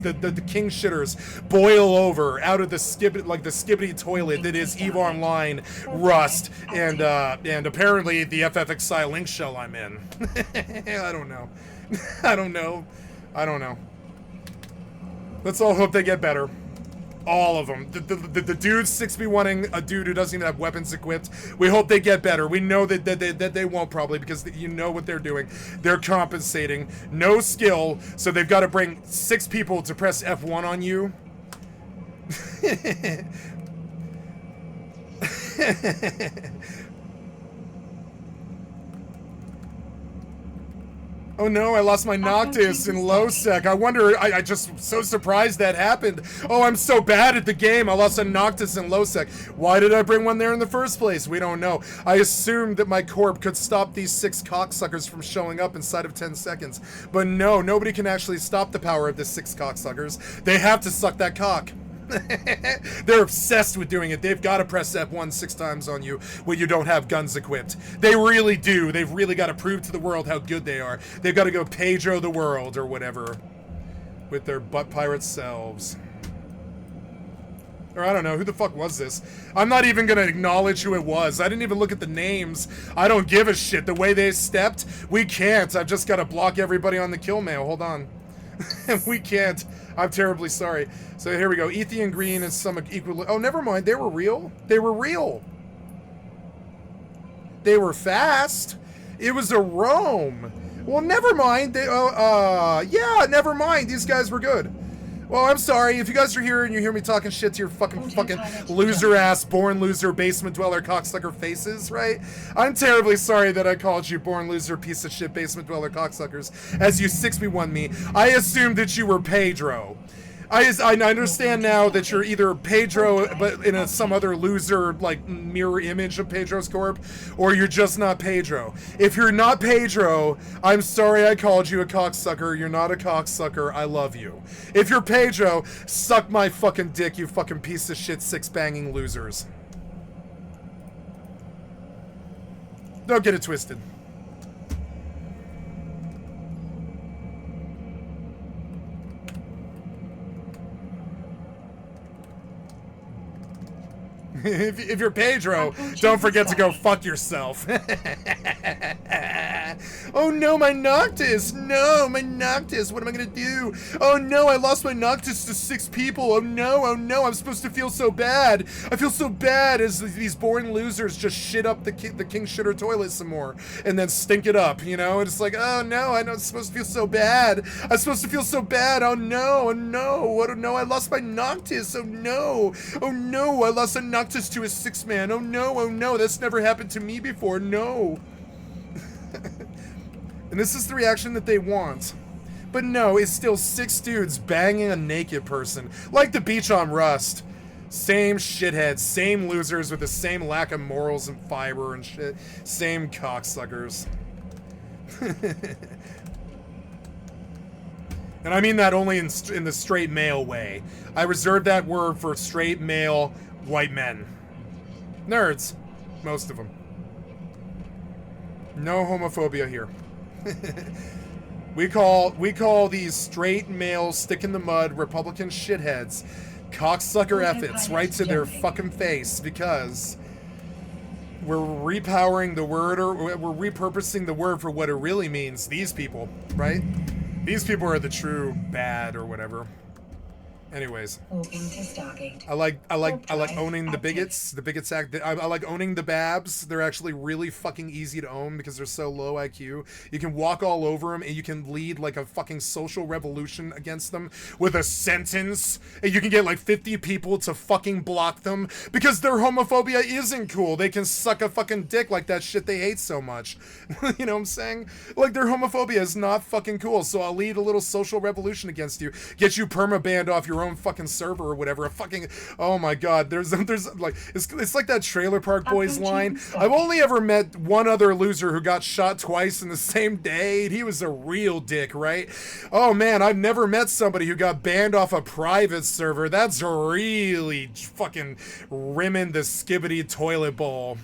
the king shitters boil over out of the skibbity toilet that is EVE Online Rust and apparently the FFXI link shell I'm in. I don't know. I don't know. Let's all hope they get better. All of them. The dudes 6v1ing a dude who doesn't even have weapons equipped. We hope they get better. We know that they won't probably because you know what they're doing. They're compensating. No skill, so they've got to bring 6 people to press F1 on you. Oh no, I lost my Noctis in low sec. I wonder, I just so surprised that happened. Oh, I'm so bad at the game. I lost a Noctis in low sec. Why did I bring one there in the first place? We don't know. I assumed that my corp could stop these 6 cocksuckers from showing up inside of 10 seconds. But no, nobody can actually stop the power of the 6 cocksuckers. They have to suck that cock. They're obsessed with doing it. They've got to press F1 6 times on you when you don't have guns equipped. They really do. They've really got to prove to the world how good they are. They've got to go Pedro the world or whatever with their butt pirate selves. Or I don't know, who the fuck was this? I'm not even gonna acknowledge who it was. I didn't even look at the names. I don't give a shit. The way they stepped, we can't. I've just got to block everybody on the kill mail. Hold on. We can't. I'm terribly sorry. So here we go. Ethian Green is some equal. Oh, never mind. They were real. They were real. They were fast. It was a roam. Well, never mind. They. Yeah. Never mind. These guys were good. Well, I'm sorry. If you guys are here and you hear me talking shit to your fucking loser-ass, born loser, basement dweller, cocksucker faces, right? I'm terribly sorry that I called you born loser, piece of shit, basement dweller, cocksuckers, as you 6v1 me. I assumed that you were Pedro. I understand now that you're either Pedro, but in some other loser, like, mirror image of Pedro's corp, or you're just not Pedro. If you're not Pedro, I'm sorry I called you a cocksucker. You're not a cocksucker. I love you. If you're Pedro, suck my fucking dick, you fucking piece of shit, 6-banging losers. Don't get it twisted. If you're Pedro, don't forget to go fuck yourself. Oh no, my Noctis! No, my Noctis! What am I gonna do? Oh no, I lost my Noctis to 6 people! Oh no, I'm supposed to feel so bad! I feel so bad as these boring losers just shit up the king shitter toilet some more, and then stink it up, you know? And it's like, oh no, I'm supposed to feel so bad! I'm supposed to feel so bad! Oh no, oh no, oh no, I lost my Noctis! Oh no, I lost a Noctis to a 6-man! Oh no, that's never happened to me before, no! And this is the reaction that they want. But no, it's still 6 dudes banging a naked person. Like the beach on Rust. Same shitheads, same losers with the same lack of morals and fiber and shit. Same cocksuckers. And I mean that only in the straight male way. I reserve that word for straight male white men. Nerds. Most of them. No homophobia here. We call these straight male stick in the mud Republican shitheads cocksucker efforts right to their fucking face because we're repowering the word, or we're repurposing the word for what it really means. These people, right? These people are the true bad or whatever. Anyways, I like owning the bigots. The bigots act. I like owning the babs. They're actually really fucking easy to own because they're so low IQ. You can walk all over them and you can lead like a fucking social revolution against them with a sentence. And you can get like 50 people to fucking block them because their homophobia isn't cool. They can suck a fucking dick like that shit they hate so much. You know what I'm saying? Like their homophobia is not fucking cool. So I'll lead a little social revolution against you. Get you perma-banned off your own fucking server or whatever. A fucking, oh my god, there's like, it's like that Trailer Park Boys line. I've only ever met one other loser who got shot twice in the same day. He was a real dick, right? Oh man, I've never met somebody who got banned off a private server. That's really fucking rimming the skibbity toilet bowl.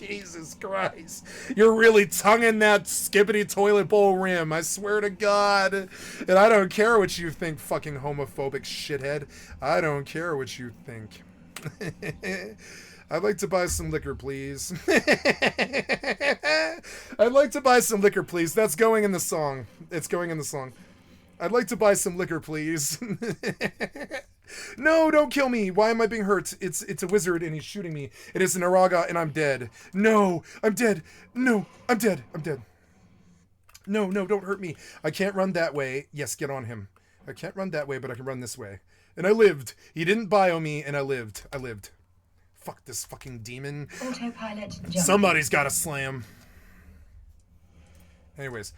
Jesus Christ. You're really tonguing that skippity toilet bowl rim, I swear to God. And I don't care what you think, fucking homophobic shithead. I don't care what you think. I'd like to buy some liquor, please. I'd like to buy some liquor, please. That's going in the song. It's going in the song. I'd like to buy some liquor, please. No, don't kill me. Why am I being hurt? It's a wizard and he's shooting me. It is an Araga and I'm dead. No, I'm dead. No, I'm dead. I'm dead. No, don't hurt me. I can't run that way. Yes, get on him. I can't run that way, but I can run this way. And I lived. He didn't bio me and I lived. I lived. Fuck this fucking demon. Autopilot jump. Somebody's got to slam. Anyways.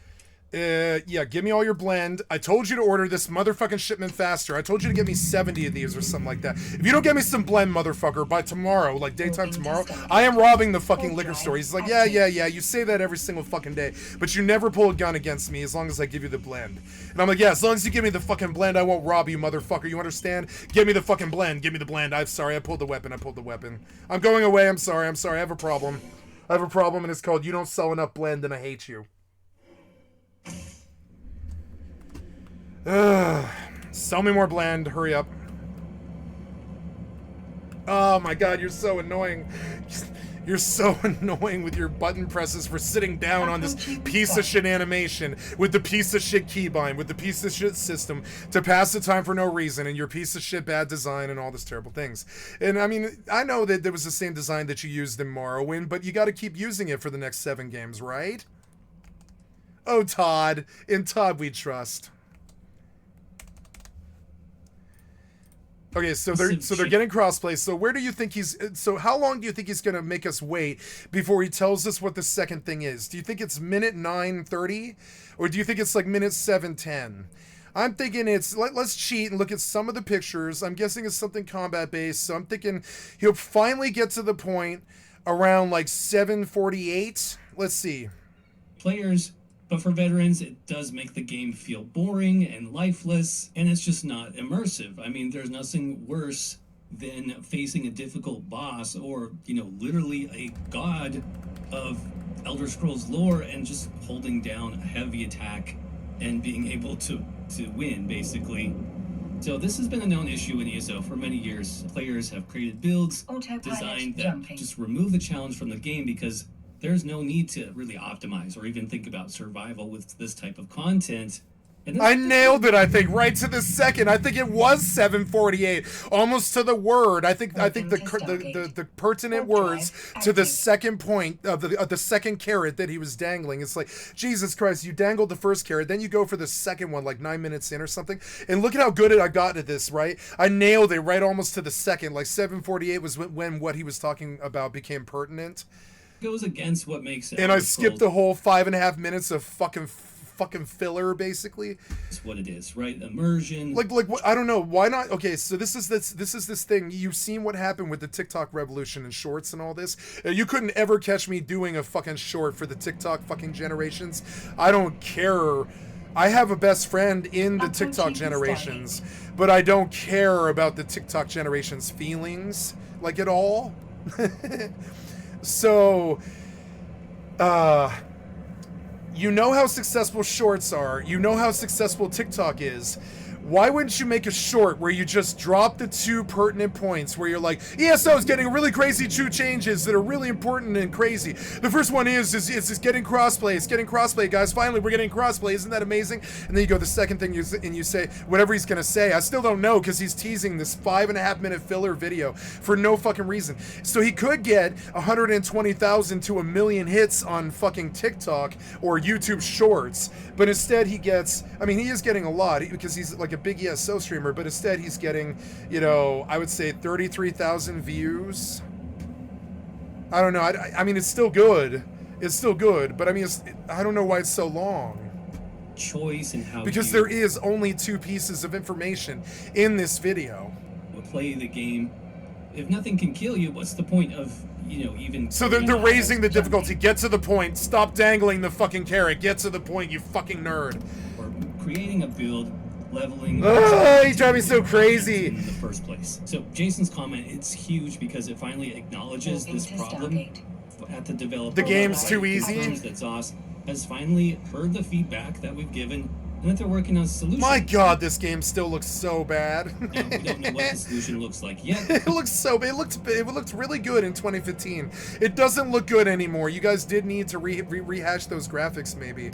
Yeah, give me all your blend. I told you to order this motherfucking shipment faster. I told you to get me 70 of these or something like that. If you don't get me some blend, motherfucker, by tomorrow, like daytime tomorrow, I am robbing the fucking liquor store. He's like, yeah, you say that every single fucking day, but you never pull a gun against me as long as I give you the blend. And I'm like, yeah, as long as you give me the fucking blend, I won't rob you, motherfucker. You understand? Give me the fucking blend. Give me the blend. I'm sorry, I pulled the weapon. I'm going away. I'm sorry. I have a problem. And it's called you don't sell enough blend and I hate you. Sell me more blend. Hurry up. Oh my god, you're so annoying. You're so annoying with your button presses for sitting down on this piece of shit animation with the piece of shit keybind, with the piece of shit system to pass the time for no reason and your piece of shit bad design and all these terrible things. And I mean, I know that there was the same design that you used in Morrowind, but you got to keep using it for the next 7 games, right? Oh, Todd. In Todd we trust. Okay, so they're getting crossplay. So where do you think so how long do you think he's going to make us wait before he tells us what the second thing is? Do you think it's minute 9:30 or do you think it's like minute 7:10? I'm thinking it's let's cheat and look at some of the pictures. I'm guessing it's something combat based. So I'm thinking he'll finally get to the point around like 7:48. Let's see. Players. But for veterans, it does make the game feel boring and lifeless, and it's just not immersive. I mean, there's nothing worse than facing a difficult boss or, literally a god of Elder Scrolls lore and just holding down a heavy attack and being able to win, basically. So this has been a known issue in ESO for many years. Players have created builds designed that just remove the challenge from the game because there's no need to really optimize or even think about survival with this type of content. And I nailed it, I think, right to the second. I think it was 7:48, almost to the word. I think the pertinent words to the second point of the second carrot that he was dangling. It's like, Jesus Christ, you dangled the first carrot, then you go for the second one like 9 minutes in or something. And look at how good I got at this, right? I nailed it right almost to the second. Like 7:48 was when what he was talking about became pertinent. Goes against what makes it. And I skipped the whole 5.5 minutes of fucking filler, basically. It's what it is, right? Immersion. Like what, I don't know why not. Okay, so this is this thing. You've seen what happened with the TikTok revolution and shorts and all this. You couldn't ever catch me doing a fucking short for the TikTok fucking generations. I don't care. I have a best friend in the TikTok generations, but I don't care about the TikTok generation's feelings like at all. So, you know how successful shorts are. You know how successful TikTok is. Why wouldn't you make a short where you just drop the 2 pertinent points where you're like, ESO is getting really crazy 2 changes that are really important and crazy. The first one is getting crossplay. It's getting crossplay, guys. Finally, we're getting crossplay. Isn't that amazing? And then you go the second thing and you say whatever he's going to say. I still don't know because he's teasing this 5.5 minute filler video for no fucking reason. So he could get 120,000 to 1 million hits on fucking TikTok or YouTube Shorts. But instead he gets, I mean, he is getting a lot because he's like a big ESO streamer, but instead he's getting, I would say 33,000 views. I don't know. I mean, it's still good. It's still good, but I mean, I don't know why it's so long. Choice and how because there is only 2 pieces of information in this video. Play the game. If nothing can kill you, what's the point of, even... So they're raising the difficulty. Get to the point. Stop dangling the fucking carrot. Get to the point, you fucking nerd. Or creating a build, leveling... You drive me so crazy! In the first place. So Jason's comment, it's huge because it finally acknowledges this problem at the developer. The game's too easy. That ZOS has finally heard the feedback that we've given, and that they're working on solutions. My God, this game still looks so bad. Now, we don't know what the solution looks like yet. It looks so bad. It looked really good in 2015. It doesn't look good anymore. You guys did need to rehash those graphics, maybe.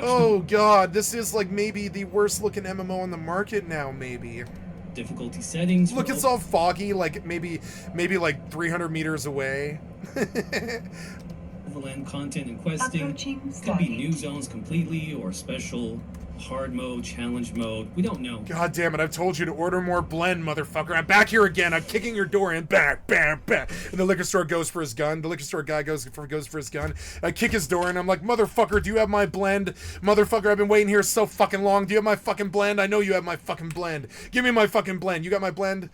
Oh God, this is like maybe the worst looking MMO on the market now, maybe. Difficulty settings. Look, it's all foggy, like maybe like 300 meters away. Overland content and questing. Could be new zones completely, or special hard mode, challenge mode. We don't know. God damn it, I've told you to order more blend, motherfucker. I'm back here again. I'm kicking your door in. Back, bam, bam. And the liquor store goes for his gun. The liquor store guy goes for his gun. I kick his door in. I'm like, motherfucker, do you have my blend? Motherfucker, I've been waiting here so fucking long. Do you have my fucking blend? I know you have my fucking blend. Give me my fucking blend. You got my blend?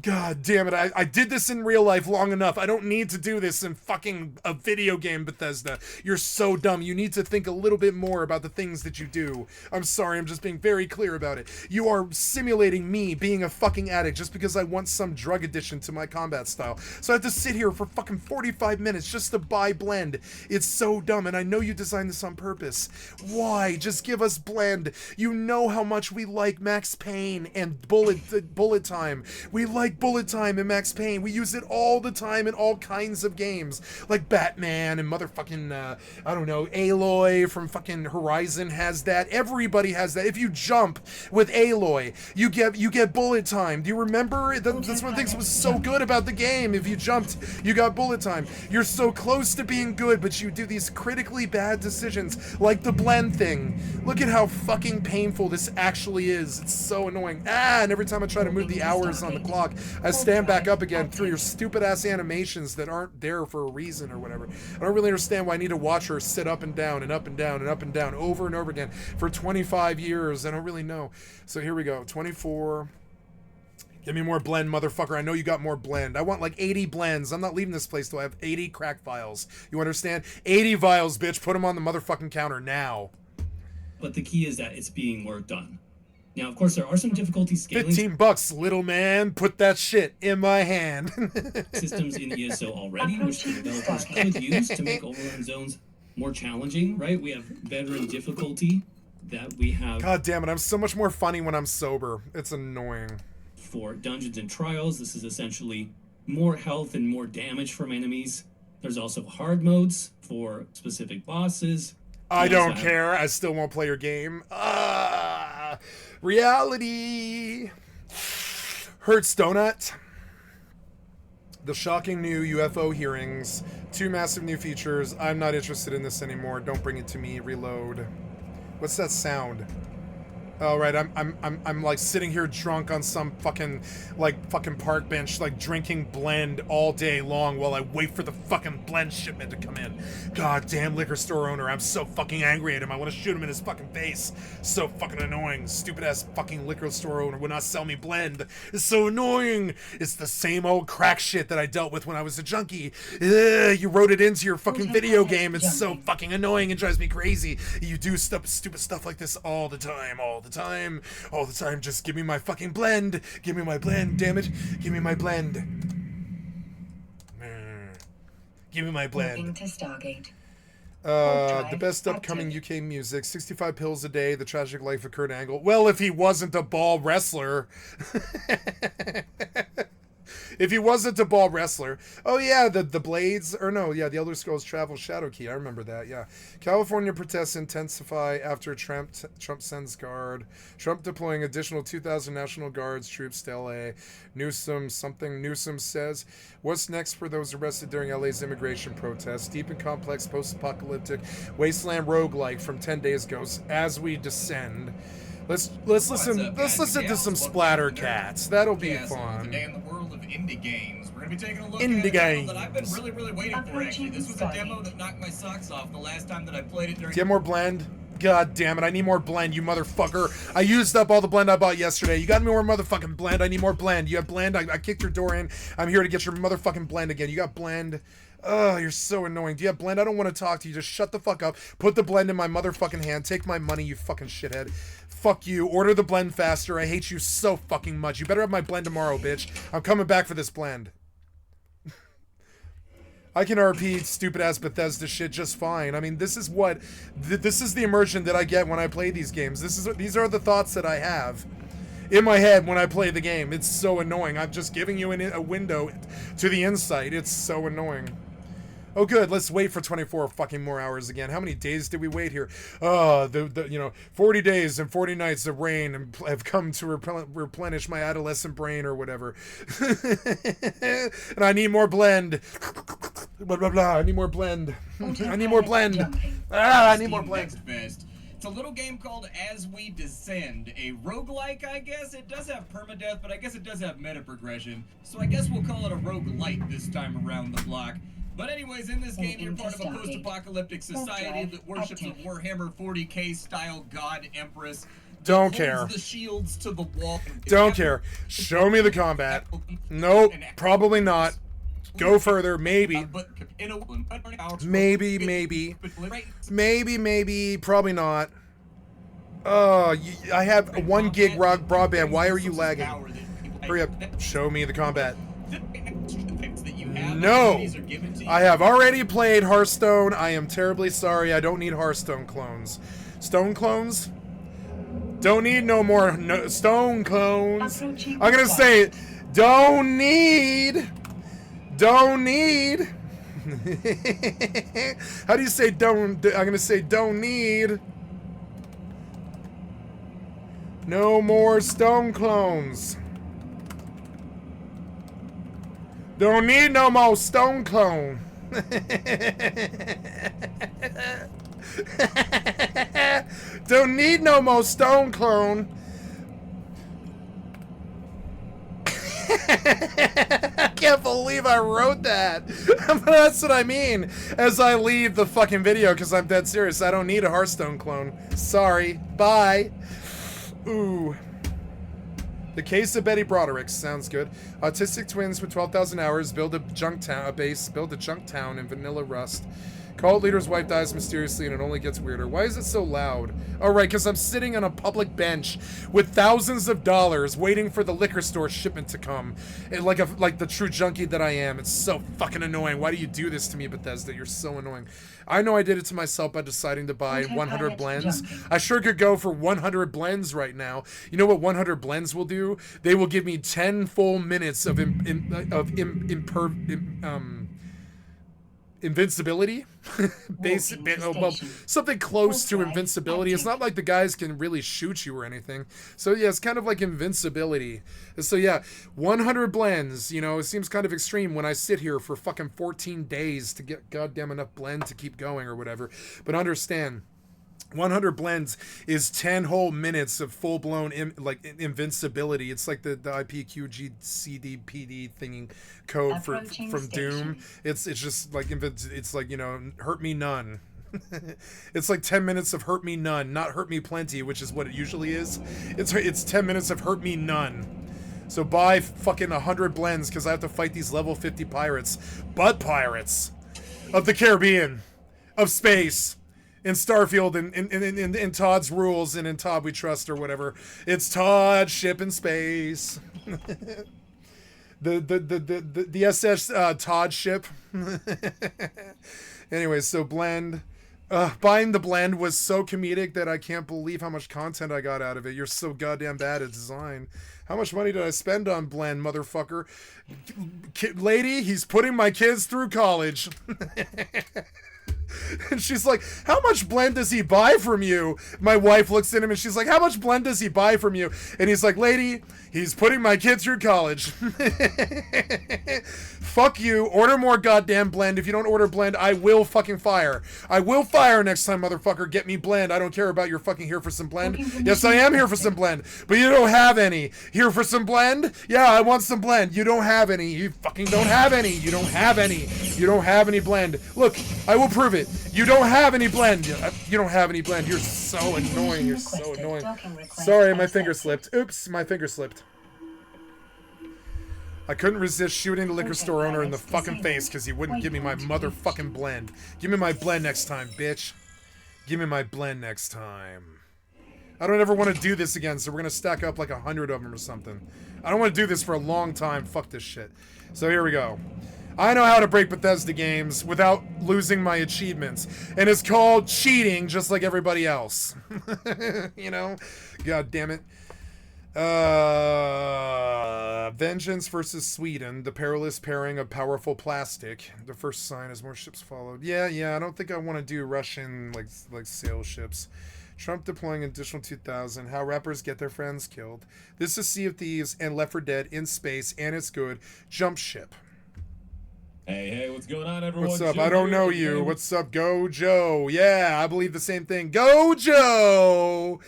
God damn it, I did this in real life long enough. I don't need to do this in fucking a video game, Bethesda. You're so dumb. You need to think a little bit more about the things that you do. I'm sorry, I'm just being very clear about it. You are simulating me being a fucking addict just because I want some drug addition to my combat style. So I have to sit here for fucking 45 minutes just to buy blend. It's so dumb, and I know you designed this on purpose. Why? Just give us blend. You know how much we like Max Payne and bullet time. We like bullet time in Max Payne. We use it all the time in all kinds of games, like Batman and motherfucking I don't know, Aloy from fucking Horizon has that. Everybody has that. If you jump with Aloy, you get bullet time. Do you remember? That's one of the things that was so good about the game. If you jumped, you got bullet time. You're so close to being good, but you do these critically bad decisions, like the blend thing. Look at how fucking painful this actually is. It's so annoying. And every time I try to move the hours on the clock, I stand back up again through your stupid ass animations that aren't there for a reason or whatever. I don't really understand why I need to watch her sit up and down and up and down and up and down over and over again for 25 years. I don't really know. So here we go. 24. Give me more blend, motherfucker. I know you got more blend. I want like 80 blends. I'm not leaving this place till I have 80 crack vials. You understand? 80 vials, bitch. Put them on the motherfucking counter now. But the key is that it's being worked on. Now, of course, there are some difficulty scaling. $15, little man. Put that shit in my hand. Systems in ESO already, which the developers could use to make overrun zones more challenging, right? We have veteran difficulty that we have. God damn it, I'm so much more funny when I'm sober. It's annoying. For dungeons and trials, this is essentially more health and more damage from enemies. There's also hard modes for specific bosses. I don't care. I still won't play your game. Reality. Hurts Donut. The shocking new UFO hearings. 2 massive new features. I'm not interested in this anymore. Don't bring it to me. Reload. What's that sound? Oh, right, I'm like sitting here drunk on some fucking park bench, like drinking blend all day long while I wait for the fucking blend shipment to come in. God damn liquor store owner, I'm so fucking angry at him. I want to shoot him in his fucking face. So fucking annoying. Stupid ass fucking liquor store owner would not sell me blend. It's so annoying. It's the same old crack shit that I dealt with when I was a junkie. Ugh, you wrote it into your fucking video game. It's so fucking annoying. It drives me crazy. You do stupid stuff like this all the time. Just give me my fucking blend. Give me my blend, damn it. Give me my blend. Give me my blend. Moving to Stargate. The best upcoming UK music, 65 pills a day, The Tragic Life of Kurt Angle. Well, if he wasn't a ball wrestler. If he wasn't a ball wrestler. Oh, yeah, the Blades. Or no, yeah, the Elder Scrolls Travel Shadow Key. I remember that, yeah. California protests intensify after Trump sends guard. Trump deploying additional 2,000 National Guards troops to L.A. Newsom says, what's next for those arrested during L.A.'s immigration protests? Deep and complex post-apocalyptic wasteland roguelike from 10 days ago as we descend. Let's listen to some Splatter Cats. That'll be fun. Today in the world of indie games, we're gonna be taking a look Indie at a games. demo that I've been really waiting for. Actually, this was a demo that knocked my socks off the last time that I played it during. Get more blend. God damn it! I need more blend, you motherfucker. I used up all the blend I bought yesterday. You got me more motherfucking blend. I need more blend. You have blend. I kicked your door in. I'm here to get your motherfucking blend again. You got blend. Oh, you're so annoying. Do you have blend? I don't want to talk to you. Just shut the fuck up. Put the blend in my motherfucking hand. Take my money, you fucking shithead. Fuck you. Order the blend faster. I hate you so fucking much. You better have my blend tomorrow, bitch. I'm coming back for this blend. I can RP stupid-ass Bethesda shit just fine. I mean, this is what... this is the immersion that I get when I play these games. These are the thoughts that I have in my head when I play the game. It's so annoying. I'm just giving you a window to the insight. It's so annoying. Oh, good. Let's wait for 24 fucking more hours again. How many days did we wait here? Oh, you know, 40 days and 40 nights of rain have come to replenish my adolescent brain or whatever. And I need more blend. Blah, blah, blah. I need more blend. I need more blend. I need more blend. It's a little game called As We Descend, a roguelike, I guess. It does have permadeath, but I guess it does have meta progression. So I guess we'll call it a roguelite this time around the block. But anyways, in this game, you're part of a post-apocalyptic society that worships a Warhammer 40k style god empress. Don't care. The shields to the wall. Don't care. Show me the combat. Nope, probably not. Go further, maybe. Maybe, probably not. I have 1 gig broadband. Why are you lagging? Hurry up. Show me the combat. No! I have already played Hearthstone. I am terribly sorry. I don't need Hearthstone clones. Stone clones? Don't need no more stone clones. I'm gonna say it. Don't need. Don't need. How do you say don't? I'm gonna say don't need. No more stone clones. Don't need no more stone clone. Don't need no more stone clone. I can't believe I wrote that. That's what I mean as I leave the fucking video, because I'm dead serious. I don't need a Hearthstone clone. Sorry. Bye. Ooh. The Case of Betty Broderick sounds good. Autistic twins with 12,000 hours build a junk town in Vanilla Rust. Cult leader's wife dies mysteriously and it only gets weirder. Why is it so loud? Oh, right, because I'm sitting on a public bench with thousands of dollars waiting for the liquor store shipment to come. And like the true junkie that I am. It's so fucking annoying. Why do you do this to me, Bethesda? You're so annoying. I know I did it to myself by deciding to buy 100 blends. I sure could go for 100 blends right now. You know what 100 blends will do? They will give me 10 full minutes of invincibility. Well, something close to invincibility. It's not like the guys can really shoot you or anything. So yeah, it's kind of like invincibility. So yeah, 100 blends, you know, it seems kind of extreme when I sit here for fucking 14 days to get goddamn enough blend to keep going or whatever. But understand, 100 blends is 10 whole minutes of full-blown invincibility. It's like the IPQGCDPD thingy code from Doom. It's just like it's like, you know, hurt me none. It's like 10 minutes of hurt me none, not hurt me plenty, which is what it usually is. It's 10 minutes of hurt me none. So buy fucking 100 blends because I have to fight these level 50 pirates. But pirates of the Caribbean, of space, in Starfield, in Todd's rules, and in Todd we trust, or whatever. It's Todd's ship in space. the SS Todd ship. Anyways, so blend. Buying the blend was so comedic that I can't believe how much content I got out of it. You're so goddamn bad at design. How much money did I spend on blend, motherfucker? Lady, he's putting my kids through college. And she's like, how much blend does he buy from you? My wife looks at him and she's like, how much blend does he buy from you? And he's like, lady, he's putting my kid through college. Fuck you. Order more goddamn blend. If you don't order blend, I will fucking fire. I will fire next time, motherfucker. Get me blend. I don't care about your fucking here for some blend. Yes, I am here for some blend. But you don't have any. Here for some blend? Yeah, I want some blend. You don't have any. You fucking don't have any. You don't have any. You don't have any blend. Look, I will prove it. You don't have any blend. You don't have any blend. You're so annoying. You're so annoying. Sorry, my finger slipped. Oops, my finger slipped. I couldn't resist shooting the liquor store owner in the fucking face because he wouldn't give me my motherfucking blend. Give me my blend next time, bitch. Give me my blend next time. I don't ever want to do this again, so we're going to stack up like 100 of them or something. I don't want to do this for a long time. Fuck this shit. So here we go. I know how to break Bethesda games without losing my achievements. And it's called cheating, just like everybody else. You know? God damn it. Vengeance versus Sweden. The perilous pairing of powerful plastic. The first sign as more ships followed. Yeah, I don't think I want to do Russian, like sail ships. Trump deploying additional 2,000. How rappers get their friends killed. This is Sea of Thieves and Left 4 Dead in space, and it's good. Jump ship. Hey, what's going on, everyone? What's up? Joe I don't here. know you. What's up? Go Joe. Yeah, I believe the same thing. Go Joe!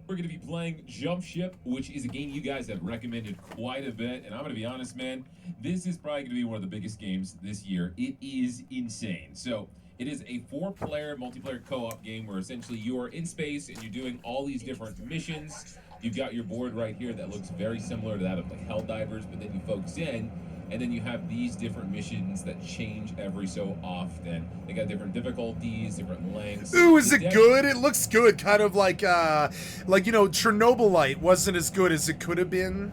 We're going to be playing Jump Ship, which is a game you guys have recommended quite a bit. And I'm going to be honest, man, this is probably going to be one of the biggest games this year. It is insane. So it is a 4-player multiplayer co-op game where essentially you are in space and you're doing all these different missions. You've got your board right here that looks very similar to that of like Helldivers, but then you focus in. And then you have these different missions that change every so often. They got different difficulties, different lengths. Ooh, is it good? It looks good. Kind of like you know, Chernobylite wasn't as good as it could have been.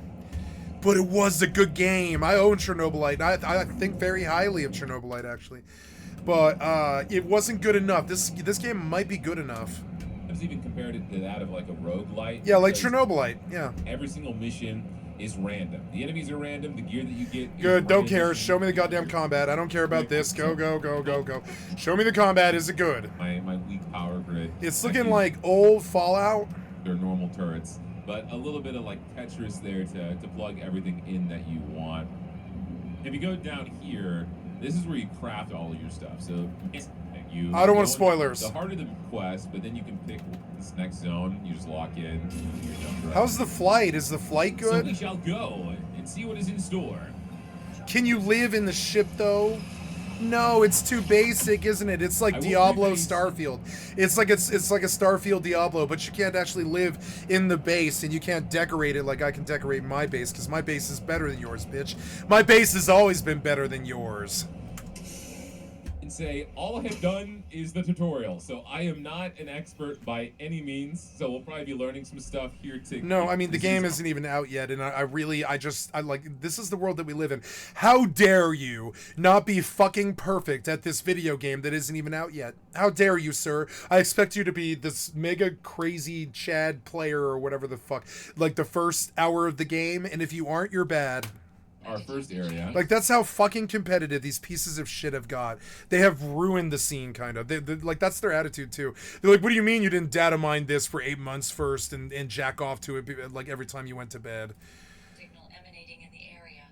But it was a good game. I own Chernobylite. I think very highly of Chernobylite, actually. But it wasn't good enough. This game might be good enough. I was even compared it to that of like a roguelite. Yeah, like Chernobylite, yeah. Every single mission is random. The enemies are random. The gear that you get is Good, don't care. random. Show me the goddamn combat. I don't care about this. Go. Show me the combat. Is it good? My weak power grid. It's looking like old Fallout. They're normal turrets, but a little bit of like Tetris there to plug everything in that you want. If you go down here, this is where you craft all of your stuff. So you. I don't want spoilers. The harder the quest, but then you can pick this next zone. You just lock in. How's the flight? Is the flight So we good? shall go and see what is in store. Can you live in the ship though? No, it's too basic, isn't it? It's like I will Diablo rebase. Starfield. It's like a Starfield Diablo, but you can't actually live in the base and you can't decorate it like I can decorate my base, because my base is better than yours, bitch. My base has always been better than yours. And say all I have done is the tutorial, so I am not an expert by any means. So we'll probably be learning some stuff here too. No, I mean, the game isn't even out yet, and I like, this is the world that we live in. How dare you not be fucking perfect at this video game that isn't even out yet? How dare you, sir? I expect you to be this mega crazy Chad player or whatever the fuck, like the first hour of the game, and if you aren't, you're bad. Our first area. Like, that's how fucking competitive these pieces of shit have got. They have ruined the scene, kind of. They're like, that's their attitude, too. They're like, what do you mean you didn't data mine this for 8 months first and jack off to it, like, every time you went to bed? Signal emanating in the area.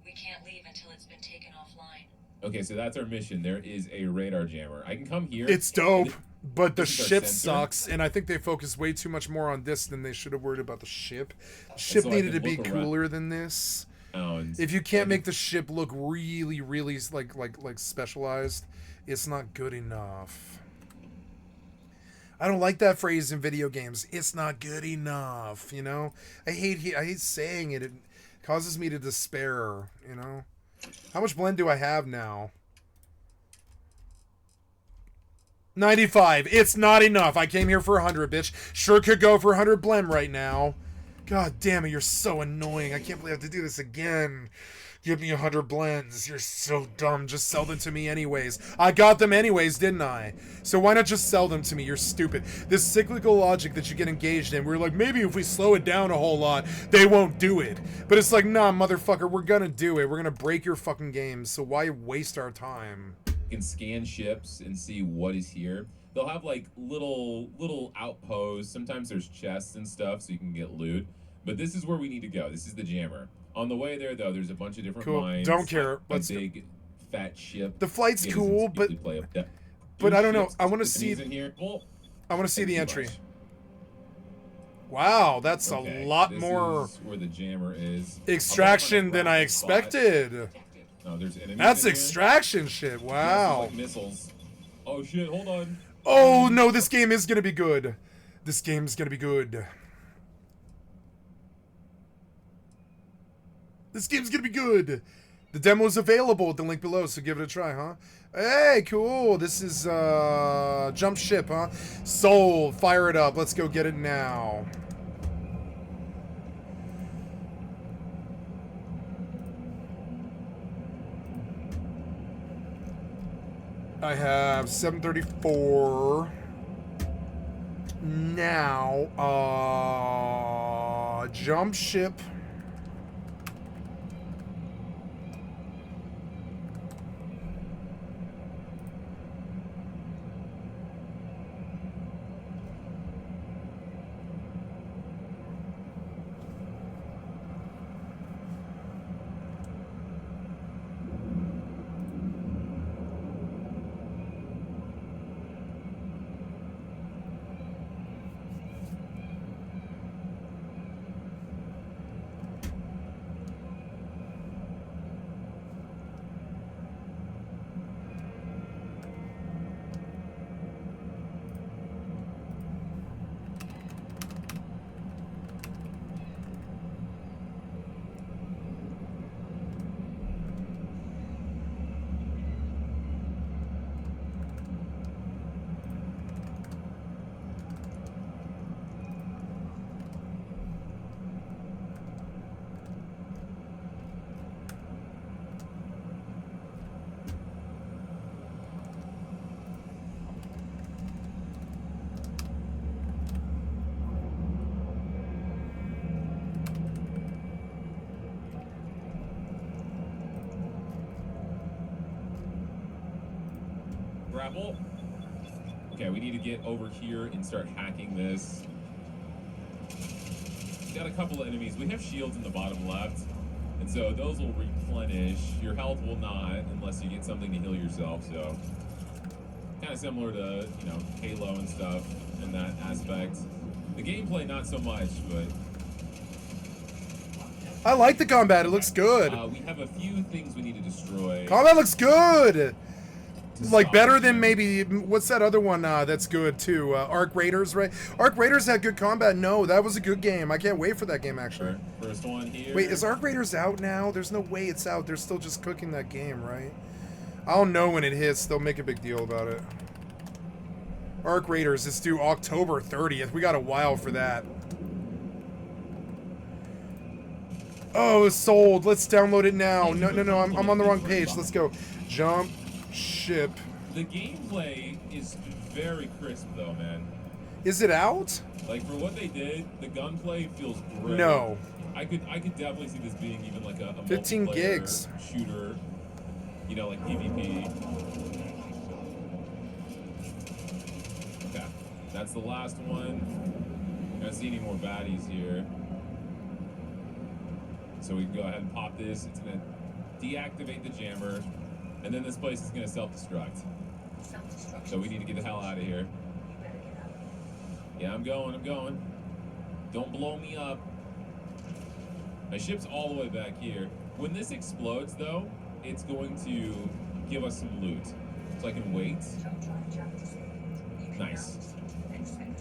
We can't leave until it's been taken offline. Okay, so that's our mission. There is a radar jammer. I can come here. It's dope, but the This is our ship sensor. sucks, and I think they focus way too much more on this than they should have worried about the ship. The ship so I needed to can be look around. cooler than this. And If you can't make the ship look really, really like specialized, it's not good enough. I don't like that phrase in video games. It's not good enough, you know? I hate saying it. It causes me to despair, you know? How much blend do I have now? 95. It's not enough. I came here for 100, bitch. Sure could go for 100 blend right now. God damn it, you're so annoying. I can't believe I have to do this again. Give me 100 blends. You're so dumb. Just sell them to me anyways. I got them anyways, didn't I? So why not just sell them to me? You're stupid. This cyclical logic that you get engaged in, we're like, maybe if we slow it down a whole lot, they won't do it. But it's like, nah, motherfucker, we're gonna do it. We're gonna break your fucking games, so why waste our time? You can scan ships and see what is here. They'll have like little outposts. Sometimes there's chests and stuff so you can get loot. But this is where we need to go. This is the jammer. On the way there, though, there's a bunch of different Cool. mines. Don't care. A Let's big fat ship. The flight's It cool, doesn't but usually play up there. but I don't know. Ships, I want to the see. things in here. Well, I want to see the too entry. much. Wow, that's Okay, a lot this more is where the jammer is. extraction than I I'll put it on a expected. No, there's enemies That's in here. extraction shit. There's Wow. like missiles. Oh shit! Hold on. Oh no, this game is gonna be good. This game's gonna be good. This game's gonna be good. The demo's available at the link below, so give it a try, huh? Hey, cool. This is Jump Ship, huh? Sold. Fire it up. Let's go get it now. I have 734 now. Jump ship. Grapple. Okay, we need to get over here and start hacking this. Got a couple of enemies. We have shields in the bottom left, and so those will replenish. Your health will not unless you get something to heal yourself. So kind of similar to, you know, Halo and stuff in that aspect. The gameplay not so much, but I like the combat. It looks good. we have a few things we need to destroy. Combat looks good. Like stop better it. than maybe what's that other one that's good too? Arc Raiders, right? Arc Raiders had good combat. No, that was a good game. I can't wait for that game actually. First one here. Wait, is Arc Raiders out now? There's no way it's out. They're still just cooking that game, right? I'll know when it hits. They'll make a big deal about it. Arc Raiders is due October 30th. We got a while for that. Oh, it's sold. Let's download it now. No, I'm on the wrong page. Let's go. Jump ship. The gameplay is very crisp though, man. Is it out? Like for what they did, the gunplay feels great. No. I could definitely see this being even like a 15 multiplayer gigs. shooter. You know, like PvP. Okay, that's the last one. I don't see any more baddies here. So we can go ahead and pop this. It's gonna deactivate the jammer, and then this place is gonna self-destruct. So we need to get the hell out of here. Yeah, I'm going. Don't blow me up. My ship's all the way back here. When this explodes, though, it's going to give us some loot. So I can wait. Nice.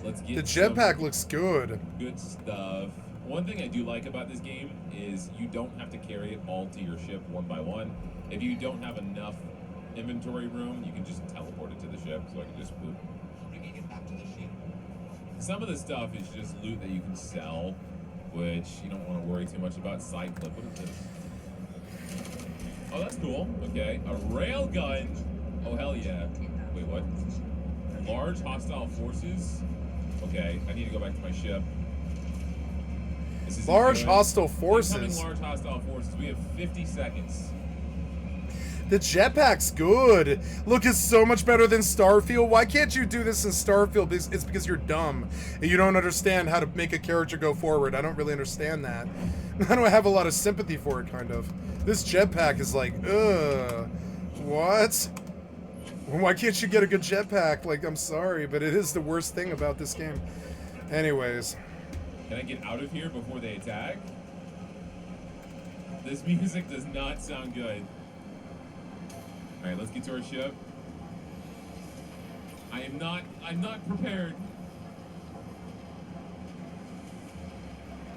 Let's get The jetpack looks good. good stuff. One thing I do like about this game is you don't have to carry it all to your ship one by one. If you don't have enough inventory room, you can just teleport it to the ship. So I can just boop. Some of the stuff is just loot that you can sell, which you don't want to worry too much about. Side clip. What is this? Oh, that's cool. Okay. A rail gun. Oh, hell yeah. Wait, what? Large hostile forces? Okay, I need to go back to my ship. This is Large good. hostile forces. Incoming large hostile forces. We have 50 seconds. The jetpack's good. Look, it's so much better than Starfield. Why can't you do this in Starfield? It's because you're dumb and you don't understand how to make a character go forward. I don't really understand that. I don't have a lot of sympathy for it, kind of. This jetpack is like, what? Why can't you get a good jetpack? Like, I'm sorry, but it is the worst thing about this game. Anyways. Can I get out of here before they attack? This music does not sound good. Alright, let's get to our ship. I'm not prepared.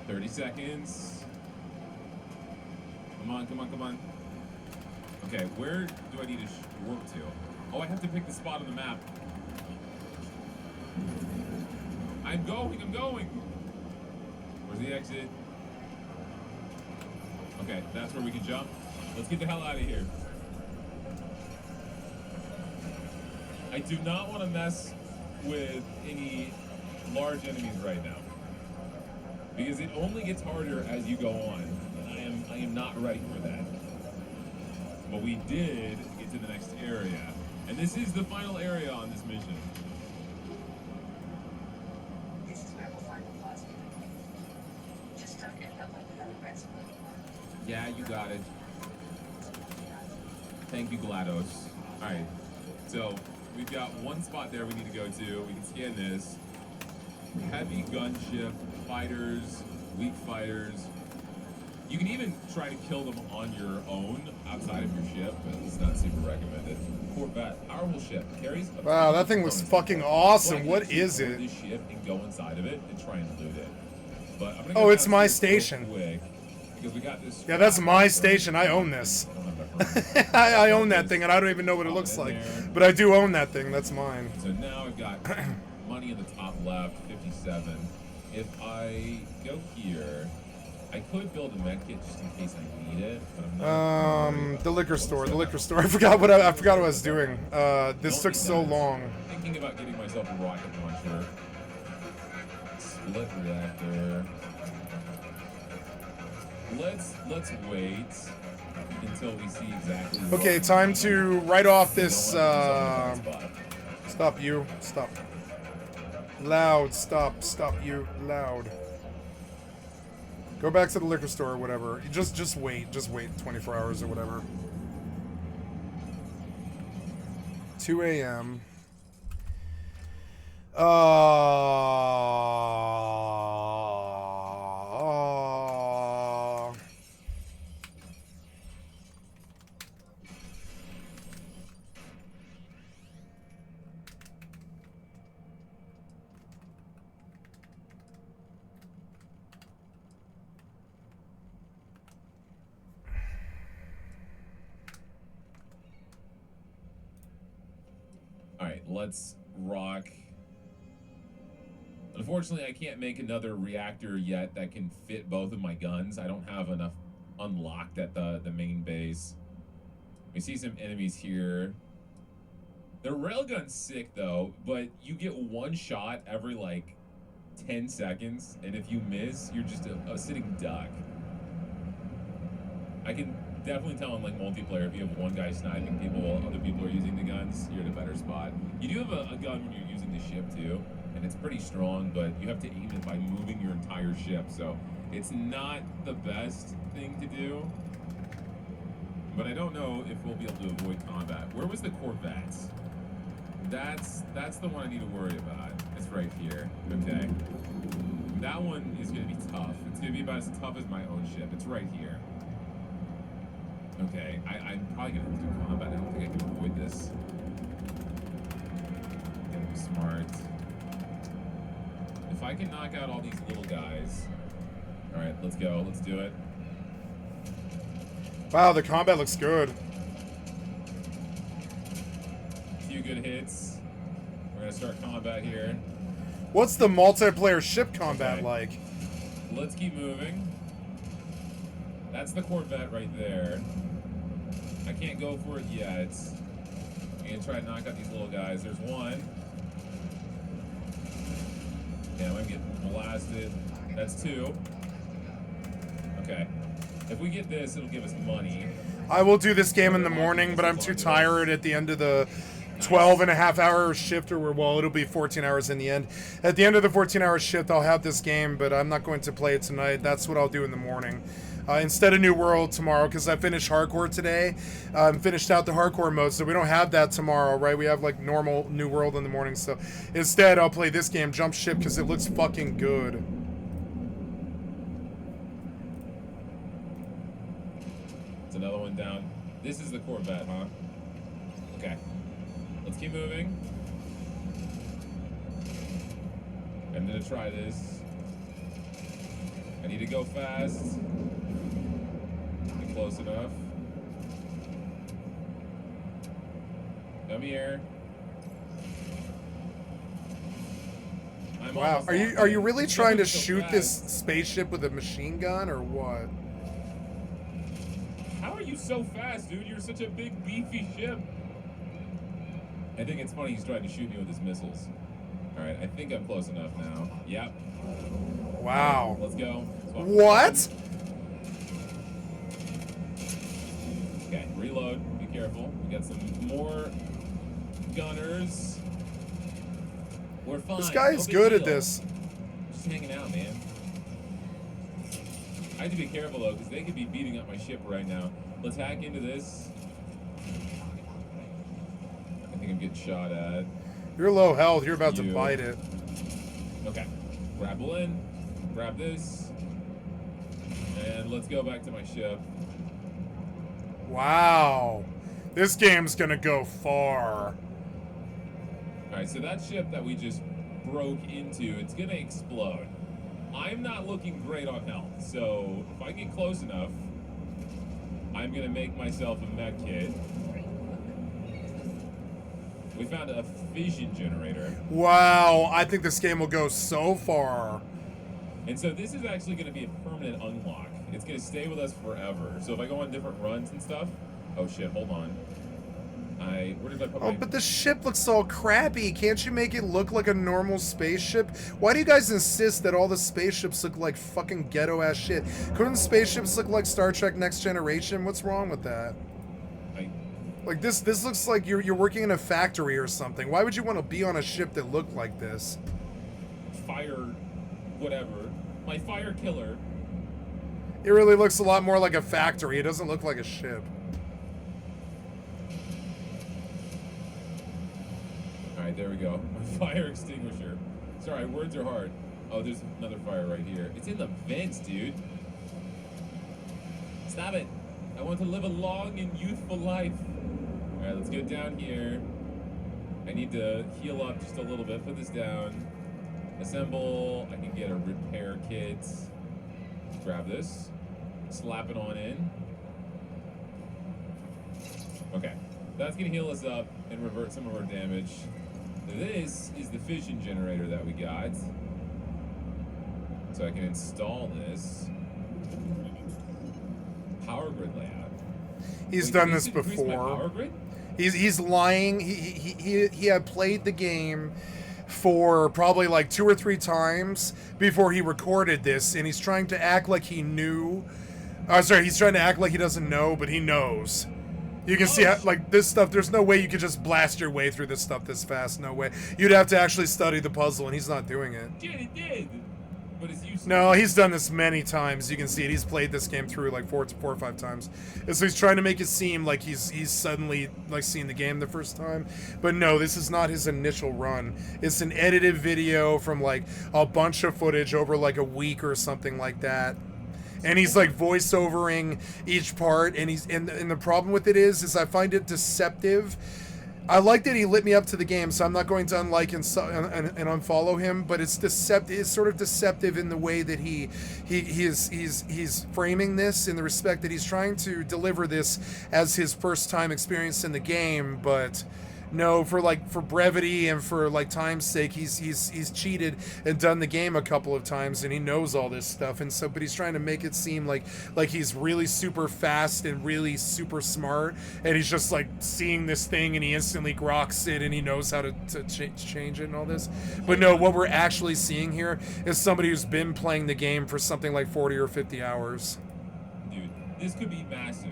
30 seconds. Come on. Okay, where do I need to work to? Oh, I have to pick the spot on the map. I'm going. Where's the exit? Okay, that's where we can jump. Let's get the hell out of here. I do not want to mess with any large enemies right now, because it only gets harder as you go on, and I am not ready for that. But we did get to the next area, and this is the final area on this mission. This is where we'll find the plasma. Just don't end up like the other rest of them. Yeah, you got it. Thank you, GLaDOS. Alright, so we've got one spot there we need to go to. We can scan this. Heavy gunship, fighters, weak fighters. You can even try to kill them on your own outside of your ship, but it's not super recommended. Corvette, powerful ship, carries a Wow, that thing was fucking awesome. Well, I What can is board it? This ship and go inside of it and try and loot it. But I'm gonna Oh, go it's down my here real station. quick, because we got this. Yeah, that's my station. I own this. I don't have that I own that thing, and I don't even know what it looks like. But I do own that thing. That's mine. So now I've got money in the top left, 57. If I go here, I could build a med kit just in case I need it, but I'm not. The liquor store. The liquor store. I forgot what I was doing. This took so long. I'm thinking about getting myself a rocket launcher. Split reactor. Let's wait until we see exactly. Okay, time to write off this. Spot. Stop you. Stop. Loud. Stop you. Loud. Go back to the liquor store or whatever. Just wait. Just wait 24 hours or whatever. 2 a.m. Alright, let's rock. Unfortunately, I can't make another reactor yet that can fit both of my guns. I don't have enough unlocked at the main base. We see some enemies here. The railgun's sick, though, but you get one shot every, like, 10 seconds, and if you miss, you're just a sitting duck. I can definitely tell in, like, multiplayer, if you have one guy sniping people while other people are using the guns, you're in a better spot. You do have a gun when you're using the ship, too, and it's pretty strong, but you have to aim it by moving your entire ship, so it's not the best thing to do. But I don't know if we'll be able to avoid combat. Where was the Corvette? That's the one I need to worry about. It's right here. Okay. That one is going to be tough. It's going to be about as tough as my own ship. It's right here. Okay. I'm probably going to have to do combat. I don't think I can avoid this. Gotta be smart. If I can knock out all these little guys. Alright, let's go. Let's do it. Wow, the combat looks good. Few good hits. We're gonna start combat here. What's the multiplayer ship combat Okay. like? Let's keep moving. That's the Corvette right there. I can't go for it yet. I'm gonna try to knock out these little guys. There's one. Damn, I'm getting blasted. That's two. Okay. If we get this, it'll give us money. I will do this game in the morning, but I'm too tired at the end of the 12.5-hour shift, or well, it'll be 14 hours in the end. At the end of the 14-hour shift, I'll have this game, but I'm not going to play it tonight. That's what I'll do in the morning. Instead of New World tomorrow, because I finished hardcore today. Finished out the hardcore mode, so we don't have that tomorrow, right? We have like normal New World in the morning, so instead I'll play this game, Jump Ship, because it looks fucking good. It's another one down. This is the Corvette, huh? Okay. Let's keep moving. I'm gonna try this. I need to go fast. Get close enough. Come here. I'm Wow, almost are you locked really in. trying to So shoot fast. this spaceship with a machine gun, or what? How are you so fast, dude? You're such a big, beefy ship. I think it's funny he's trying to shoot me with his missiles. All right, I think I'm close enough now. Yep. Wow. Let's go. What? Okay, reload. Be careful. We got some more gunners. We're fine. This guy is No big good at deal. this. Just hanging out, man. I have to be careful though, because they could be beating up my ship right now. Let's hack into this. I think I'm getting shot at. You're low health. You're about to You. bite it. Okay. Grapple in. Grab this. And let's go back to my ship. Wow. This game's gonna go far. Alright, so that ship that we just broke into, it's gonna explode. I'm not looking great on health, so if I get close enough, I'm gonna make myself a mech kit. We found a fission generator. Wow. I think this game will go so far. And so this is actually gonna be a permanent unlock. It's gonna stay with us forever. So if I go on different runs and stuff, oh shit, hold on. Where did I put Oh, my... but the ship looks all crappy. Can't you make it look like a normal spaceship? Why do you guys insist that all the spaceships look like fucking ghetto-ass shit? Couldn't spaceships look like Star Trek Next Generation? What's wrong with that? Like, this looks like you're working in a factory or something. Why would you want to be on a ship that looked like this? Fire... whatever. My fire killer. It really looks a lot more like a factory. It doesn't look like a ship. Alright, there we go. My fire extinguisher. Sorry, words are hard. Oh, there's another fire right here. It's in the vents, dude. Stop it. I want to live a long and youthful life. Alright, let's go down here. I need to heal up just a little bit. Put this down. Assemble. I can get a repair kit. Grab this. Slap it on in. Okay. That's going to heal us up and revert some of our damage. This is the fission generator that we got. So I can install this. Power grid layout. He's Wait, done did this increase my before. power grid? He's lying. He had played the game for probably like 2 or 3 times before he recorded this, and he's trying to act like he knew. Sorry, he's trying to act like he doesn't know, but he knows. You can see how, like, this stuff, there's no way you could just blast your way through this stuff this fast. No way. You'd have to actually study the puzzle, and he's not doing it. Yeah, it did. But it's useless. No, he's done this many times. You can see it. He's played this game through like 4 or 5 times. And so he's trying to make it seem like he's suddenly like seen the game the first time. But no, this is not his initial run. It's an edited video from like a bunch of footage over like a week or something like that. And he's like voiceovering each part, and the problem with it is I find it deceptive. I like that he lit me up to the game, so I'm not going to unlike and unfollow him. But it's deceptive. It's sort of deceptive in the way that he's framing this, in the respect that he's trying to deliver this as his first time experience in the game, but. No, for brevity and for like time's sake, he's cheated and done the game a couple of times, and he knows all this stuff, and so but he's trying to make it seem like he's really super fast and really super smart, and he's just like seeing this thing and he instantly groks it and he knows how to change it and all this. But no, what we're actually seeing here is somebody who's been playing the game for something like 40 or 50 hours. Dude, this could be massive.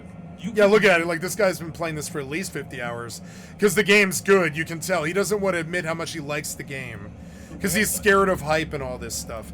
Yeah, look at it. Like, this guy's been playing this for at least 50 hours. Because the game's good, you can tell. He doesn't want to admit how much he likes the game. Because he's scared of hype and all this stuff.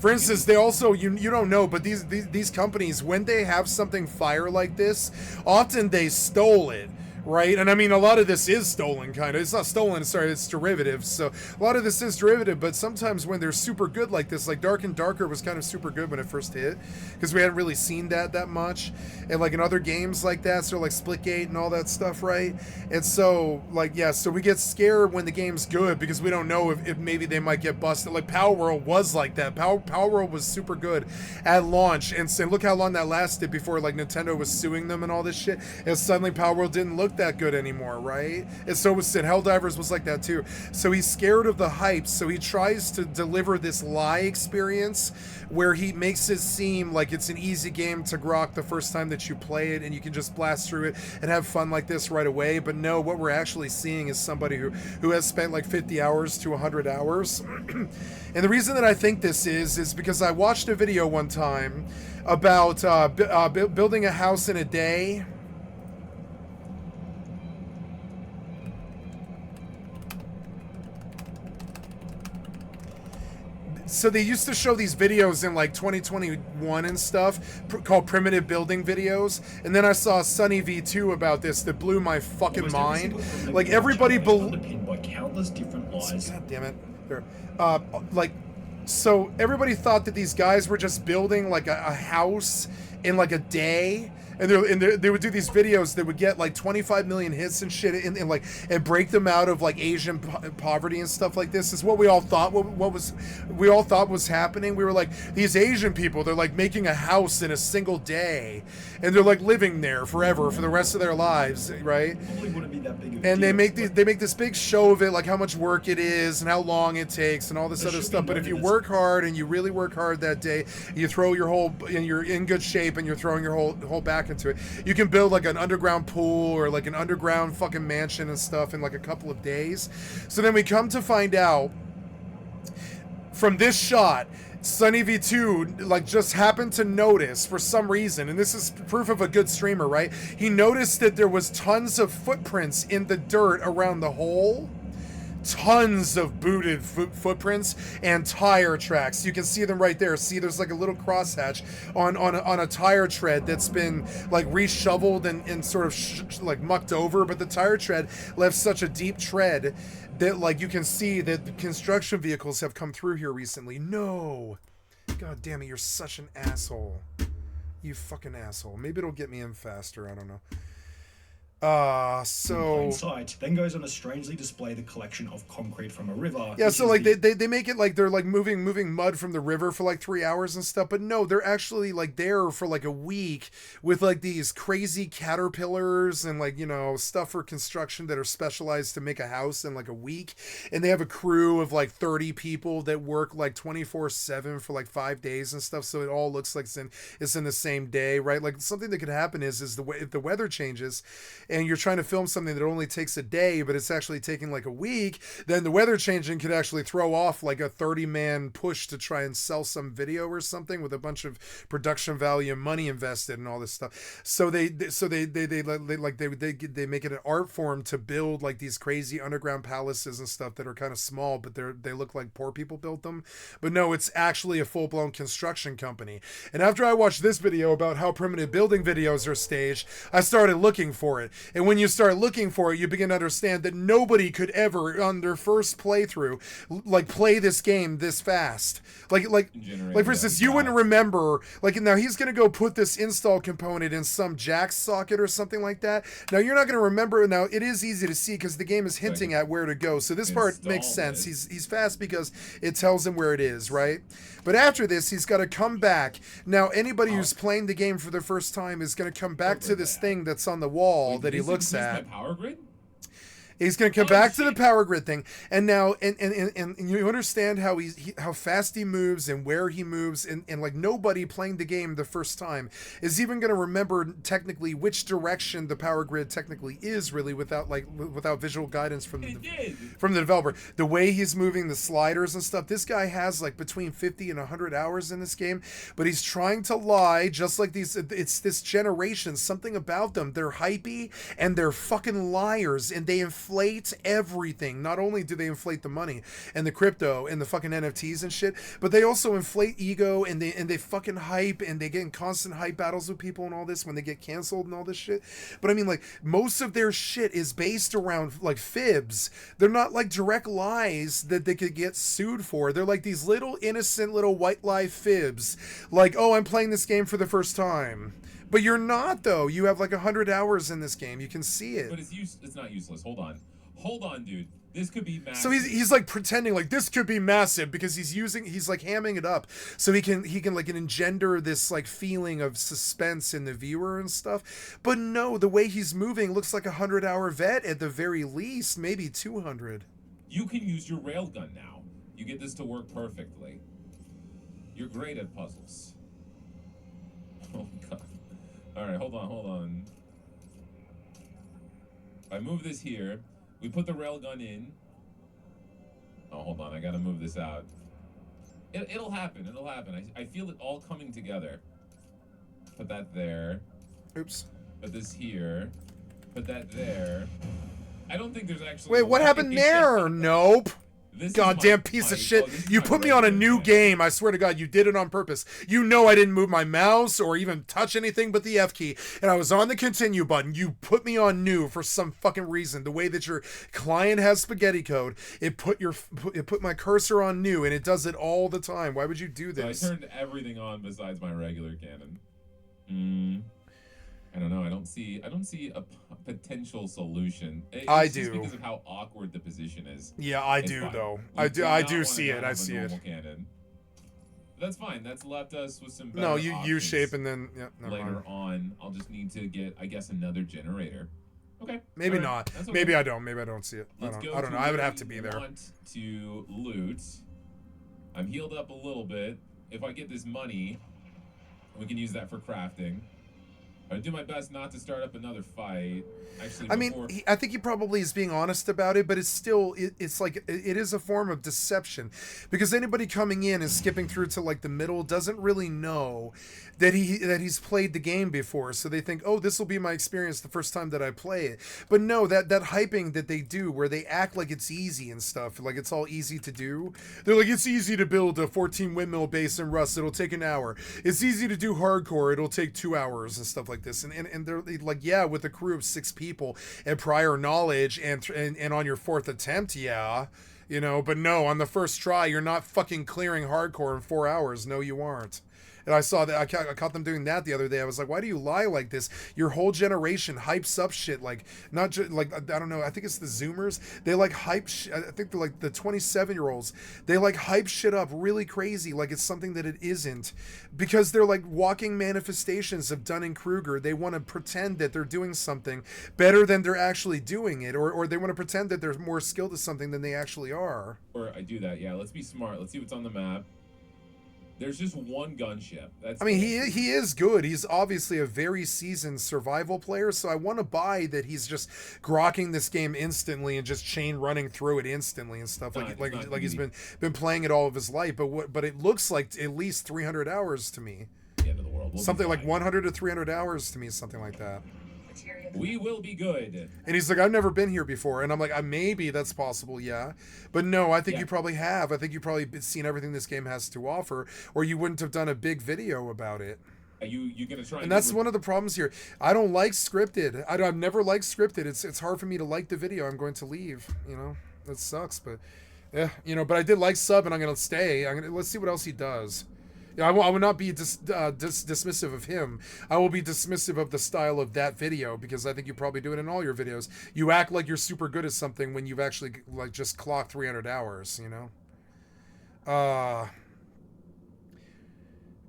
For instance, they also, you don't know, but these companies, when they have something fire like this, often they stole it. Right? And I mean, a lot of this is stolen, kind of. It's not stolen, sorry, it's derivative. So a lot of this is derivative, but sometimes when they're super good like this, like Dark and Darker was kind of super good when it first hit, because we hadn't really seen that much. And like in other games like that, so like Splitgate and all that stuff, right? And so, like, yeah, so we get scared when the game's good, because we don't know if maybe they might get busted. Like Power World was like that. Power World was super good at launch, and so look how long that lasted before like Nintendo was suing them and all this shit. And suddenly Power World didn't look look that good anymore, right? And so was Sid. Helldivers was like that too. So he's scared of the hype, so he tries to deliver this lie experience where he makes it seem like it's an easy game to grok the first time that you play it, and you can just blast through it and have fun like this right away. But no, what we're actually seeing is somebody who has spent like 50 hours to 100 hours. And the reason that I think this is because I watched a video one time about building a house in a day. So they used to show these videos in like 2021 and stuff called primitive building videos, and then I saw Sunny V2 about this that blew my fucking mind. Like everybody underpinned by countless different lies. God damn it. There. So everybody thought that these guys were just building like a house in like a day. And they would do these videos that would get like 25 million hits and shit, and break them out of like Asian poverty and stuff like this. Is what we all thought. We all thought was happening. We were like, these Asian people, they're like making a house in a single day, and they're like living there forever for the rest of their lives, right? Probably wouldn't be that big of a And deal, they make this big show of it, like how much work it is and how long it takes and all this other stuff. But if you work hard and you really work hard that day, you throw your whole, and you're in good shape and you're throwing your whole back into it, you can build like an underground pool or like an underground fucking mansion and stuff in like a couple of days. So then we come to find out from this shot, Sunny V2 like just happened to notice for some reason, and this is proof of a good streamer, right? He noticed that there was tons of footprints in the dirt around the hole. Tons of booted footprints and tire tracks. You can see them right there. See, there's like a little crosshatch on a tire tread that's been like reshoveled and sort of like mucked over, but the tire tread left such a deep tread that like you can see that the construction vehicles have come through here recently. No. God damn it, you're such an asshole. You fucking asshole. Maybe it'll get me in faster, I don't know. So plain sight, then goes on to strangely display the collection of concrete from a river. Yeah, so like they make it like they're like moving mud from the river for like 3 hours and stuff, but no, they're actually like there for like a week with like these crazy caterpillars and like, you know, stuff for construction that are specialized to make a house in like a week. And they have a crew of like 30 people that work like 24/7 for like 5 days and stuff, so it all looks like it's in the same day, right? Like something that could happen is if the weather changes and you're trying to film something that only takes a day, but it's actually taking like a week, then the weather changing could actually throw off like a 30-man push to try and sell some video or something with a bunch of production value and money invested and all this stuff. So they make it an art form to build like these crazy underground palaces and stuff that are kind of small, but they look like poor people built them. But no, it's actually a full-blown construction company. And after I watched this video about how primitive building videos are staged, I started looking for it. And when you start looking for it, you begin to understand that nobody could ever, on their first playthrough, like play this game this fast. Like for instance, you wouldn't remember, like now he's going to go put this install component in some jack socket or something like that. Now you're not going to remember. Now it is easy to see because the game is hinting at where to go. So this part makes sense. He's fast because it tells him where it is, right? But after this, he's got to come back. Now anybody who's playing the game for the first time is going to come back to this thing that's on the wall that he looks at. Power grid? He's gonna come back to the power grid thing, and now and you understand how how fast he moves and where he moves, and like nobody playing the game the first time is even gonna remember technically which direction the power grid technically is really without visual guidance from the developer. The way he's moving the sliders and stuff, this guy has like between 50 and 100 hours in this game, but he's trying to lie just like these. It's this generation, something about them. They're hypey and they're fucking liars, and they inflate everything. Not only do they inflate the money and the crypto and the fucking NFTs and shit, but they also inflate ego, and they fucking hype, and they get in constant hype battles with people and all this when they get canceled and all this shit. But I mean, like, most of their shit is based around like fibs. They're not like direct lies that they could get sued for. They're like these little innocent little white lie fibs, like, oh, I'm playing this game for the first time. But you're not, though. You have like 100 hours in this game. You can see it. But it's not useless. Hold on, dude. This could be massive. So he's like pretending like this could be massive because he's like hamming it up so he can like engender this like feeling of suspense in the viewer and stuff. But no, the way he's moving looks like a 100-hour vet at the very least, maybe 200. You can use your railgun now. You get this to work perfectly. You're great at puzzles. Oh god. All right, hold on. I move this here. We put the railgun in. Oh, hold on. I gotta move this out. It'll happen. It'll happen. I feel it all coming together. Put that there. Oops. Put this here. Put that there. I don't think there's actually... Wait, what happened there? Nope. Goddamn piece of shit. You put me on a new game. I swear to God, you did it on purpose. You know I didn't move my mouse or even touch anything but the F key. And I was on the continue button. You put me on new for some fucking reason. The way that your client has spaghetti code, it put my cursor on new, and it does it all the time. Why would you do this? So I turned everything on besides my regular cannon. I don't know. I don't see a potential solution. It's just because of how awkward the position is. Yeah, I do fine. though. We I do not see wanna it. not I have a see it. normal cannon. That's fine. That's left us with some better No, you options shape and then never later mind. on. I'll just need to get, I guess, another generator. Okay. Maybe All right. not. That's okay. Maybe I don't. Maybe I don't see it. Let's go I don't to know. I would where have to be we there. Want to loot. I'm healed up a little bit. If I get this money, we can use that for crafting. I do my best not to start up another fight. Actually, I mean, I think he probably is being honest about it, but it's still, it's like, it is a form of deception, because anybody coming in and skipping through to like the middle doesn't really know that he's played the game before, so they think, oh, this will be my experience the first time that I play it. But no, that hyping that they do, where they act like it's easy and stuff, like it's all easy to do. They're like, it's easy to build a 14 windmill base in Rust, it'll take an hour. It's easy to do hardcore, it'll take 2 hours and stuff like this. And they're like, yeah, with a crew of 6 people and prior knowledge and on your 4th attempt, yeah, you know, but no, on the first try, you're not fucking clearing hardcore in 4 hours. No, you aren't. And I saw that, I caught them doing that the other day. I was like, why do you lie like this? Your whole generation hypes up shit, like, not just, like, I don't know, I think it's the Zoomers. They, like, hype I think they're, like, the 27-year-olds. They, like, hype shit up really crazy, like it's something that it isn't. Because they're, like, walking manifestations of Dunning-Kruger. They want to pretend that they're doing something better than they're actually doing it. Or they want to pretend that they're more skilled at something than they actually are. Or I do that, yeah. Let's be smart. Let's see what's on the map. There's just one gunship. That's I mean, he is good. He's obviously a very seasoned survival player, so I want to buy that he's just grokking this game instantly and just chain running through it instantly and stuff. Like he's been playing it all of his life. But it looks like at least 300 hours to me. The end of the world. Something like 100 to 300 hours to me, something like that. We will be good. And he's like, I've never been here before. And I'm like, maybe that's possible, yeah. But no, I think you probably have. I think you've probably seen everything this game has to offer, or you wouldn't have done a big video about it. Are you going to try? And that's one of the problems here. I don't like scripted. I've never liked scripted. It's hard for me to like the video. I'm going to leave, you know. That sucks, but yeah, you know, but I did like sub and I'm going to stay. Let's see what else he does. Yeah, I will not be dismissive of him. I will be dismissive of the style of that video, because I think you probably do it in all your videos. You act like you're super good at something when you've actually like just clocked 300 hours, you know?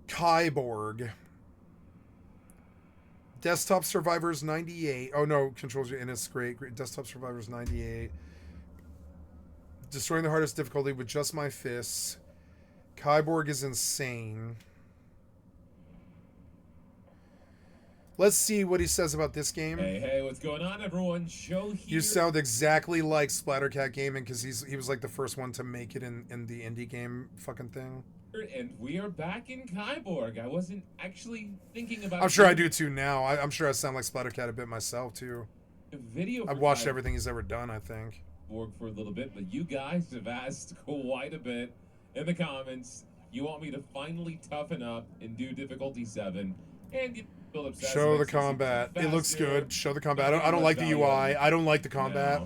Kyborg. Desktop Survivors 98. Oh no, controls and it's great. Desktop Survivors 98. Destroying the hardest difficulty with just my fists. Kyborg is insane. Let's see what he says about this game. Hey, what's going on, everyone? Joe here. You sound exactly like Splattercat Gaming, because he was like the first one to make it in the indie game fucking thing. And we are back in Kyborg. I wasn't actually thinking about. I'm sure I do too now. I'm sure I sound like Splattercat a bit myself too. Video. I've watched everything he's ever done, I think. For a little bit, but you guys have asked quite a bit in the comments. You want me to finally toughen up and do difficulty 7 and build up. Show the combat. It looks good. Show the combat. I don't like the UI. I don't like the combat.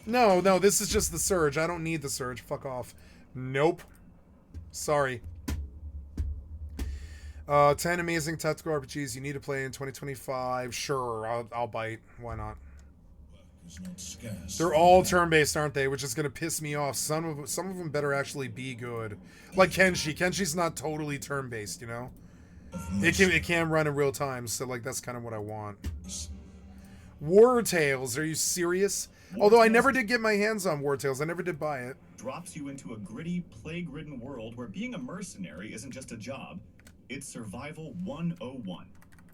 No, this is just the Surge. I don't need the Surge. Fuck off. Nope. Sorry. 10 amazing tactical RPGs you need to play in 2025. Sure, I'll bite. Why not? They're all turn-based, aren't they? Which is gonna piss me off. Some of them better actually be good. Like Kenshi. Kenshi's not totally turn-based, you know? It can run in real time, so like that's kind of what I want. War Tales, are you serious? Although I never did get my hands on War Tales, I never did buy it. Drops you into a gritty, plague-ridden world where being a mercenary isn't just a job, it's survival 101.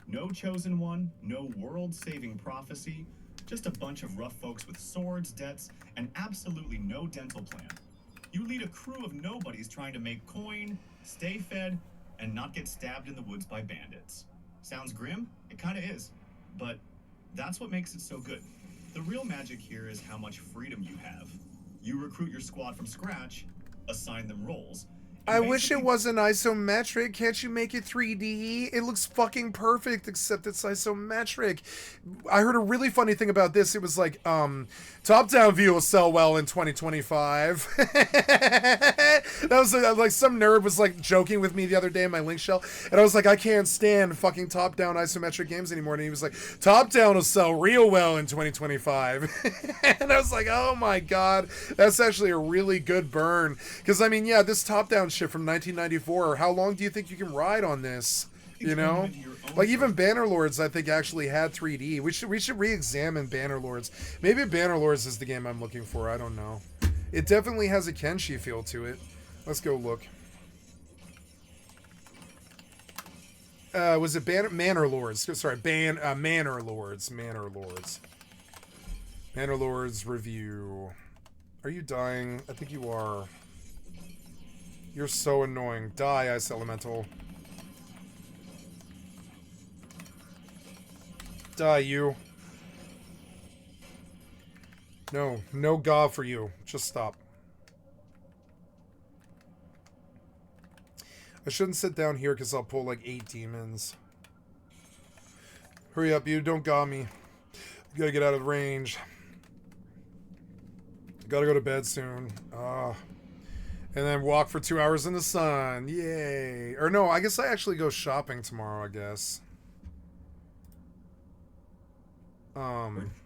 No chosen one, no world-saving prophecy, just a bunch of rough folks with swords, debts, and absolutely no dental plan. You lead a crew of nobodies trying to make coin, stay fed, and not get stabbed in the woods by bandits. Sounds grim? It kinda is. But that's what makes it so good. The real magic here is how much freedom you have. You recruit your squad from scratch, assign them roles. I wish it wasn't isometric. Can't you make it 3D? It looks fucking perfect, except it's isometric. I heard a really funny thing about this. It was like, top-down view will sell well in 2025. That was like some nerd was like joking with me the other day in my link shell, and I was like, I can't stand fucking top-down isometric games anymore. And he was like, top-down will sell real well in 2025. And I was like, oh my god, that's actually a really good burn. Because I mean, yeah, this top-down shit from 1994. How long do you think you can ride on this? You know, like even Bannerlords, I think actually had 3D. We should re-examine Bannerlords. Maybe Bannerlords is the game I'm looking for. I don't know. It definitely has a Kenshi feel to it. Let's go look. Was it Manor-Lords? Sorry, Manor-Lords. Manor-Lords. Manor-Lords review. Are you dying? I think you are. You're so annoying. Die, Ice Elemental. Die, you. No. No God for you. Just stop. I shouldn't sit down here because I'll pull like 8 demons. Hurry up, you. Don't got me. You gotta get out of range. Gotta go to bed soon. And then walk for 2 hours in the sun. Yay. Or no, I guess I actually go shopping tomorrow, I guess.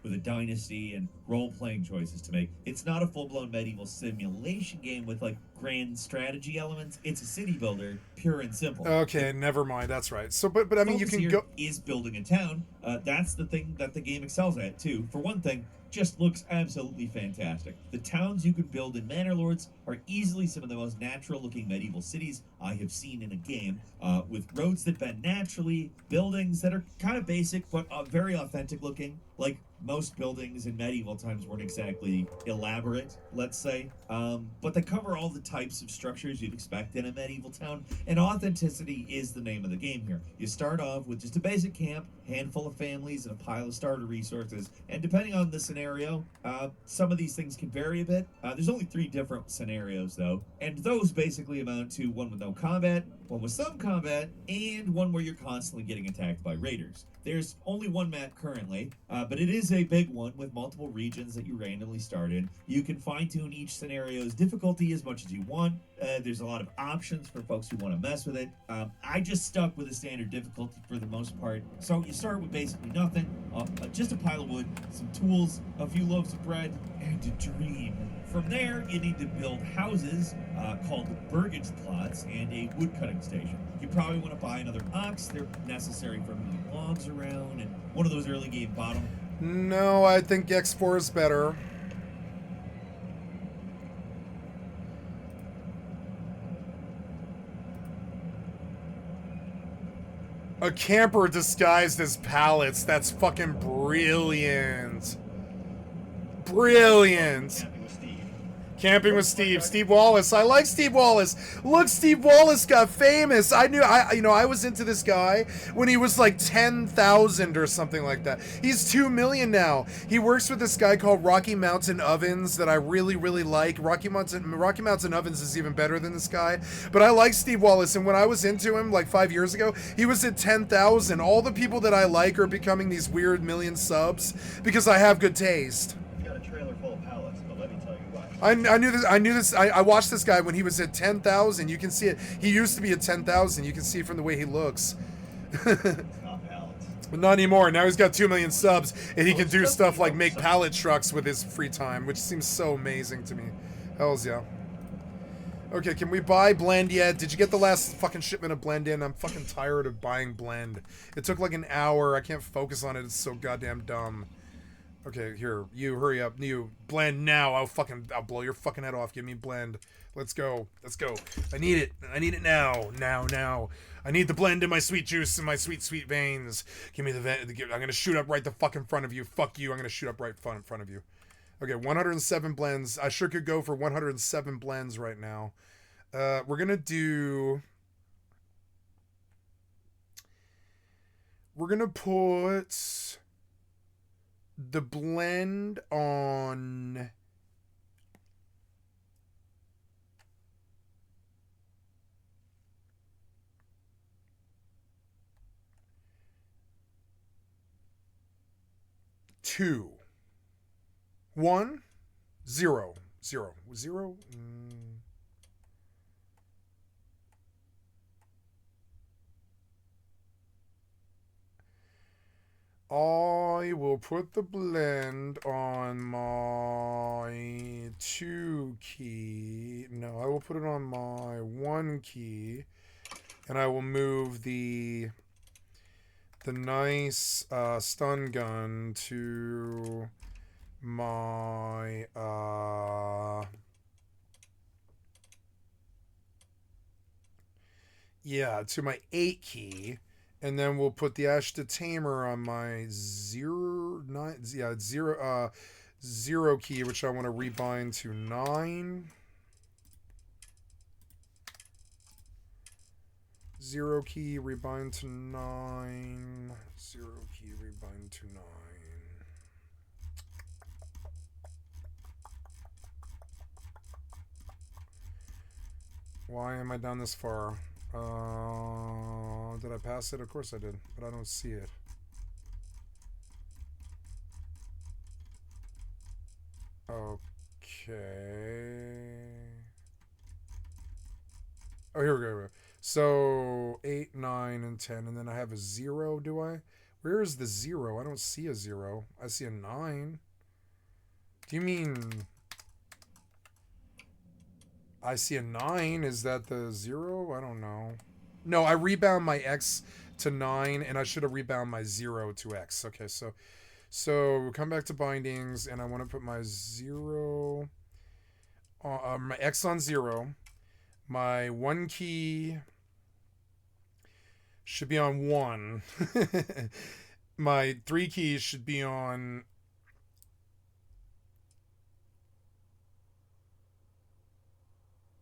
With a dynasty and role-playing choices to make. It's not a full-blown medieval simulation game with like grand strategy elements. It's a city builder, pure and simple. Okay, never mind. That's right. So, but I mean, you Focus can here go. is building a town. That's the thing that the game excels at too. For one thing, just looks absolutely fantastic. The towns you can build in Manor-Lords are easily some of the most natural-looking medieval cities I have seen in a game, with roads that bend naturally, buildings that are kind of basic but very authentic-looking. Like most buildings in medieval times weren't exactly elaborate, let's say, but they cover all the types of structures you'd expect in a medieval town, and authenticity is the name of the game here. You start off with just a basic camp, handful of families, and a pile of starter resources, and depending on the scenario, some of these things can vary a bit. There's only 3 different scenarios, though, and those basically amount to one with no combat, one with some combat, and one where you're constantly getting attacked by raiders. There's only one map currently, but it is a big one with multiple regions that you randomly start in. You can fine-tune each scenario's difficulty as much as you want. There's a lot of options for folks who want to mess with it. I just stuck with a standard difficulty for the most part. So you start with basically nothing, just a pile of wood, some tools, a few loaves of bread, and a dream. From there, you need to build houses called burgage plots and a woodcutting station. You probably want to buy another ox. They're necessary for moving logs around and one of those early game bottom. No, I think X4 is better. A camper disguised as pallets. That's fucking brilliant. Brilliant. Camping with Steve. Steve Wallace. I like Steve Wallace. Look, Steve Wallace got famous. I was into this guy when he was like 10,000 or something like that. He's 2 million now. He works with this guy called Rocky Mountain Ovens that I really, really like. Rocky Mountain Ovens is even better than this guy. But I like Steve Wallace, and when I was into him like 5 years ago, he was at 10,000. All the people that I like are becoming these weird million subs because I have good taste. Got a trailer full of pallets, but let me tell you what. I knew this. I watched this guy when he was at 10,000. You can see it. He used to be at 10,000. You can see from the way he looks. It's not pallets. But not anymore. Now he's got 2 million subs, and he can do stuff like make pallet trucks with his free time, which seems so amazing to me. Hells yeah. Okay, can we buy Blend yet? Did you get the last fucking shipment of Blend in? I'm fucking tired of buying Blend. It took like an hour. I can't focus on it. It's so goddamn dumb. Okay, here. You, hurry up. You, Blend now. I'll blow your fucking head off. Give me Blend. Let's go. Let's go. I need it. I need it now. Now. I need the Blend in my sweet juice and my sweet, sweet veins. Give me the I'm gonna shoot up right the fucking front of you. Fuck you. I'm gonna shoot up right in front of you. Okay, 107 blends. I sure could go for 107 blends right now. We're gonna put the blend on two. 1 0 0 0. I will put the blend on my 2 key. No, I will put it on my 1 key, and I will move the nice stun gun to my to my 8 key, and then we'll put the Ashta Tamer on my 0 key, which I want to rebind to 9. 0 key, rebind to 9. 0 key, rebind to 9. Why am I down this far? Did I pass it? Of course I did, but I don't see it. Okay. Oh, here we go. So 8, 9, and 10, and then I have a 0. Do I? Where is the 0? I don't see a 0. I see a 9. Do you mean I see a 9? Is that the 0? I don't know. No, I rebound my X to 9, and I should have rebound my 0 to X. Okay, so we'll come back to bindings, and I want to put my 0, my X on 0. My 1 key should be on 1. My 3 keys should be on...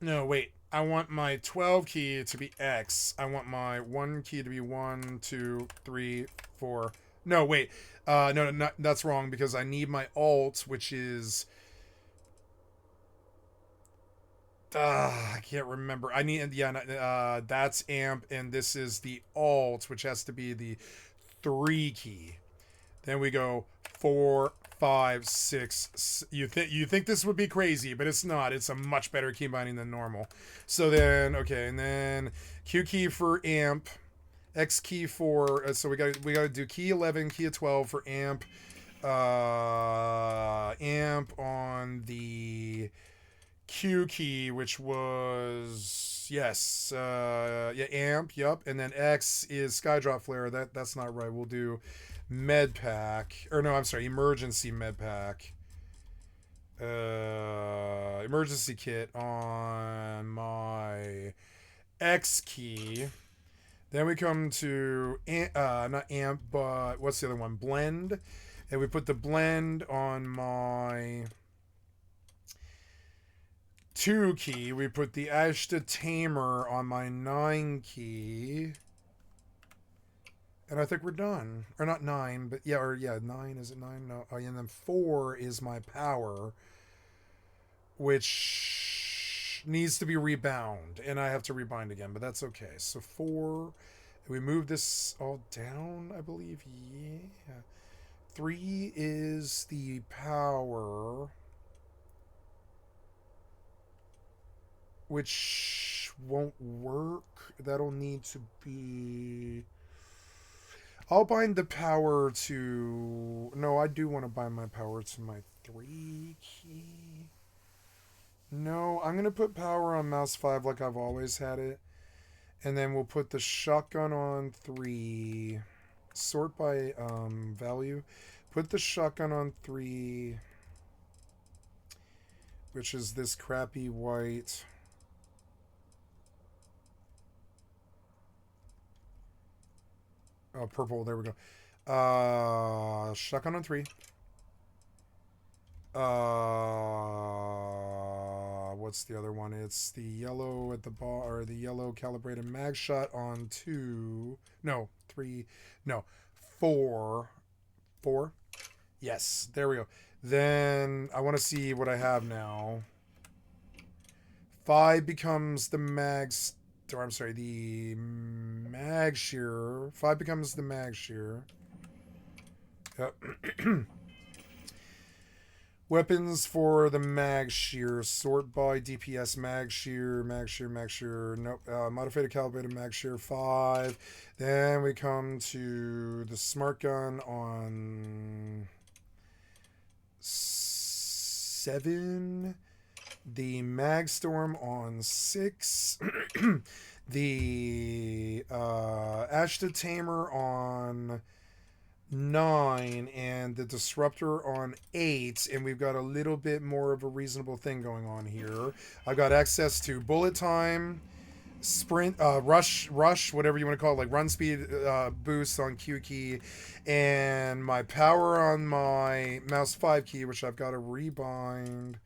No, wait. I want my 12 key to be X. I want my 1 key to be 1, 2, 3, 4. No, wait. No, that's wrong, because I need my alt, which is... I can't remember. I need, that's amp, and this is the alt, which has to be the 3 key. Then we go 4, 5, 6. You think this would be crazy, but it's not. It's a much better key binding than normal. So then, okay, and then Q key for amp, X key for. So we got to do key 11, key 12 for amp. Amp on the Q key, which was amp, yup, and then X is Skydrop Flare. That's not right. We'll do med pack, or no, I'm sorry, emergency med pack. Emergency kit on my X key. Then we come to not amp, but what's the other one? Blend, and we put the blend on my 2 key. We put the Ashta Tamer on my 9 key. And I think we're done. Or not 9, but 9. Is it 9? No. Oh, and then 4 is my power, which needs to be rebound. And I have to rebind again, but that's okay. So 4. We move this all down, I believe. Yeah. 3 is the power, which won't work. That'll need to be... I'll bind the power to... No, I do want to bind my power to my 3 key. No, I'm going to put power on mouse 5 like I've always had it. And then we'll put the shotgun on 3. Sort by value. Put the shotgun on 3. Which is this crappy white. Oh, purple. There we go. Shotgun on 3. What's the other one? It's the yellow at the bar, or the yellow calibrated mag shot on 2. No, 3. No, 4. 4. Yes, there we go. Then I want to see what I have now. 5 becomes the mag. Or I'm sorry, the mag shear. 5 becomes the mag shear. Yep. Weapons for the mag shear. Sort by DPS mag shear, mag shear, mag shear. Nope. Modified calibrated mag shear 5. Then we come to the smart gun on 7. The mag storm on 6. The Ashta Tamer on 9, and the disruptor on 8, and we've got a little bit more of a reasonable thing going on here. I've got access to bullet time, sprint, rush, whatever you want to call it, like run speed boost on Q key, and my power on my mouse 5 key, which I've got to rebind.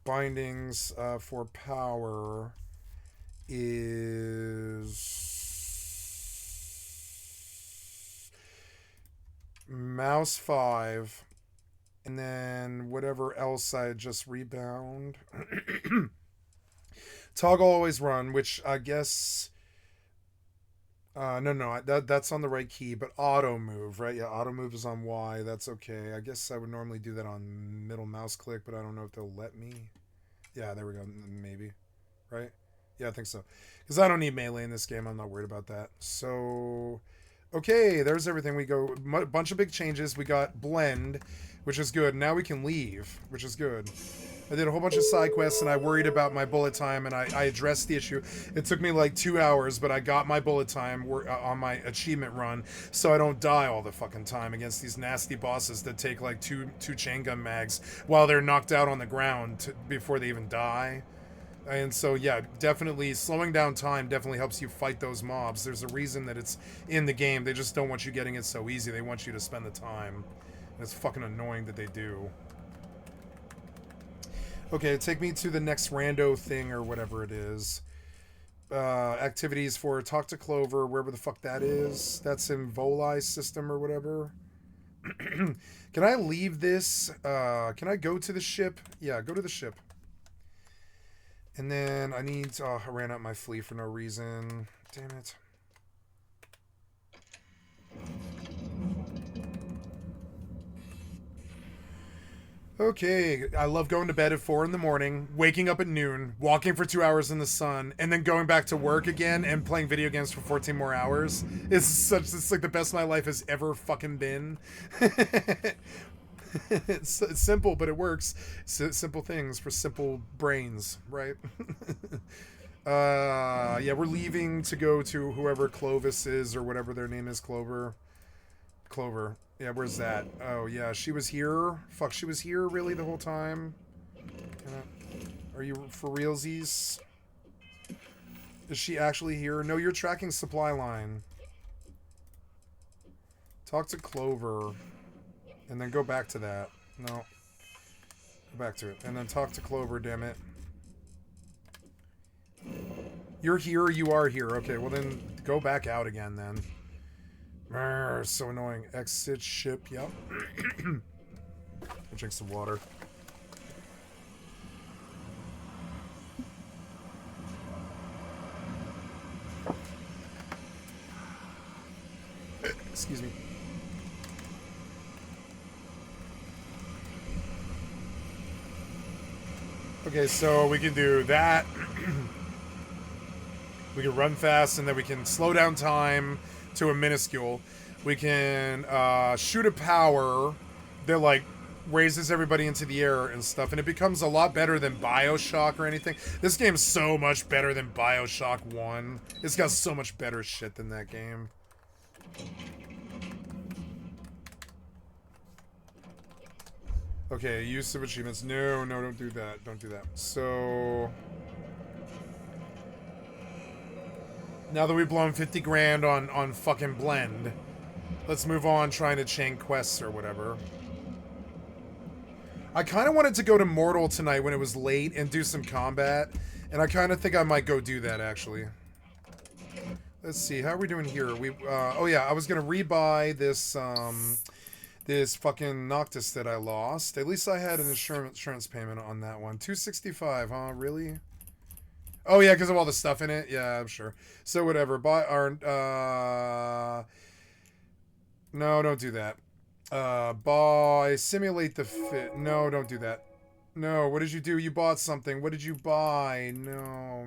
Bindings for power is mouse 5, and then whatever else I just rebound. Toggle always run, which I guess no, that's on the right key, but auto move, right? Yeah, auto move is on Y. That's okay. I guess I would normally do that on middle mouse click, but I don't know if they'll let me. Yeah, there we go. Maybe, right? Yeah, I think so. Because I don't need melee in this game. I'm not worried about that. So, okay, there's everything. We go bunch of big changes. We got blend, which is good. Now we can leave, which is good. I did a whole bunch of side quests, and I worried about my bullet time, and I addressed the issue. It took me like 2 hours, but I got my bullet time on my achievement run, so I don't die all the fucking time against these nasty bosses that take like two chain gun mags while they're knocked out on the ground before they even die. And so, yeah, definitely slowing down time definitely helps you fight those mobs. There's a reason that it's in the game. They just don't want you getting it so easy. They want you to spend the time. And it's fucking annoying that they do. Okay, take me to the next rando thing or whatever it is. Activities for talk to Clover, wherever the fuck that is. That's in Voli system or whatever. Can I leave this? Can I go to the ship? Yeah, go to the ship. And then I need to... I ran out my fleet for no reason. Damn it. Okay, I love going to bed at 4 in the morning, waking up at noon, walking for 2 hours in the sun, and then going back to work again and playing video games for 14 more hours. It's like the best my life has ever fucking been. It's simple, but it works. Simple things for simple brains, right? Yeah, we're leaving to go to whoever Clovis is or whatever their name is. Clover. Yeah, where's that? Oh, yeah, she was here. Fuck, she was here really the whole time. Are you for realsies? Is she actually here? No, you're tracking supply line. Talk to Clover. And then go back to that. No. Go back to it. And then talk to Clover, damn it. You're here, you are here. Okay, well then go back out again then. So annoying. Exit ship, yep. I'll drink some water. Excuse me. Okay, so we can do that. We can run fast, and then we can slow down time to a minuscule. We can shoot a power that like raises everybody into the air and stuff, and it becomes a lot better than BioShock or anything. This game's so much better than BioShock 1. It's got so much better shit than that game. Okay, use of achievements. No, don't do that. Don't do that. So now that we've blown 50 grand on fucking Blend, let's move on trying to chain quests or whatever. I kind of wanted to go to Mortal tonight when it was late and do some combat, and I kind of think I might go do that, actually. Let's see, how are we doing here? Oh yeah, I was gonna rebuy this, this fucking Noctis that I lost. At least I had an insurance payment on that one. $265, huh? Really? Oh yeah, because of all the stuff in it? Yeah, I'm sure. So whatever, buy our, no, don't do that. Buy, simulate the fit. No, don't do that. No, what did you do? You bought something. What did you buy? No.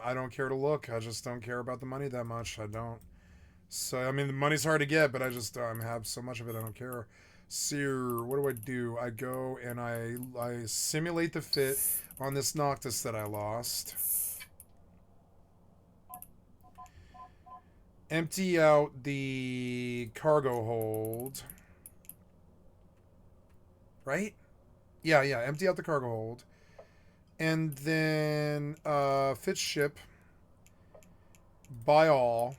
I don't care to look. I just don't care about the money that much. I don't. So, I mean, the money's hard to get, but I just have so much of it, I don't care. So, what do? I go and I simulate the fit on this Noctis that I lost. Empty out the cargo hold. Right? Yeah, empty out the cargo hold. And then fit ship. Buy all.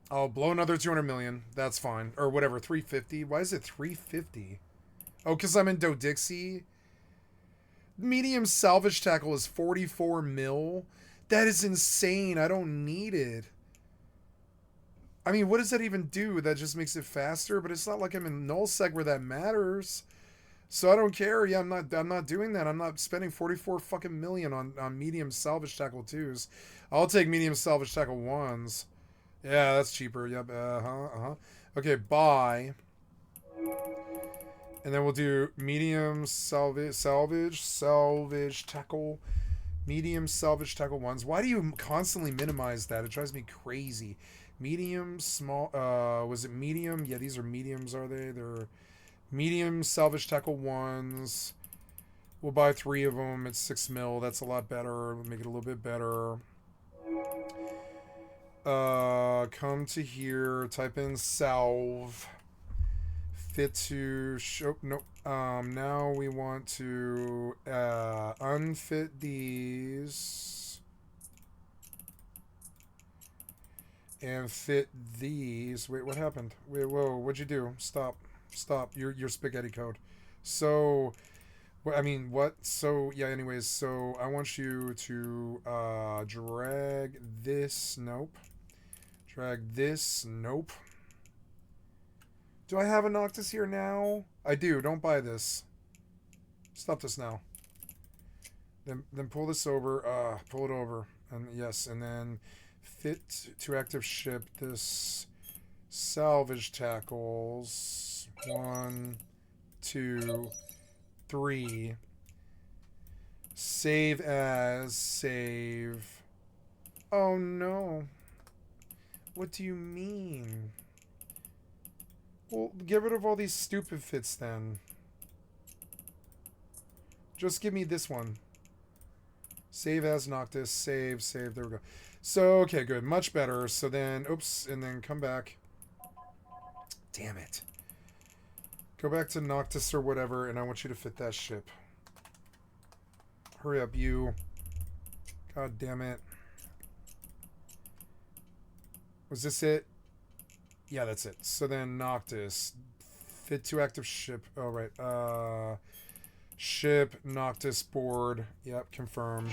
I'll blow another 200 million. That's fine. Or whatever, 350. Why is it 350? Oh, because I'm in Dodixie. Medium salvage tackle is 44 mil. That is insane. I don't need it. I mean, what does that even do? That just makes it faster, but it's not like I'm in nullsec where that matters. So I don't care. Yeah, I'm not doing that. I'm not spending 44 fucking million on medium salvage tackle 2s. I'll take medium salvage tackle 1s. Yeah, that's cheaper. Yep. Okay, buy. And then we'll do medium salvage tackle, medium salvage tackle 1s. Why do you constantly minimize that? It drives me crazy. Medium, small, was it medium? Yeah, these are mediums, are they? They're medium salvage tackle 1s. We'll buy 3 of them. It's 6 mil. That's a lot better. We'll make it a little bit better. Come to here, type in salve. Fit to show, nope. Now we want to unfit these and fit these. Wait, what happened? Wait, whoa, what'd you do? Stop, your spaghetti code. So, I mean, what? So, yeah, anyways, so I want you to drag this, nope. Drag this, nope. Do I have a Noctis here now? I do. Don't buy this. Stop this now. Then pull this over. Pull it over. And yes, and then fit to active ship this salvage tackles. 1, 2, 3. Save as save. Oh no. What do you mean? Well, get rid of all these stupid fits then. Just give me this one. Save as Noctis. Save. There we go. So, okay, good. Much better. So then, oops, and then come back. Damn it. Go back to Noctis or whatever, and I want you to fit that ship. Hurry up, you. God damn it. Was this it? Yeah, that's it. So then Noctis. Fit to active ship. Oh, right. Ship, Noctis, board. Yep, confirm.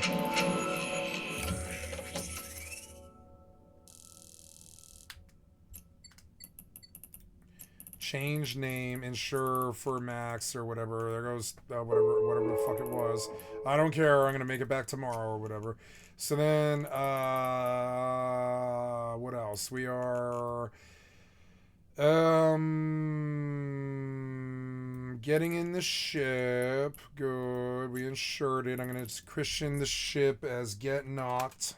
Change name, insure for max or whatever. There goes whatever the fuck it was. I don't care. I'm gonna make it back tomorrow or whatever. So then, what else? We are, getting in the ship. Good. We insured it. I'm going to Christian the ship as get knocked.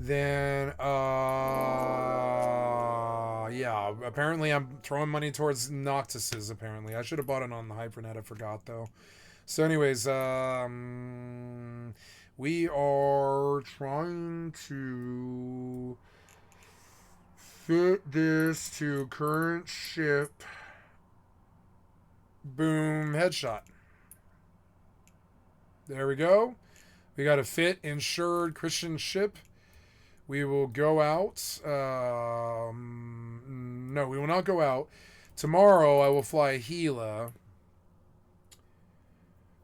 Then, yeah, apparently I'm throwing money towards Noctises, apparently. I should have bought it on the Hypernet, I forgot, though. So anyways, we are trying to fit this to current ship. Boom, headshot. There we go. We got a fit insured Christian ship. We will go out. No, we will not go out. Tomorrow I will fly a Gila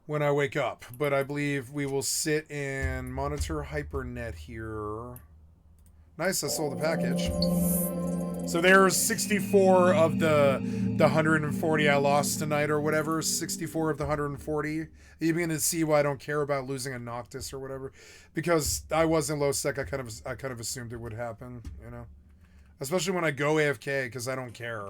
when I wake up. But I believe we will sit and monitor HyperNet here. Nice, I sold the package. So there's 64 of the 140 I lost tonight or whatever. 64 of the 140. You begin to see why I don't care about losing a Noctis or whatever. Because I was in low sec, I kind of assumed it would happen, you know. Especially when I go AFK, because I don't care.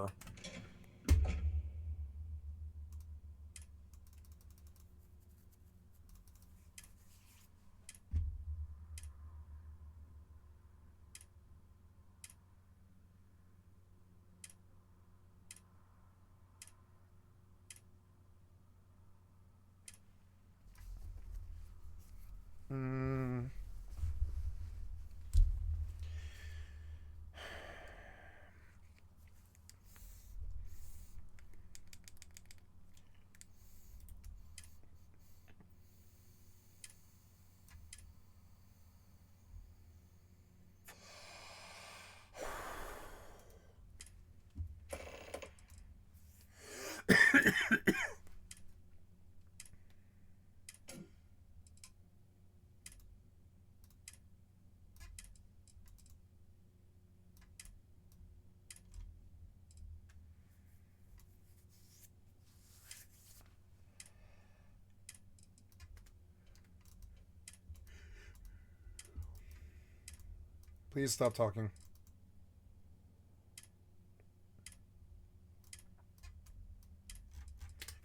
Please stop talking.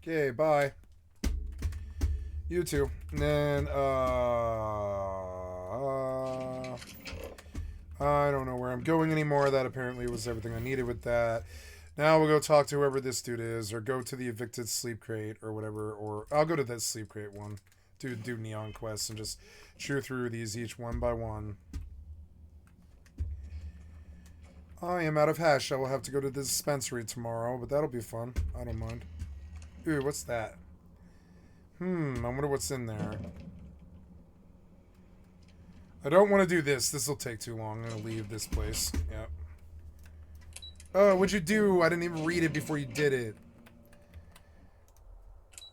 Okay, bye. You too. And then, I don't know where I'm going anymore. That apparently was everything I needed with that. Now we'll go talk to whoever this dude is, or go to the evicted sleep crate, or whatever, or I'll go to that sleep crate one. Do neon quests and just chew through these each one by one. I am out of hash. I will have to go to the dispensary tomorrow, but that'll be fun. I don't mind. Ooh, what's that? I wonder what's in there. I don't want to do this. This will take too long. I'm going to leave this place. Yep. Oh, what'd you do? I didn't even read it before you did it.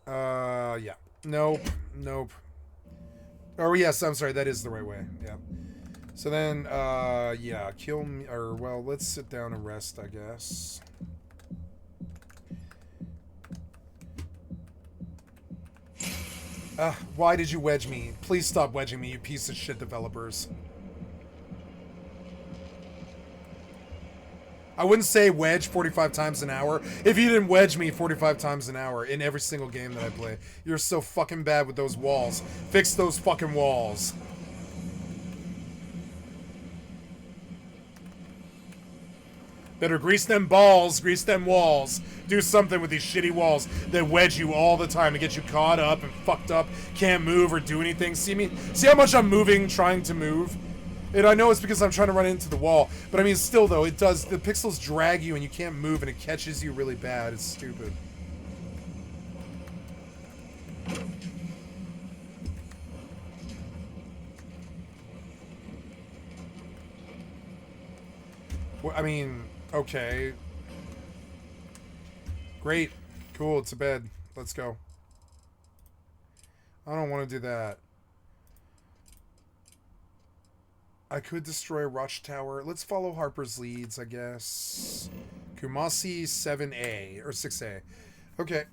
Yeah. Nope. Nope. Oh, yes, I'm sorry. That is the right way. Yeah. So then, yeah, kill me, or, well, let's sit down and rest, I guess. Why did you wedge me? Please stop wedging me, you piece of shit developers. I wouldn't say wedge 45 times an hour if you didn't wedge me 45 times an hour in every single game that I play. You're so fucking bad with those walls. Fix those fucking walls. Better grease them balls, grease them walls. Do something with these shitty walls that wedge you all the time and get you caught up and fucked up, can't move or do anything. See me? See how much I'm moving, trying to move? And I know it's because I'm trying to run into the wall, but I mean, still though, it does, the pixels drag you and you can't move and it catches you really bad. It's stupid. Well, I mean, okay. Great. Cool, it's a bed. Let's go. I don't want to do that. I could destroy a rush tower. Let's follow Harper's leads, I guess. Kumasi 7A, or 6A. Okay.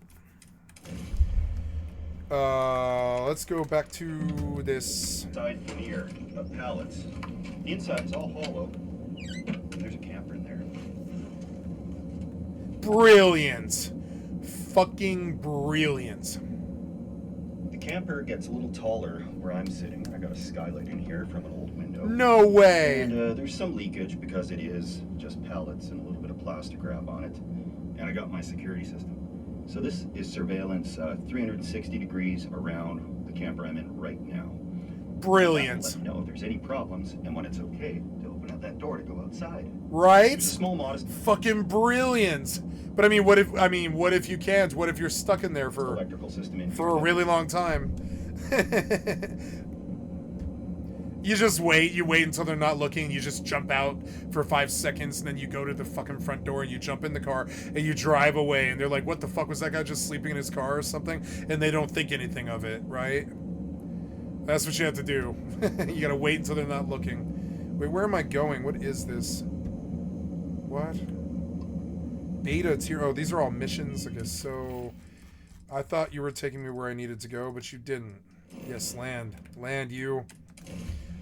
Let's go back to this. Side veneer of pallets. The inside's all hollow. There's a camper in there. Brilliant. fucking brilliant. The camper gets a little taller where I'm sitting. I got a skylight in here from an old window. No way. And there's some leakage because it is just pallets and a little bit of plastic wrap on it. And I got my security system. So this is surveillance 360 degrees around the camper I'm in right now. Brilliant. Let me know if there's any problems and when it's okay to open up that door to go outside. Right? It's a small, modest. Fucking brilliant. But I mean, what if you can't? What if you're stuck in there for Electrical system in a really long time? You just wait. You wait until they're not looking. You just jump out for 5 seconds, and then you go to the fucking front door, and you jump in the car, and you drive away. And they're like, "What the fuck was that guy just sleeping in his car or something?" And they don't think anything of it, right? That's what you have to do. You gotta wait until they're not looking. Wait, where am I going? What is this? What? Beta tier. Oh, these are all missions. Okay, so I thought you were taking me where I needed to go, but you didn't. Yes, land. Land, you.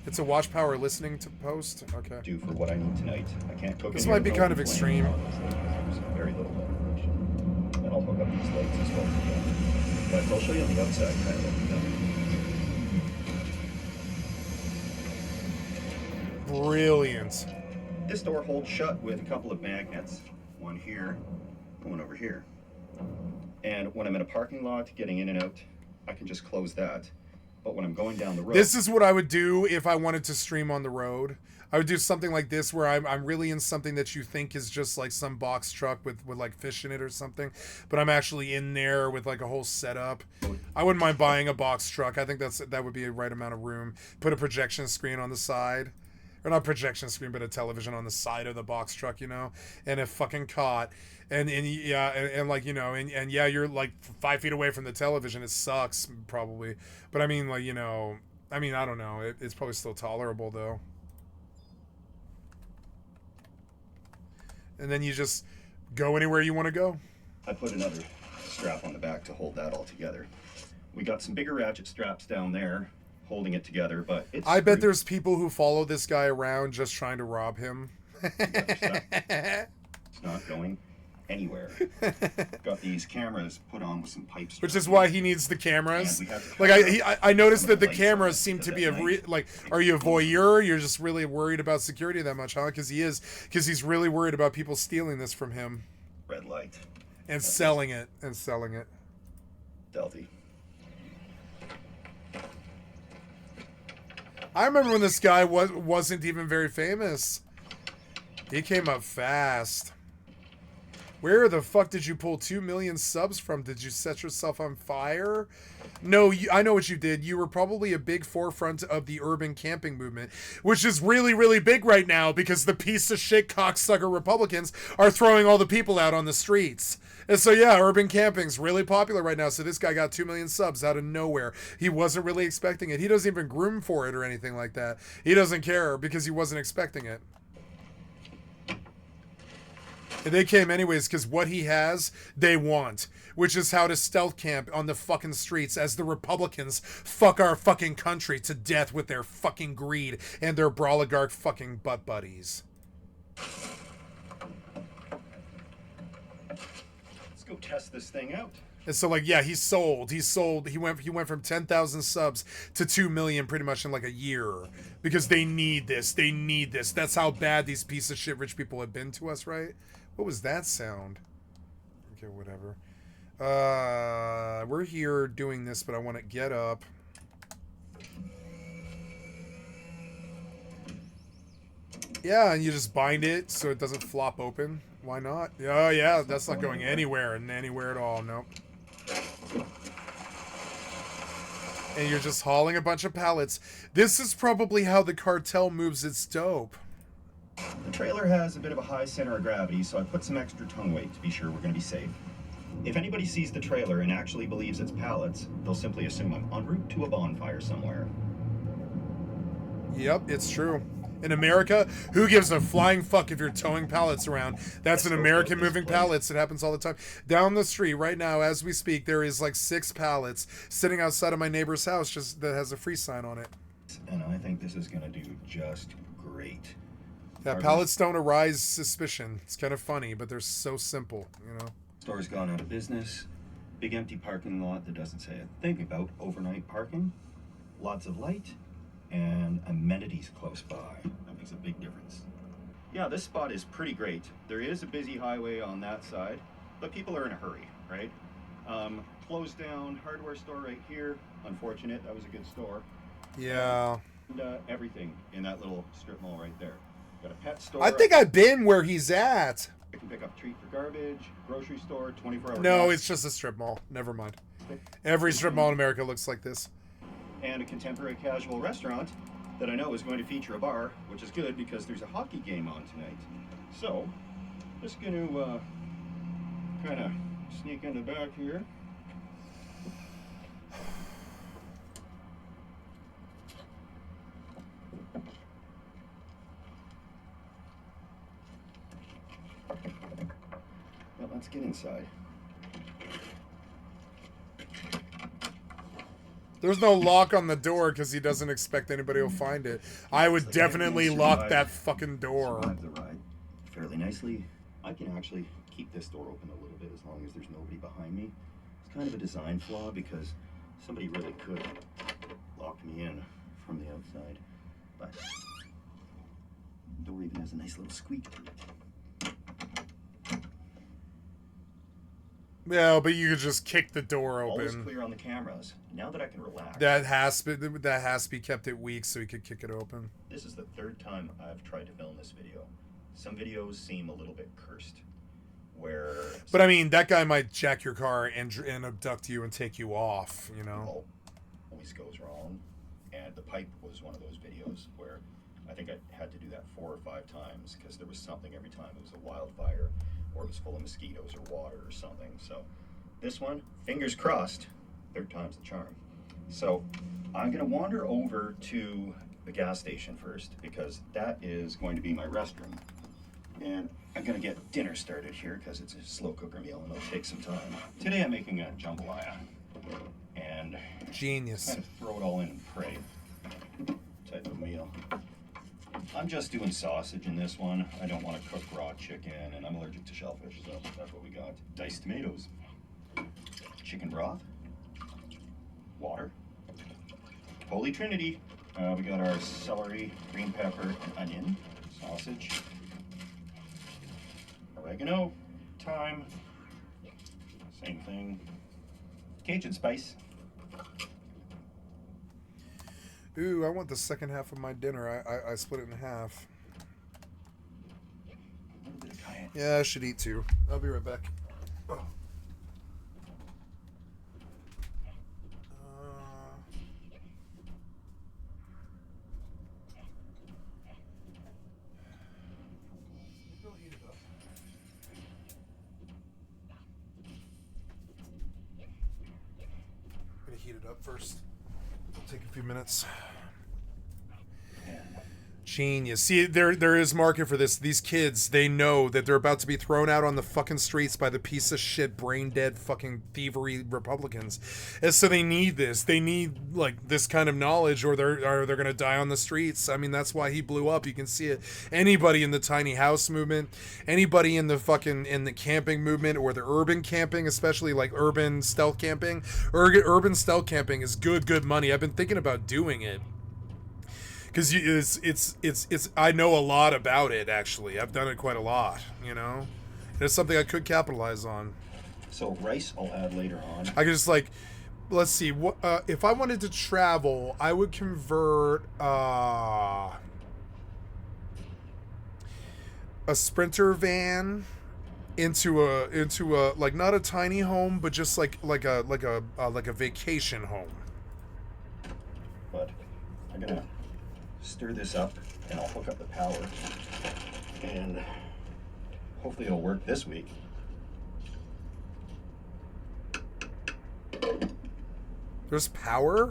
It's a watch power listening to post. Okay. Do for what I need tonight. I can't cook. This in might here be kind of with no extreme. flame. There's very little ventilation. And I'll hook up these lights as well as again. But I'll show you on the outside kind of what we've done. Brilliant. This door holds shut with a couple of magnets. One here, one over here. And when I'm in a parking lot getting in and out, I can just close that. But when I'm going down the road... This is what I would do if I wanted to stream on the road. I would do something like this where I'm really in something that you think is just like some box truck with like fish in it or something. But I'm actually in there with like a whole setup. I wouldn't mind buying a box truck. I think that would be a right amount of room. Put a projection screen on the side. Or not projection screen, but a television on the side of the box truck, you know? And a fucking cot. And like, you know, and yeah, you're like 5 feet away from the television. It sucks, probably. But I mean, like, you know, I don't know. It's probably still tolerable, though. And then you just go anywhere you want to go. I put another strap on the back to hold that all together. We got some bigger ratchet straps down there holding it together, but it's... I bet there's people who follow this guy around just trying to rob him. It's not going anywhere. Got these cameras put on with some pipes. Which is why he needs the cameras. Like I noticed that the cameras seem to be like, are you a voyeur? You're just really worried about security that much, huh? Because he's really worried about people stealing this from him. Red light. And selling it. Delty. I remember when this guy wasn't even very famous. He came up fast. Where the fuck did you pull 2 million subs from? Did you set yourself on fire? No, I know what you did. You were probably a big forefront of the urban camping movement, which is really, really big right now because the piece of shit cocksucker Republicans are throwing all the people out on the streets. And so, yeah, urban camping's really popular right now. So this guy got 2 million subs out of nowhere. He wasn't really expecting it. He doesn't even groom for it or anything like that. He doesn't care because he wasn't expecting it. And they came anyways because what he has, they want. Which is how to stealth camp on the fucking streets as the Republicans fuck our fucking country to death with their fucking greed and their brawligarch fucking butt buddies. Go test this thing out. And so, like, yeah, he went from 10,000 subs to 2 million pretty much in like a year because they need this. That's how bad these piece of shit rich people have been to us, right? What was that sound? Okay, whatever. We're here doing this, but I want to get up. Yeah, and you just bind it so it doesn't flop open. Why not? Oh, yeah, that's not going anywhere at all. Nope. And you're just hauling a bunch of pallets. This is probably how the cartel moves its dope. The trailer has a bit of a high center of gravity, so I put some extra tongue weight to be sure we're going to be safe. If anybody sees the trailer and actually believes it's pallets, they'll simply assume I'm en route to a bonfire somewhere. Yep, it's true. In America, who gives a flying fuck if you're towing pallets around? That's an American moving pallets. It happens all the time. Down the street right now, as we speak, there is like 6 pallets sitting outside of my neighbor's house just that has a free sign on it. And I think this is going to do just great. Yeah, pallets don't arise suspicion. It's kind of funny, but they're so simple, you know? Store's gone out of business. Big empty parking lot that doesn't say a thing about overnight parking. Lots of light and amenities close by. That makes a big difference. Yeah, this spot is pretty great. There is a busy highway on that side, but people are in a hurry, right? Closed down hardware store right here. Unfortunate, that was a good store. Yeah. And everything in that little strip mall right there. Got a pet store. I think I've been where he's at. I can pick up treat for garbage, grocery store, 24-hour No, gas. it's just a strip mall. Never mind. Every strip mall in America looks like this. And a contemporary casual restaurant that I know is going to feature a bar, which is good because there's a hockey game on tonight. So, just going to kind of sneak in the back here. Well, let's get inside. There's no lock on the door because he doesn't expect anybody will find it. I would definitely lock that fucking door. Survive the ride fairly nicely. I can actually keep this door open a little bit as long as there's nobody behind me. It's kind of a design flaw because somebody really could lock me in from the outside. But the door even has a nice little squeak. Yeah, but you could just kick the door Always open. clear on the cameras. Now that I can relax. That has to be kept at weak so he could kick it open. This is the third time I've tried to film this video. Some videos seem a little bit cursed, where. But I mean, that guy might jack your car and abduct you and take you off. You know. Well, always goes wrong, and the pipe was one of those videos where I think I had to do that 4 or 5 times because there was something every time. It was a wildfire, or it was full of mosquitoes or water or something. So this one, fingers crossed, third time's the charm. So I'm gonna wander over to the gas station first because that is going to be my restroom. And I'm gonna get dinner started here because it's a slow cooker meal and it'll take some time. Today I'm making a jambalaya and Genius. kind of throw it all in and pray type of meal. I'm just doing sausage in this one. I don't want to cook raw chicken, and I'm allergic to shellfish, so that's what we got. Diced tomatoes, chicken broth, water, Holy Trinity. We got our celery, green pepper, and onion, sausage, oregano, thyme, same thing, Cajun spice. Ooh, I want the second half of my dinner. I split it in half. A little bit of cayenne. Yeah, I should eat too. I'll be right back. Oh. I'm gonna heat it up first. It'll take a few minutes. Genius. See, there is market for this. These kids, they know that they're about to be thrown out on the fucking streets by the piece of shit, brain dead, fucking thievery Republicans. And so they need this. They need like this kind of knowledge, or they're gonna die on the streets. I mean, that's why he blew up. You can see it. Anybody in the tiny house movement, anybody in the camping movement, or the urban camping, especially like urban stealth camping. Urban stealth camping is good money. I've been thinking about doing it. Because it's I know a lot about it, actually. I've done it quite a lot, you know? It's something I could capitalize on. So rice I'll add later on. I could just, like, let's see, what if I wanted to travel, I would convert a Sprinter van into a like, not a tiny home, but just like a vacation home. But I'm gonna stir this up and I'll hook up the power and hopefully it'll work this week. There's power?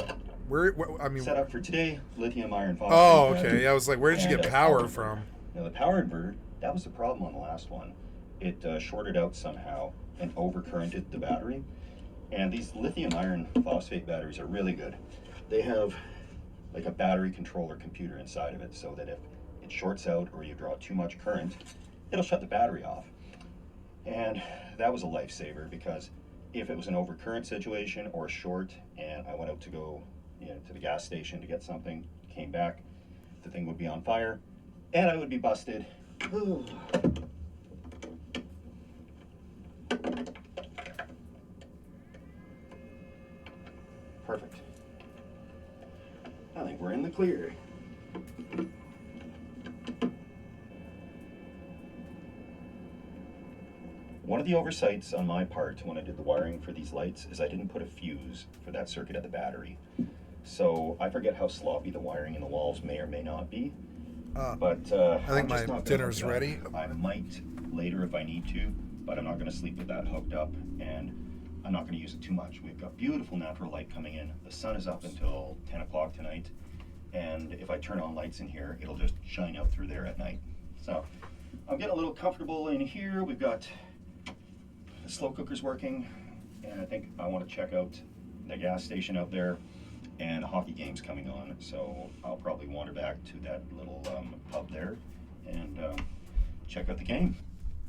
Where I mean, Set up for today, lithium iron phosphate. oh, okay. Yeah, I was like, where did you and get a power power from? Now the power inverter, that was the problem on the last one. It shorted out somehow and overcurrented the battery. And these lithium iron phosphate batteries are really good. They have like a battery controller computer inside of it, so that if it shorts out or you draw too much current, it'll shut the battery off. And that was a lifesaver because if it was an overcurrent situation or a short, and I went out to go, to the gas station to get something, came back, the thing would be on fire, and I would be busted. Ooh. Perfect. I think we're in the clear. One of the oversights on my part when I did the wiring for these lights is I didn't put a fuse for that circuit at the battery. So I forget how sloppy the wiring in the walls may or may not be. But I think I'm just my not gonna dinner's hook it up. ready. I might later if I need to, but I'm not going to sleep with that hooked up, and I'm not going to use it too much. We've got beautiful natural light coming in. The sun is up until 10 o'clock tonight, and if I turn on lights in here, it'll just shine out through there at night. So I'm getting a little comfortable in here. We've got the slow cooker's working, and I think I want to check out the gas station out there, and a hockey game's coming on, so I'll probably wander back to that little pub there and check out the game.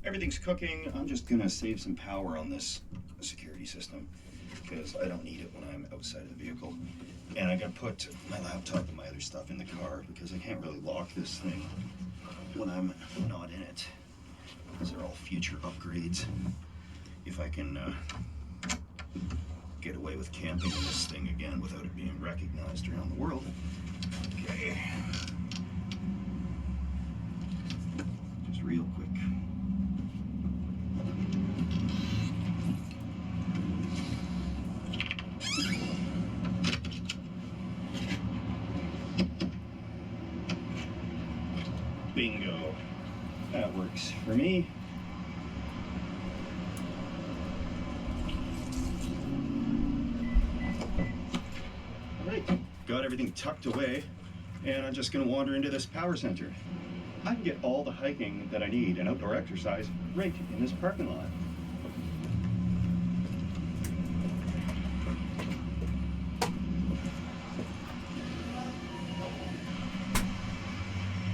Everything's cooking. I'm just gonna save some power on this security system because I don't need it when I'm outside of the vehicle. And I'm gonna put my laptop and my other stuff in the car because I can't really lock this thing when I'm not in it. These are all future upgrades. If I can get away with camping in this thing again without it being recognized around the world. Okay. Just real quick. Bingo. That works for me. Got everything tucked away, and I'm just going to wander into this power center. I can get all the hiking that I need and outdoor exercise right in this parking lot.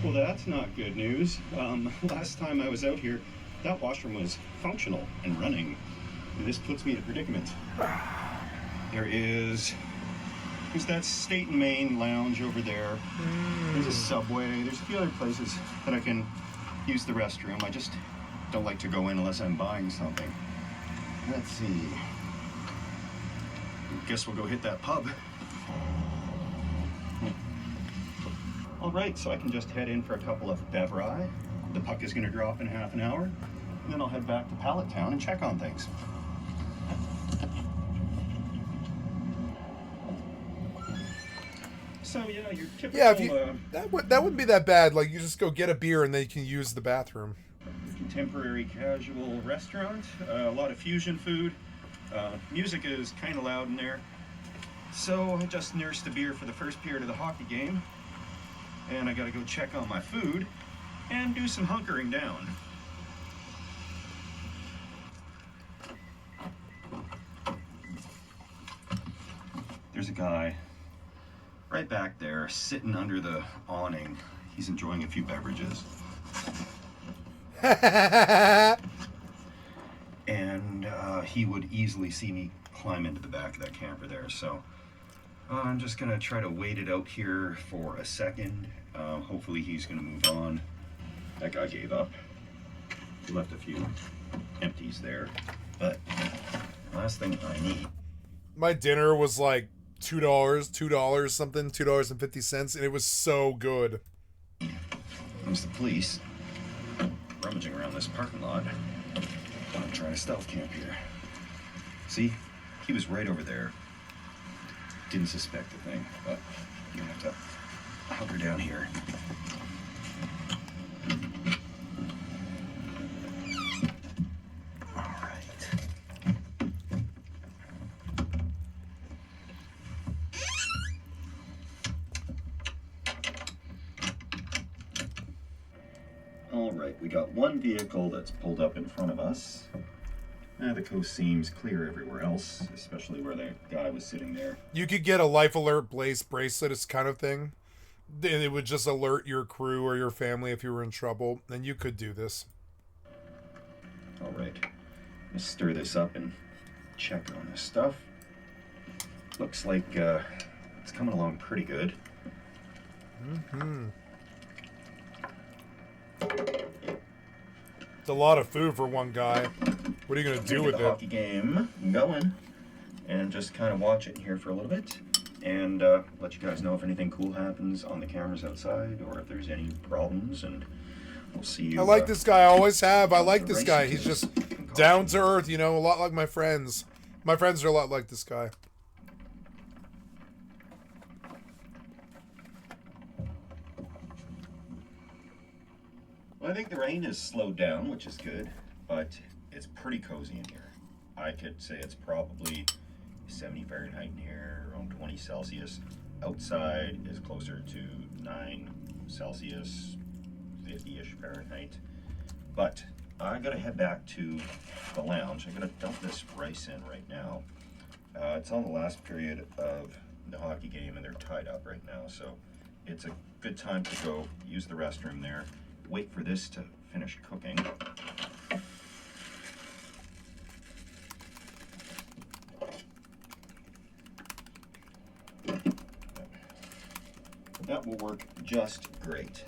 Well, that's not good news. Last time I was out here, that washroom was functional and running. And this puts me in a predicament. There's that State and Main lounge over there. There's a Subway. There's a few other places that I can use the restroom. I just don't like to go in unless I'm buying something. Let's see. Guess we'll go hit that pub. All right, so I can just head in for a couple of bevri. The puck is going to drop in half an hour, and then I'll head back to Pallet Town and check on things. So yeah, your typical. Yeah, if you, that wouldn't be that bad. Like you just go get a beer and then you can use the bathroom. Contemporary casual restaurant. A lot of fusion food. Music is kind of loud in there. So I just nursed a beer for the first period of the hockey game, and I got to go check on my food and do some hunkering down. There's a guy right back there, sitting under the awning. He's enjoying a few beverages. And he would easily see me climb into the back of that camper there. So I'm just gonna try to wait it out here for a second. Hopefully he's gonna move on. That guy gave up. He left a few empties there. But last thing I need. My dinner was like $2 something, $2.50, and it was so good. There's the police rummaging around this parking lot. I'm trying to stealth camp here. See, he was right over there. Didn't suspect a thing, but you're gonna have to hunker down here. Alright, we got one vehicle that's pulled up in front of us. The coast seems clear everywhere else, especially where the guy was sitting there. You could get a life alert bracelet, it's kind of thing. It would just alert your crew or your family if you were in trouble, and you could do this. Alright, let's stir this up and check on this stuff. Looks like it's coming along pretty good. Mm-hmm. It's a lot of food for one guy. What are you gonna do with the it? Hockey game going, and just kind of watch it here for a little bit, and let you guys know if anything cool happens on the cameras outside, or if there's any problems, and we'll see you. I like this guy. I always have. I like this race guy. to He's this just concoction. down to earth, you know, a lot like my friends. My friends are a lot like this guy. Well, I think the rain has slowed down, which is good, but it's pretty cozy in here. I could say it's probably 70 Fahrenheit in here, around 20 Celsius. Outside is closer to 9 Celsius, 50-ish Fahrenheit. But I gotta head back to the lounge. I gotta dump this rice in right now. It's on the last period of the hockey game and they're tied up right now, so it's a good time to go use the restroom there. Wait for this to finish cooking. That will work just great.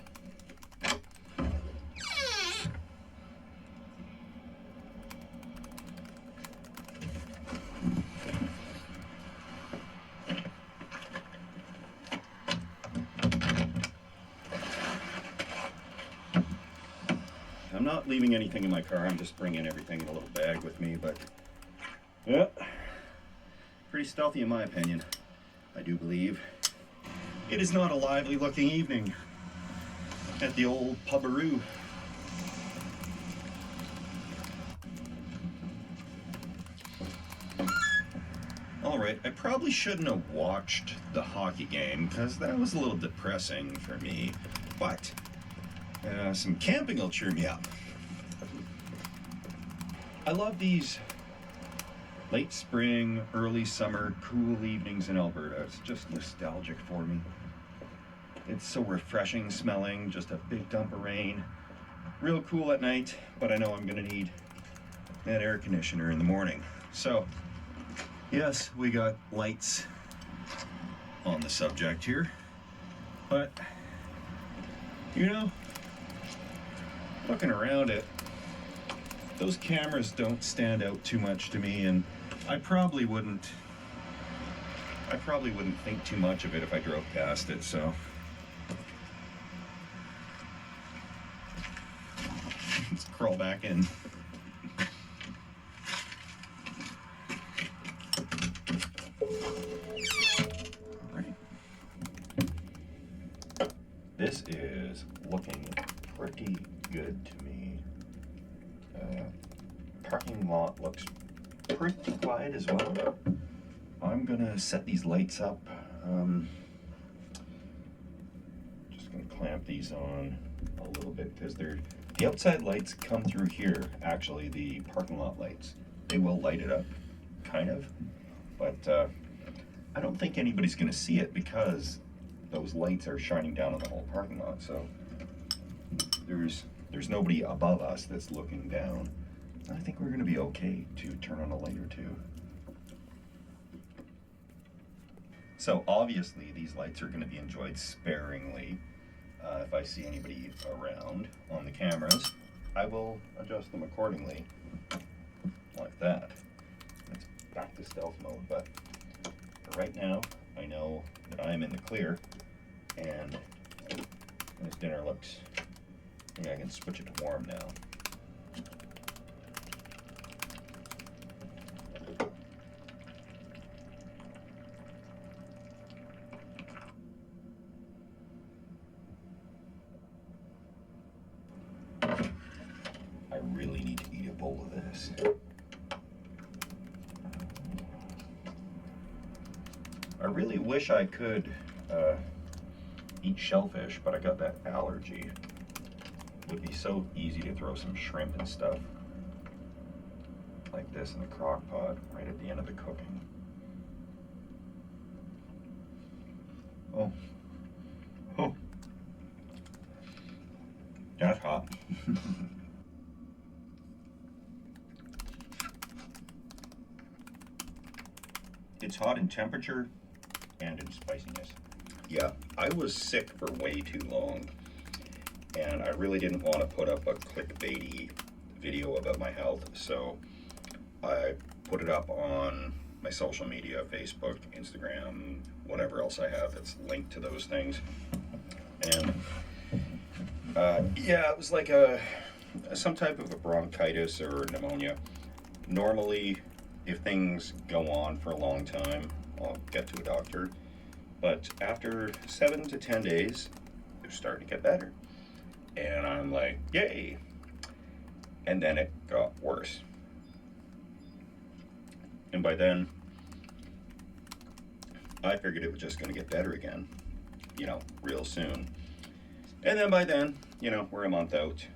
I'm not leaving anything in my car, I'm just bringing everything in a little bag with me, but yeah, pretty stealthy in my opinion, I do believe. It is not a lively looking evening at the old pubbaroo. Alright, I probably shouldn't have watched the hockey game because that was a little depressing for me, but some camping will cheer me up. I love these late spring, early summer, cool evenings in Alberta. It's just nostalgic for me. It's so refreshing smelling, just a big dump of rain. Real cool at night, but I know I'm gonna need that air conditioner in the morning. So, yes, we got lights on the subject here, but, you know, looking around it, those cameras don't stand out too much to me, and I probably wouldn't think too much of it if I drove past it, so. Let's crawl back in. Right. This is looking pretty good to me. Parking lot looks pretty quiet as well. I'm gonna set these lights up. Just gonna clamp these on a little bit because the outside lights come through here. Actually, the parking lot lights, they will light it up, kind of, but I don't think anybody's gonna see it because those lights are shining down on the whole parking lot. So there's nobody above us that's looking down. I think we're gonna be okay to turn on a light or two. So obviously these lights are gonna be enjoyed sparingly. If I see anybody around on the cameras, I will adjust them accordingly, like that. It's back to stealth mode, but for right now, I know that I am in the clear, and this dinner looks, yeah, I can switch it to warm now. I really need to eat a bowl of this. I really wish I could eat shellfish, but I got that allergy. It would be so easy to throw some shrimp and stuff like this in the crock pot right at the end of the cooking. Oh. Oh. That's hot. It's hot in temperature and in spiciness. Yeah, I was sick for way too long, and I really didn't want to put up a clickbaity video about my health, so I put it up on my social media, Facebook, Instagram, whatever else I have that's linked to those things. And yeah, it was like some type of a bronchitis or pneumonia. Normally, if things go on for a long time, I'll get to a doctor. But after 7 to 10 days, they're starting to get better. And I'm like, yay. And then it got worse. And by then, I figured it was just going to get better again, you know, real soon. And then by then, you know, we're a month out.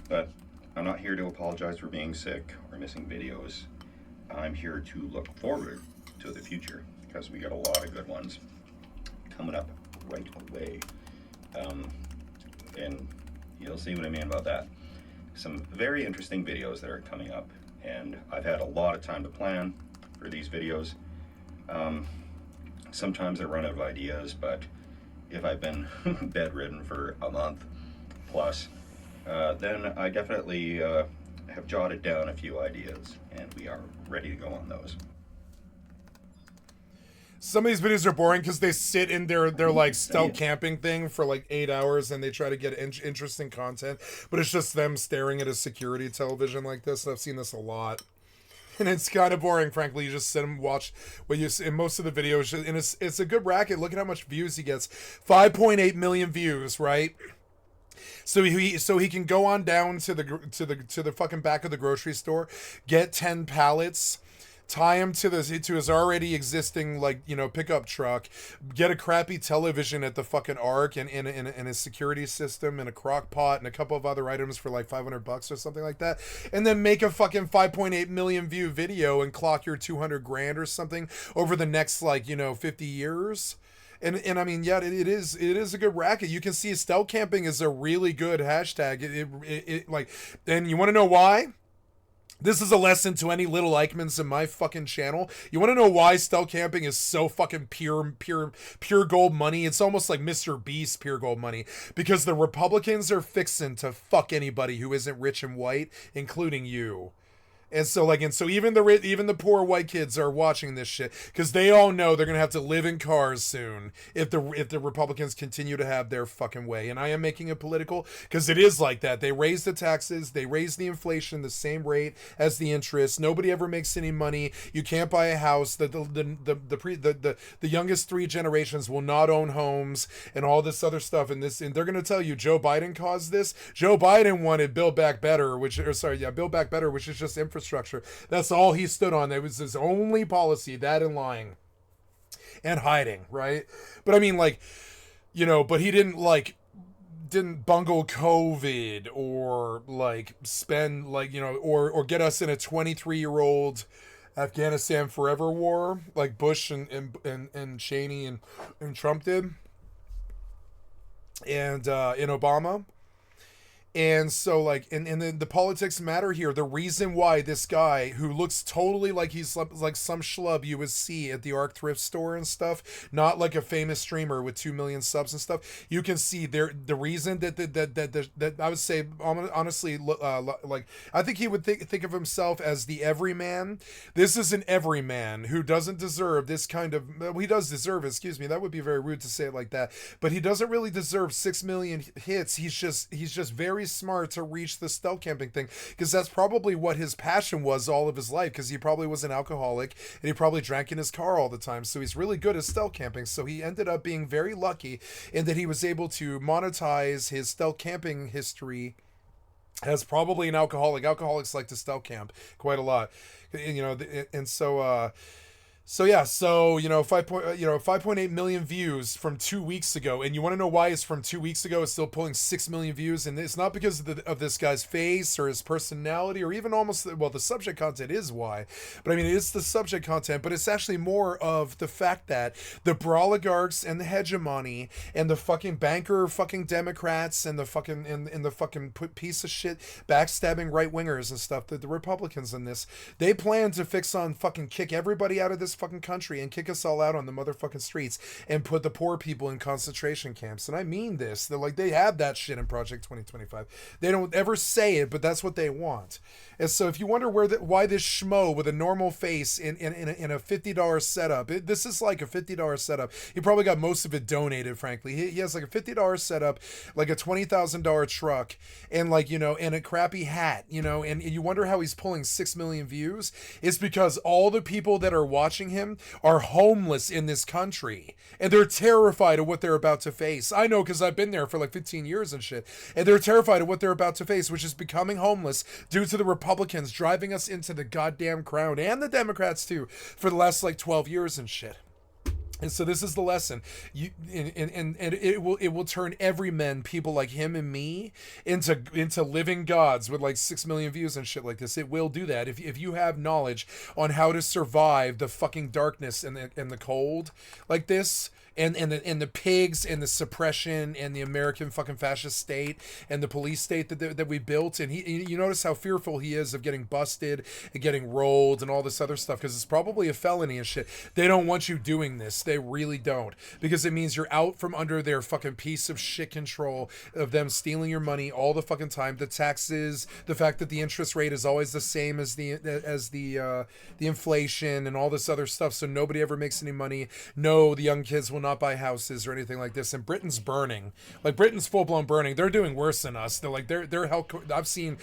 But I'm not here to apologize for being sick or missing videos. I'm here to look forward to the future, because we got a lot of good ones coming up right away. And you'll see what I mean about that. Some very interesting videos that are coming up, and I've had a lot of time to plan for these videos. Sometimes I run out of ideas, but if I've been bedridden for a month plus, then I definitely have jotted down a few ideas, and we are ready to go on those. Some of these videos are boring because they sit in their like stealth camping thing for like 8 hours and they try to get interesting content, but it's just them staring at a security television like this. And I've seen this a lot, and it's kind of boring, frankly. You just sit and watch what you see in most of the videos, and it's a good racket. Look at how much views he gets. 5.8 million views, right? So he can go on down to the fucking back of the grocery store, get 10 pallets, tie him to his already existing, like, you know, pickup truck, get a crappy television at the fucking Ark and his security system and a crock pot and a couple of other items for like $500 or something like that, and then make a fucking 5.8 million view video and clock your 200 grand or something over the next, like, you know, 50 years. And I mean, yeah, it is a good racket. You can see stealth camping is a really good hashtag. It like, and you want to know why? This is a lesson to any little Eichmanns in my fucking channel. You want to know why stealth camping is so fucking pure gold money? It's almost like Mr. Beast pure gold money, because the Republicans are fixing to fuck anybody who isn't rich and white, including you. And so even the poor white kids are watching this shit because they all know they're gonna have to live in cars soon if the Republicans continue to have their fucking way. And I am making it political because it is like that. They raise the taxes, they raise the inflation the same rate as the interest. Nobody ever makes any money. You can't buy a house. The youngest 3 generations will not own homes and all this other stuff. And they're gonna tell you Joe Biden caused this. Joe Biden wanted Build Back Better, which is just infrastructure. That's all he stood on. It was his only policy, that and lying and hiding, right? But I mean, like, you know, but he didn't bungle COVID or like spend, like, you know, or get us in a 23-year-old Afghanistan forever war like Bush and Cheney and Trump did, and in Obama. And so, like, and then the politics matter here. The reason why this guy, who looks totally like he's like some schlub you would see at the Ark thrift store and stuff, not like a famous streamer with 2 million subs and stuff, you can see the reason that I would say, honestly, like, I think he would think of himself as the everyman. This is an everyman who doesn't deserve this kind of, well, he does deserve it, excuse me, that would be very rude to say it like that, but he doesn't really deserve 6 million hits. He's just very smart to reach the stealth camping thing, because that's probably what his passion was all of his life, because he probably was an alcoholic and he probably drank in his car all the time, so he's really good at stealth camping. So he ended up being very lucky in that he was able to monetize his stealth camping history as probably an alcoholic. Alcoholics like to stealth camp quite a lot, you know, and so yeah, so, you know, 5.8 million views from 2 weeks ago, and you want to know why it's from 2 weeks ago? It's still pulling 6 million views, and it's not because of this guy's face or his personality or even almost, well, the subject content is why, but I mean, it's the subject content, but it's actually more of the fact that the oligarchs and the hegemony and the fucking banker fucking Democrats and the fucking and the fucking piece of shit backstabbing right wingers and stuff, the Republicans in this, they plan to fucking kick everybody out of this fucking country and kick us all out on the motherfucking streets and put the poor people in concentration camps. And I mean this. They're like, they have that shit in Project 2025. They don't ever say it, but that's what they want. And so if you wonder why this schmo with a normal face in a $50 setup, this is like a $50 setup. He probably got most of it donated, frankly. He has like a $50 setup, like a $20,000 truck, and like, you know, and a crappy hat, you know, and you wonder how he's pulling 6 million views. It's because all the people that are watching him are homeless in this country, and they're terrified of what they're about to face. I know, because I've been there for like 15 years and shit, and they're terrified of what they're about to face, which is becoming homeless due to the Republicans driving us into the goddamn ground, and the Democrats too, for the last like 12 years and shit. And so this is the lesson. And it will turn everyman, people like him and me, into living gods with like 6 million views and shit like this. It will do that if you have knowledge on how to survive the fucking darkness and the cold like this. And the pigs and the suppression and the American fucking fascist state and the police state that we built. And you notice how fearful he is of getting busted and getting rolled and all this other stuff, because it's probably a felony and shit. They don't want you doing this. They really don't, because it means you're out from under their fucking piece of shit control of them stealing your money all the fucking time. The taxes, the fact that the interest rate is always the same as the inflation and all this other stuff. So nobody ever makes any money. No, the young kids will not buy houses or anything like this. And Britain's burning. Like, Britain's full-blown burning. They're doing worse than us. They're like, their health, I've seen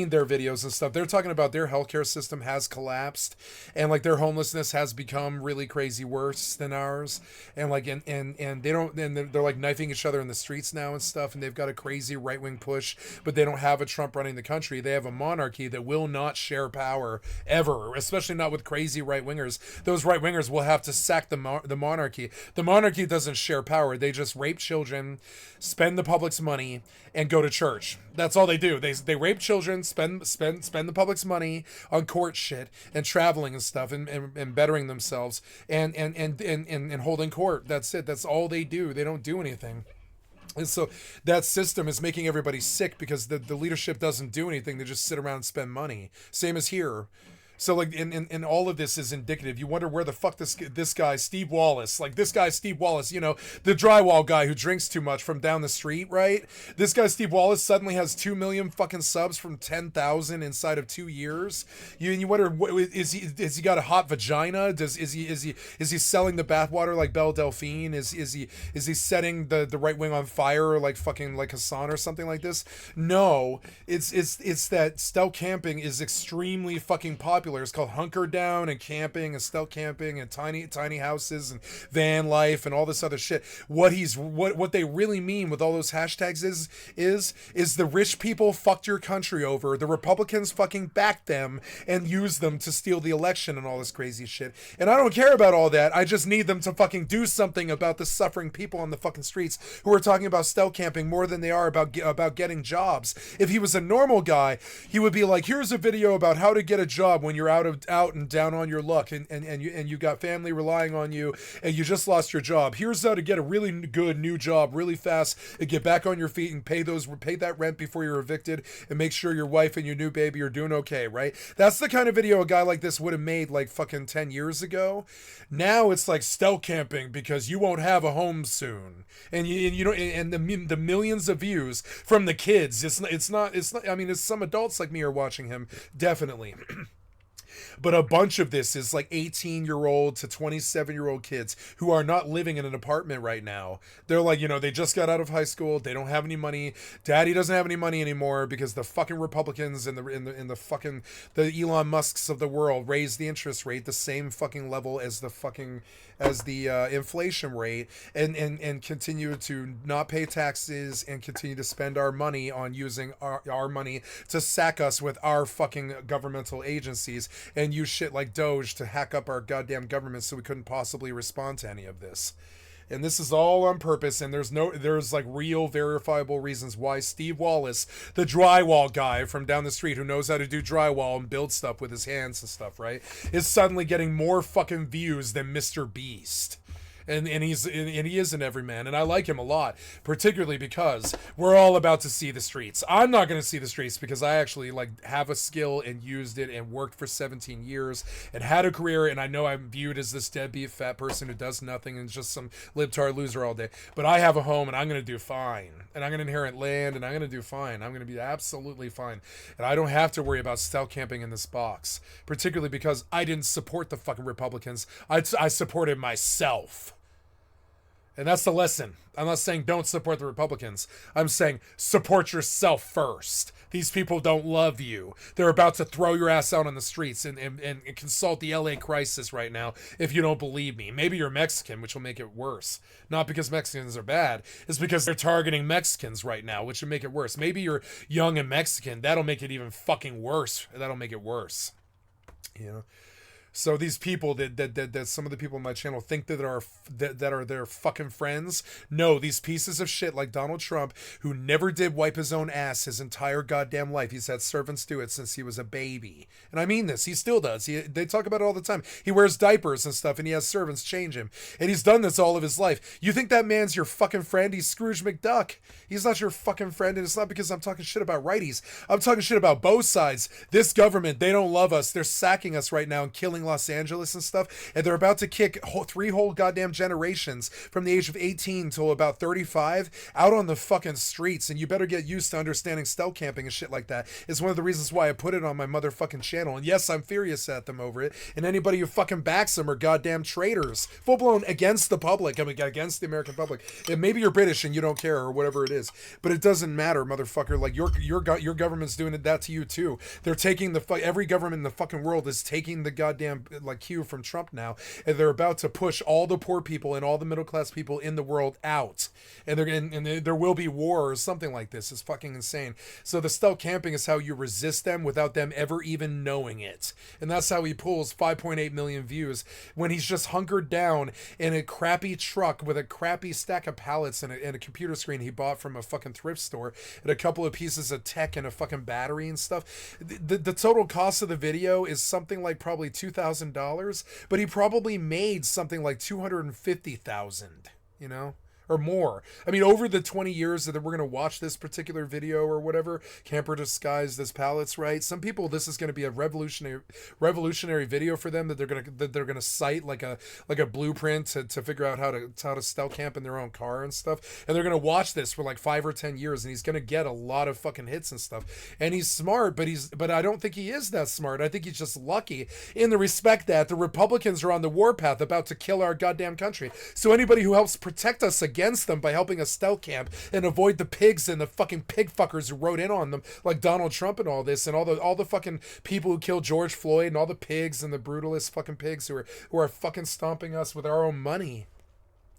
their videos and stuff. They're talking about their healthcare system has collapsed, and like their homelessness has become really crazy worse than ours. And like, and they don't, and they're like knifing each other in the streets now and stuff. And they've got a crazy right-wing push, but they don't have a Trump running the country. They have a monarchy that will not share power ever, especially not with crazy right-wingers. Those right-wingers will have to sack the monarchy. The monarchy doesn't share power. They just rape children, spend the public's money, and go to church. That's all they do. They rape children, spend the public's money on court shit and traveling and stuff, and bettering themselves and holding court. That's it. That's all they do. They don't do anything. And so that system is making everybody sick, because the leadership doesn't do anything. They just sit around and spend money. Same as here. So like, and all of this is indicative. You wonder where the fuck this guy Steve Wallace, you know, the drywall guy who drinks too much from down the street, right? This guy Steve Wallace suddenly has 2 million fucking subs from 10,000 inside of 2 years. You wonder, has he got a hot vagina? Is he selling the bathwater like Belle Delphine? Is he setting the right wing on fire like fucking like Hassan or something like this? No, it's that stealth camping is extremely fucking popular. It's called hunker down and camping and stealth camping and tiny houses and van life and all this other shit. What they really mean with all those hashtags is the rich people fucked your country over. The Republicans fucking backed them and used them to steal the election and all this crazy shit. And I don't care about all that. I just need them to fucking do something about the suffering people on the fucking streets who are talking about stealth camping more than they are about getting jobs. If he was a normal guy, he would be like, here's a video about how to get a job when you're out and down on your luck, and you got family relying on you, and you just lost your job. Here's how to get a really good new job really fast and get back on your feet and pay that rent before you're evicted, and make sure your wife and your new baby are doing okay, right? That's the kind of video a guy like this would have made like fucking 10 years ago. Now it's like stealth camping because you won't have a home soon, and you know, and the millions of views from the kids. It's not. I mean, it's some adults like me are watching him, definitely. But a bunch of this is like 18-year-old to 27-year-old kids who are not living in an apartment right now. They're like, you know, they just got out of high school. They don't have any money. Daddy doesn't have any money anymore because the fucking Republicans and the fucking the Elon Musks of the world raised the interest rate the same fucking level as the inflation rate, and continue to not pay taxes and continue to spend our money on using our money to sack us with our fucking governmental agencies, and use shit like Doge to hack up our goddamn government so we couldn't possibly respond to any of this. And this is all on purpose, and there's like real verifiable reasons why Steve Wallace, the drywall guy from down the street who knows how to do drywall and build stuff with his hands and stuff, right, is suddenly getting more fucking views than Mr. Beast. And he is an everyman, and I like him a lot, particularly because we're all about to see the streets. I'm not going to see the streets because I actually like have a skill and used it and worked for 17 years and had a career, and I know I'm viewed as this deadbeat fat person who does nothing and is just some libtard loser all day. But I have a home, and I'm going to do fine, and I'm going to inherit land, and I'm going to do fine. I'm going to be absolutely fine, and I don't have to worry about stealth camping in this box, particularly because I didn't support the fucking Republicans. I supported myself. And that's the lesson. I'm not saying don't support the Republicans. I'm saying support yourself first. These people don't love you. They're about to throw your ass out on the streets and consult the LA crisis right now if you don't believe me. Maybe you're Mexican, which will make it worse. Not because Mexicans are bad. It's because they're targeting Mexicans right now, which will make it worse. Maybe you're young and Mexican. That'll make it even fucking worse. That'll make it worse. You know? So these people that some of the people on my channel think that are their fucking friends. No, these pieces of shit like Donald Trump, who never did wipe his own ass his entire goddamn life. He's had servants do it since he was a baby. And I mean this, he still does. They talk about it all the time. He wears diapers and stuff and he has servants change him. And he's done this all of his life. You think that man's your fucking friend? He's Scrooge McDuck. He's not your fucking friend, and it's not because I'm talking shit about righties. I'm talking shit about both sides. This government, they don't love us. They're sacking us right now and killing Los Angeles and stuff, and they're about to kick 3 whole goddamn generations from the age of 18 till about 35 out on the fucking streets, and you better get used to understanding stealth camping and shit like that. It's one of the reasons why I put it on my motherfucking channel, and yes, I'm furious at them over it, and anybody who fucking backs them are goddamn traitors, full-blown against the public, I mean, against the American public. And maybe you're British and you don't care or whatever it is, but it doesn't matter, motherfucker. Like, your government's doing that to you too. They're taking every government in the fucking world is taking the goddamn like cue from Trump now, and they're about to push all the poor people and all the middle class people in the world out, and there will be war or something like this. It's fucking insane. So the stealth camping is how you resist them without them ever even knowing it, and that's how he pulls 5.8 million views when he's just hunkered down in a crappy truck with a crappy stack of pallets and a computer screen he bought from a fucking thrift store and a couple of pieces of tech and a fucking battery and stuff. The total cost of the video is something like probably $2,000, but he probably made something like 250,000, you know, or more. I mean, over the 20 years that we're going to watch this particular video or whatever, camper disguised as pallets, right? Some people, this is going to be a revolutionary video for them that they're going to cite like a blueprint to figure out how to stealth camp in their own car and stuff. And they're going to watch this for like 5 or 10 years, and he's going to get a lot of fucking hits and stuff. And he's smart, but I don't think he is that smart. I think he's just lucky in the respect that the Republicans are on the warpath about to kill our goddamn country. So anybody who helps protect us against them by helping us stealth camp and avoid the pigs and the fucking pig fuckers who rode in on them, like Donald Trump and all this, and all the fucking people who killed George Floyd and all the pigs and the brutalist fucking pigs who are fucking stomping us with our own money.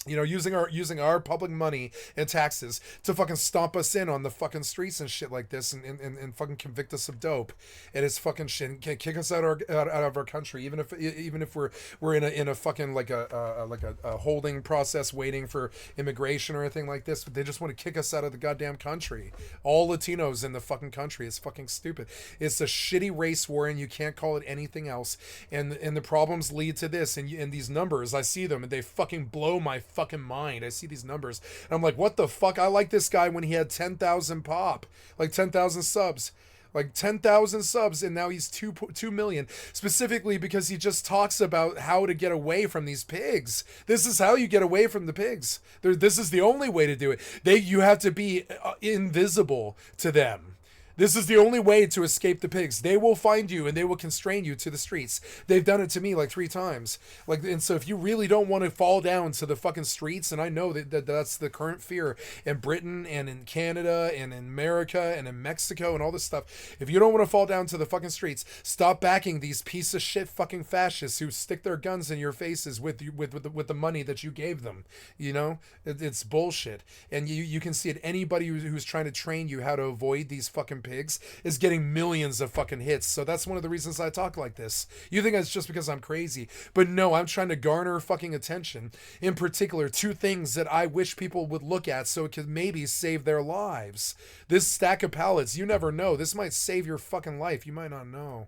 You know, using our public money and taxes to fucking stomp us in on the fucking streets and shit like this, and fucking convict us of dope, and it's fucking shit, and kick us out of our country, even if we're in a fucking like a holding process waiting for immigration or anything like this. But they just want to kick us out of the goddamn country. All Latinos in the fucking country. It's fucking stupid. It's a shitty race war, and you can't call it anything else. And the problems lead to this, and these numbers, I see them and they fucking blow my fucking mind. I see these numbers and I'm like, what the fuck? I like this guy when he had 10,000 pop, like 10,000 subs, like 10,000 subs, and now he's 2 million, specifically because he just talks about how to get away from these pigs. This is how you get away from the pigs. This is the only way to do it. You have to be invisible to them. This is the only way to escape the pigs. They will find you and they will constrain you to the streets. They've done it to me like 3 times. And so if you really don't want to fall down to the fucking streets, and I know that's the current fear in Britain and in Canada and in America and in Mexico and all this stuff. If you don't want to fall down to the fucking streets, stop backing these piece of shit fucking fascists who stick their guns in your faces with the money that you gave them. You know, it's bullshit. And you can see it. Anybody who's trying to train you how to avoid these fucking pigs is getting millions of fucking hits. So that's one of the reasons I talk like this. You think it's just because I'm crazy, but no, I'm trying to garner fucking attention. In particular, 2 things that I wish people would look at so it could maybe save their lives. This stack of pallets, you never know. This might save your fucking life. You might not know.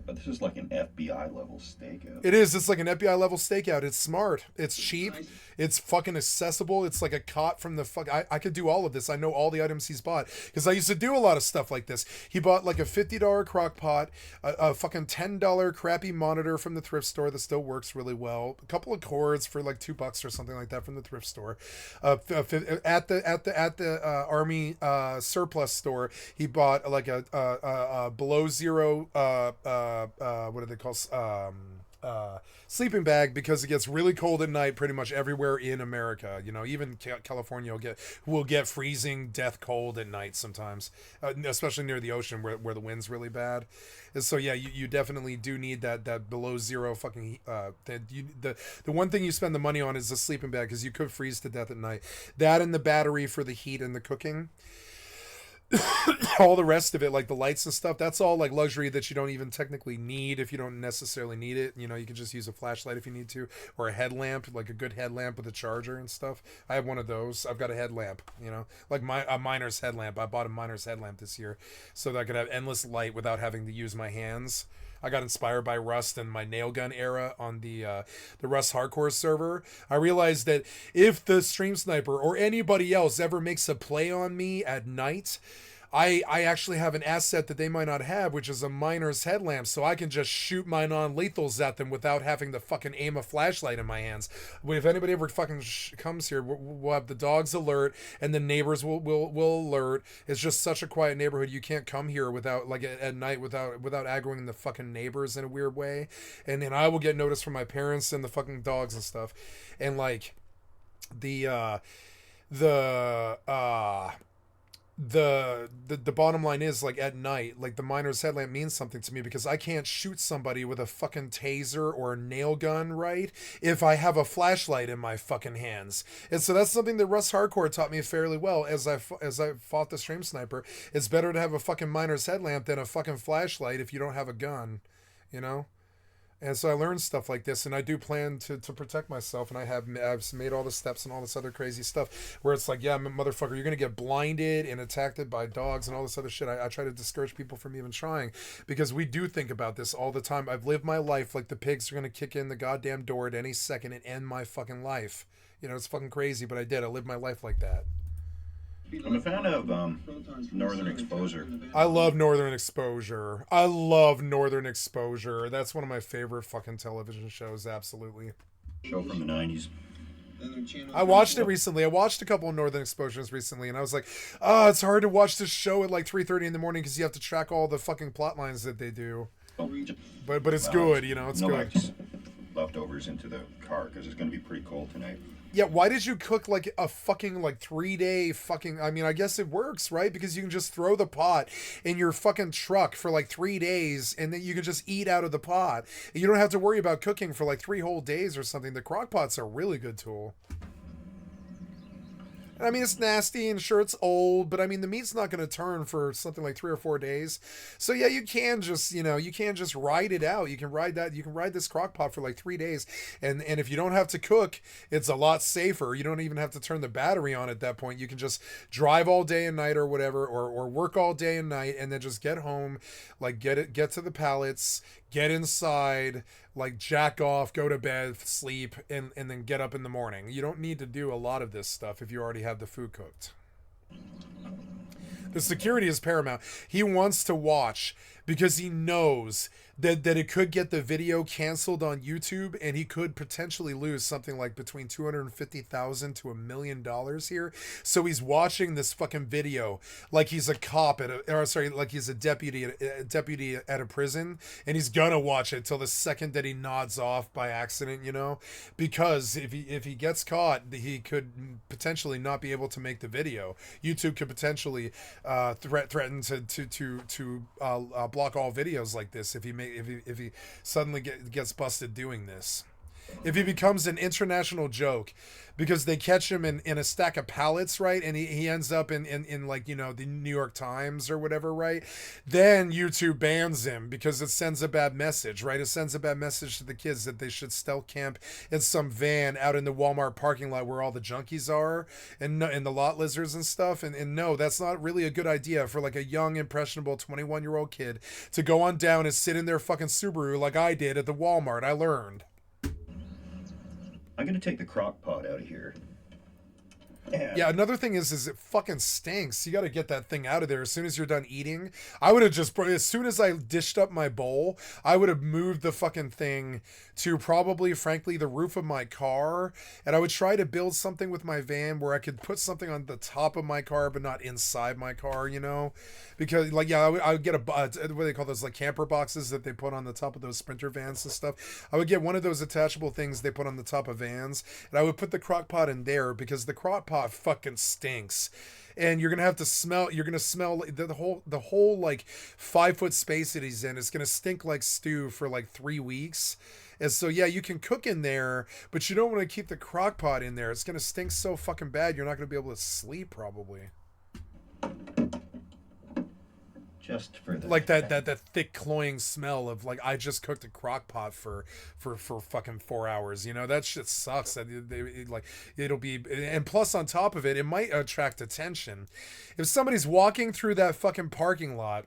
But this is like an FBI level stakeout. It is. It's like an FBI level stakeout. It's smart. It's cheap. It's fucking accessible. It's like a cot from the fuck. I could do all of this. I know all the items he's bought because I used to do a lot of stuff like this. He bought like a $50 crock pot, a fucking $10 crappy monitor from the thrift store that still works really well, a couple of cords for like $2 or something like that from the thrift store. At the Army surplus store, he bought like a below zero what do they call sleeping bag because it gets really cold at night pretty much everywhere in America. You know, even California will get freezing death cold at night sometimes, especially near the ocean where the wind's really bad. And so yeah, you definitely do need that below zero fucking the one thing you spend the money on is the sleeping bag because you could freeze to death at night. That and the battery for the heat and the cooking. All the rest of it, like the lights and stuff, that's all like luxury that you don't even technically need if you don't necessarily need it. You know, you can just use a flashlight if you need to, or a headlamp, like a good headlamp with a charger and stuff. I have one of those. I've got a headlamp, you know, like a miner's headlamp. I bought a miner's headlamp this year so that I could have endless light without having to use my hands. I got inspired by Rust and my nail gun era on the Rust Hardcore server. I realized that if the Stream Sniper or anybody else ever makes a play on me at night, I actually have an asset that they might not have, which is a miner's headlamp, so I can just shoot my non-lethals at them without having to fucking aim a flashlight in my hands. If anybody ever fucking comes here, we'll have the dogs alert, and the neighbors will alert. It's just such a quiet neighborhood. You can't come here without, like, at night without aggroing the fucking neighbors in a weird way. And then I will get notice from my parents and the fucking dogs and stuff. And, like, the bottom line is, like, at night, like, the miner's headlamp means something to me because I can't shoot somebody with a fucking taser or a nail gun, right, if I have a flashlight in my fucking hands. And so that's something that Rust Hardcore taught me fairly well as I fought the Stream Sniper. It's better to have a fucking miner's headlamp than a fucking flashlight if you don't have a gun, you know? And so I learned stuff like this, and I do plan to protect myself, and I've made all the steps and all this other crazy stuff where it's like, yeah, motherfucker, you're going to get blinded and attacked by dogs and all this other shit. I try to discourage people from even trying because we do think about this all the time. I've lived my life like the pigs are going to kick in the goddamn door at any second and end my fucking life. You know, it's fucking crazy, but I did. I lived my life like that. I'm a fan of Northern Exposure. I love Northern Exposure. I love Northern Exposure. That's one of my favorite fucking television shows, absolutely. Show from the 90s. I watched it recently. I watched a couple of Northern Exposures recently, and I was like, oh, it's hard to watch this show at like 3:30 in the morning because you have to track all the fucking plot lines that they do. But it's good, you know, it's good. Just leftovers into the car because it's going to be pretty cold tonight. Yeah, why did you cook like a fucking like 3-day fucking, I mean, I guess it works, right? Because you can just throw the pot in your fucking truck for like 3 days and then you can just eat out of the pot. And you don't have to worry about cooking for like 3 whole days or something. The crock pot's a really good tool. I mean, it's nasty and sure it's old, but I mean, the meat's not going to turn for something like 3 or 4 days. So yeah, you can just, you know, you can just ride it out. You can ride this crock pot for like 3 days. And if you don't have to cook, it's a lot safer. You don't even have to turn the battery on at that point. You can just drive all day and night or whatever, or work all day and night and then just get home, like get to the pallets, get inside, like jack off, go to bed, sleep, and then get up in the morning. You don't need to do a lot of this stuff if you already have the food cooked. The security is paramount. He wants to watch because he knows that it could get the video canceled on YouTube and he could potentially lose something like between $250,000 to $1 million here. So he's watching this fucking video like he's a cop like he's a deputy at a prison, and he's gonna watch it till the second that he nods off by accident, you know, because if he gets caught, he could potentially not be able to make the video. YouTube could potentially threaten to block all videos like this if he suddenly gets busted doing this. If he becomes an international joke, because they catch him in a stack of pallets, right? And he ends up in like, you know, the New York Times or whatever, right? Then YouTube bans him because it sends a bad message, right? It sends a bad message to the kids that they should stealth camp in some van out in the Walmart parking lot where all the junkies are and the lot lizards and stuff. And no, that's not really a good idea for like a young, impressionable 21-year-old kid to go on down and sit in their fucking Subaru like I did at the Walmart. I learned. I'm going to take the crock pot out of here. And Yeah, another thing is it fucking stinks. You got to get that thing out of there as soon as you're done eating. I would have just, as soon as I dished up my bowl, I would have moved the fucking thing to probably, frankly, the roof of my car. And I would try to build something with my van where I could put something on the top of my car, but not inside my car, you know? Because, like, yeah, I would get what do they call those, like, camper boxes that they put on the top of those Sprinter vans and stuff. I would get one of those attachable things they put on the top of vans, and I would put the crock pot in there because the crock pot fucking stinks. And you're gonna smell the whole like 5-foot space that he's in is gonna stink like stew for like 3 weeks. And so yeah, you can cook in there, but you don't want to keep the crock pot in there. It's gonna stink so fucking bad you're not gonna be able to sleep probably. just for the Like that thick cloying smell of like I just cooked a crock pot for fucking 4 hours, you know. That shit sucks. That like it'll be, and plus on top of it, it might attract attention if somebody's walking through that fucking parking lot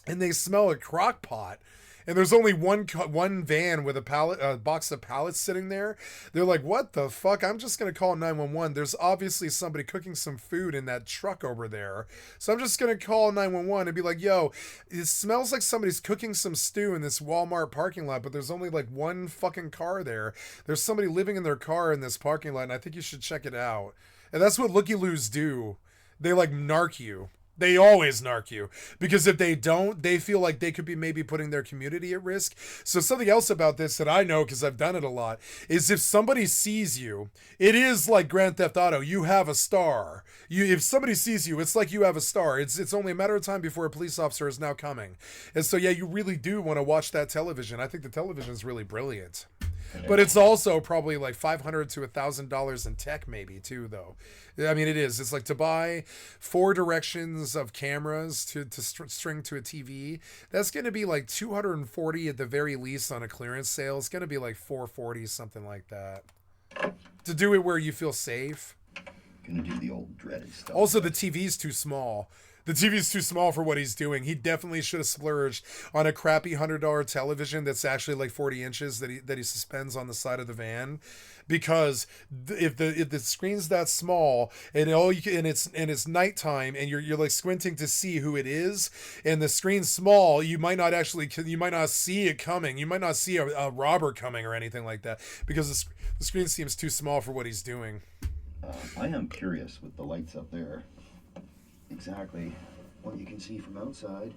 and they smell a crock pot and there's only one van with a box of pallets sitting there. They're like, what the fuck? I'm just going to call 911. There's obviously somebody cooking some food in that truck over there. So I'm just going to call 911 and be like, yo, it smells like somebody's cooking some stew in this Walmart parking lot, but there's only like one fucking car there. There's somebody living in their car in this parking lot, and I think you should check it out. And that's what looky-loos do. They like narc you. They always narc you, because if they don't, they feel like they could be maybe putting their community at risk. So something else about this that I know, because I've done it a lot, is if somebody sees you, it is like Grand Theft Auto. You have a star. If somebody sees you, it's like you have a star. It's only a matter of time before a police officer is now coming. And so yeah, you really do want to watch that television. I think the television is really brilliant. But it's also probably like $500 to $1,000 in tech, maybe too, though. I mean, it is. It's like to buy 4 directions of cameras to string to a TV. That's going to be like $240 at the very least on a clearance sale. It's going to be like $440, something like that. To do it where you feel safe. Gonna do the old dreaded stuff. Also, the TV's too small. The TV's too small for what he's doing. He definitely should have splurged on a crappy $100 television that's actually like 40 inches that he suspends on the side of the van, because if the screen's that small and it's nighttime and you're like squinting to see who it is and the screen's small, you might not see it coming. You might not see a robber coming or anything like that, because the screen seems too small for what he's doing. I am curious with the lights up there. Exactly what you can see from outside.